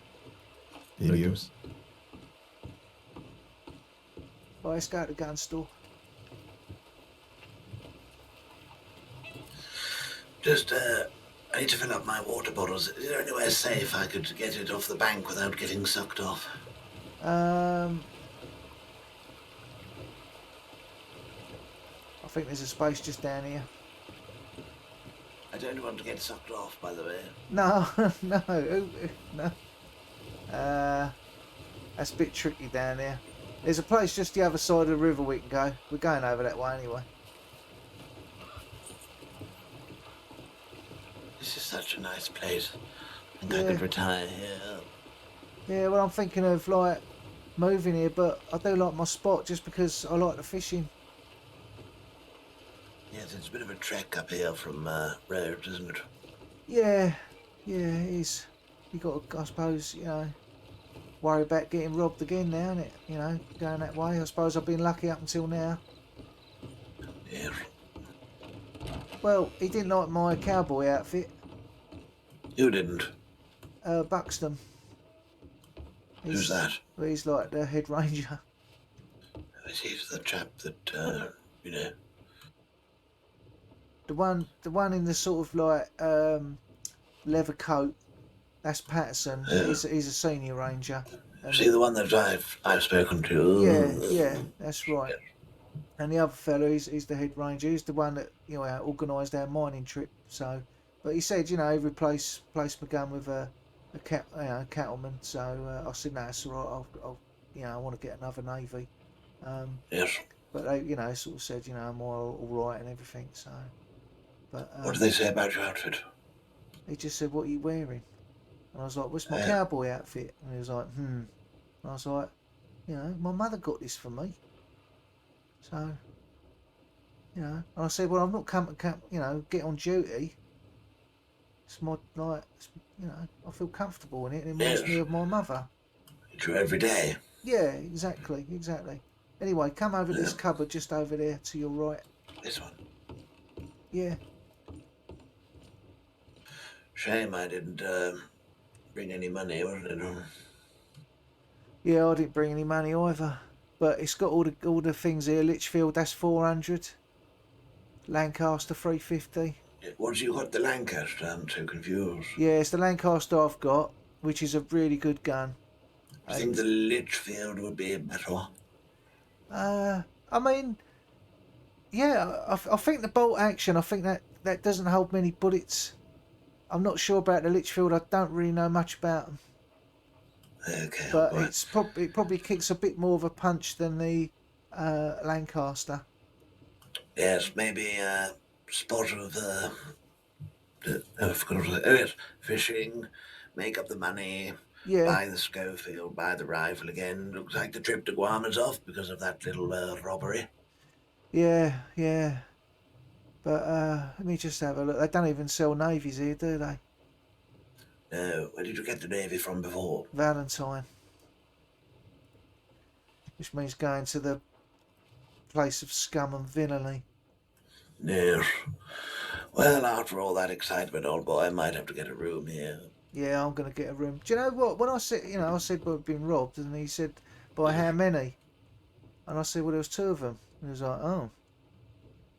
Adios. Bye, let's go to the gun store. Just, I need to fill up my water bottles. Is there anywhere safe I could get it off the bank without getting sucked off? I think there's a space just down here. I don't want to get sucked off, by the way. No, no. That's a bit tricky down there. There's a place just the other side of the river we can go. We're going over that way anyway. This is such a nice place. I think I could retire here. Yeah, well, I'm thinking of like moving here, but I do like my spot just because I like the fishing. Yes, it's a bit of a trek up here from roads, isn't it? Yeah, it is. You got to, I suppose, worry about getting robbed again now, innit? Going that way. I suppose I've been lucky up until now. Yeah. Well, he didn't like my cowboy outfit. You didn't? Buxton. Who's that? Well, he's like the head ranger. He's the chap that, The one in the sort of like leather coat. That's Patterson. Yeah. He's a senior ranger. Is he the one that I've spoken to? Yeah, that's right. And the other fellow, he's the head ranger. He's the one that organised our mining trip. So, but he said, he replaced my gun with a cattleman. So I said, no, that's all right. I want to get another navy. Yes. But they, sort of said, I'm all right and everything. So, but what did they say about your outfit? He just said, "What are you wearing?" And I was like, "What's my cowboy outfit?" And he was like, And I was like, my mother got this for me. So, and I said, "Well, I'm not come to get on duty. It's my I feel comfortable in it. And it reminds me of my mother." True every day. Yeah, exactly. Anyway, come over to this cupboard just over there to your right. This one? Yeah. Shame I didn't bring any money, wasn't it? Yeah, I didn't bring any money either. But it's got all the things here. Litchfield, that's 400. Lancaster, 350. What you got the Lancaster? I'm so confused. Yeah, it's the Lancaster I've got, which is a really good gun. I think the Litchfield would be better. I mean, yeah, I think the bolt action, I think that doesn't hold many bullets. I'm not sure about the Litchfield. I don't really know much about them. Okay. But right. it probably kicks a bit more of a punch than the Lancaster. Yes, maybe a spot of fishing, make up the money, buy the Schofield, buy the rifle again. Looks like the trip to Guam is off because of that little robbery. Yeah. But let me just have a look. They don't even sell navies here, do they? No. Where did you get the navy from before? Valentine. Which means going to the place of scum and villainy. Yes. Well, after all that excitement, old boy, I might have to get a room here. Yeah, I'm going to get a room. Do you know what? When I said, I said we've been robbed, and he said, by how many? And I said, well, there was 2 of them. And he was like, oh.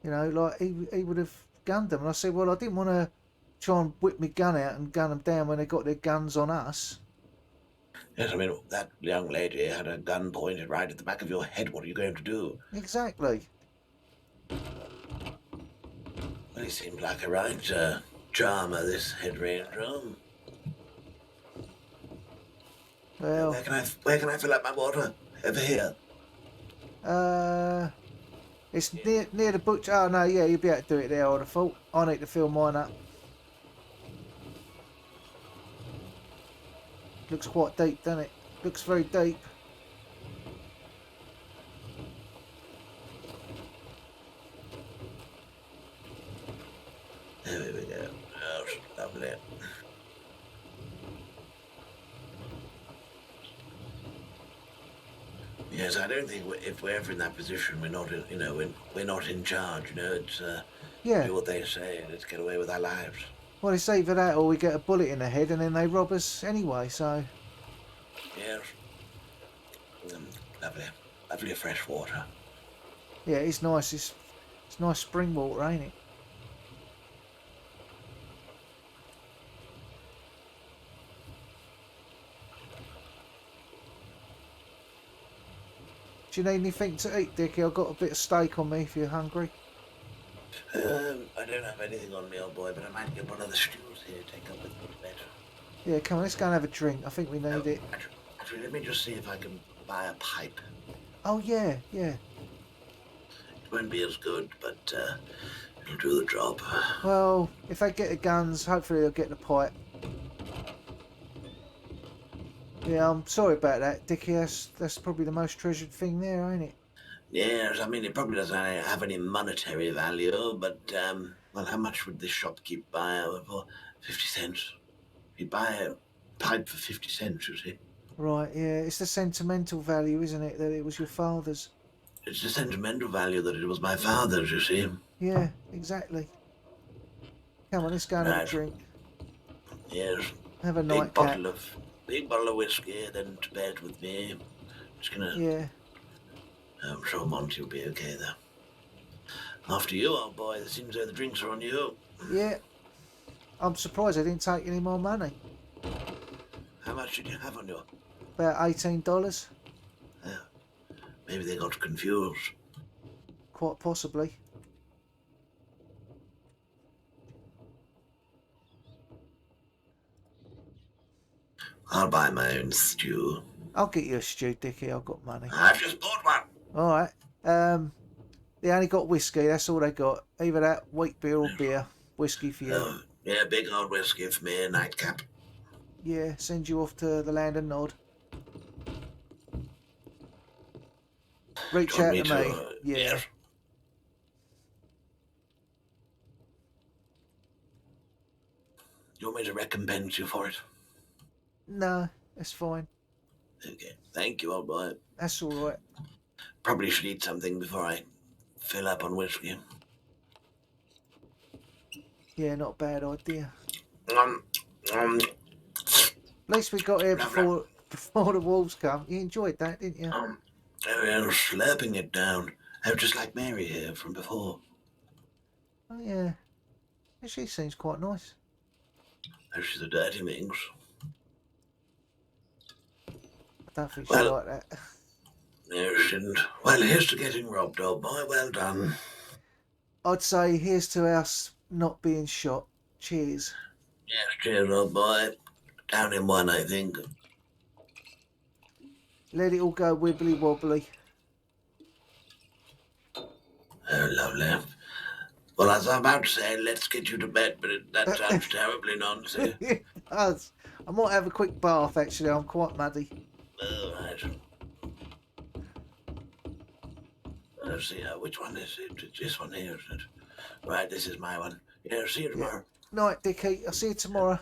Like he would have gunned them. And I said, well, I didn't want to try and whip my gun out and gun them down when they got their guns on us. Yes, I mean, that young lady had a gun pointed right at the back of your head. What are you going to do? Exactly. Well, he seemed like a right charmer, this head ranger. Well, where can I fill up my water? Over here. It's near the butcher. Oh no, yeah, you'll be able to do it there. I would have thought. I need to fill mine up. Looks quite deep, doesn't it? Looks very deep. There we go. Oh, lovely. Yes, I don't think if we're ever in that position, we're not, we're not in charge. It's Yeah. do what they say and let's get away with our lives. Well, it's either that or we get a bullet in the head and then they rob us anyway. So. Yes. Lovely, lovely fresh water. Yeah, it's nice. It's nice spring water, ain't it? Do you need anything to eat, Dickie? I've got a bit of steak on me if you're hungry. I don't have anything on me, old boy, but I might get one of the stews here to take up with me to bed. Yeah, come on, let's go and have a drink. I think we need it. Actually, let me just see if I can buy a pipe. Oh, yeah, yeah. It won't be as good, but it'll do the job. Well, if they get the guns, hopefully they'll get the pipe. Yeah, I'm sorry about that, Dickie. That's probably the most treasured thing there, ain't it? Yes, I mean, it probably doesn't have any monetary value, but, well, how much would this shopkeep buy for? 50 cents. He'd buy a pipe for 50 cents, you see. Right, yeah. It's the sentimental value, isn't it, that it was your father's? It's the sentimental value that it was my father's, you see. Yeah, exactly. Come on, let's go and have a drink. Yes. Have a big nightcap. Big bottle of whiskey, then to bed with me. Just gonna... Yeah. I'm sure Monty will be okay, though. After you, old boy. It seems like the drinks are on you. Yeah. I'm surprised I didn't take any more money. How much did you have on you? About $18. Yeah. Maybe they got confused. Quite possibly. I'll buy my own stew. I'll get you a stew, Dickie. I've got money. I've just bought one. All right. They only got whiskey. That's all they got. Either that, wheat beer or beer. Whiskey for you. Oh, yeah, big old whiskey for me, a nightcap. Yeah, send you off to the land and nod. Reach out to me. Yeah. Yes. You want me to recompense you for it? No, that's fine. Okay. Thank you, old boy. That's all right. Probably should eat something before I fill up on whiskey. Yeah, not a bad idea. At least we got here before the wolves come. You enjoyed that, didn't you? Oh, yeah, slurping it down. Oh, just like Mary here from before. Oh, yeah. She seems quite nice. Oh, she's a dirty minx. I don't think she's like that. No, she didn't. Well, here's to getting robbed, old boy. Well done. I'd say here's to us not being shot. Cheers. Yes, cheers, old boy. Down in one, I think. Let it all go wibbly wobbly. Oh, lovely. Well, as I'm about to say, let's get you to bed, but that sounds terribly nonsense. It does. I might have a quick bath, actually. I'm quite muddy. All right. Let's see, which one is it? It's this one here, isn't it? Right, this is my one. Yeah, see you tomorrow. Night, Dickie. I'll see you tomorrow.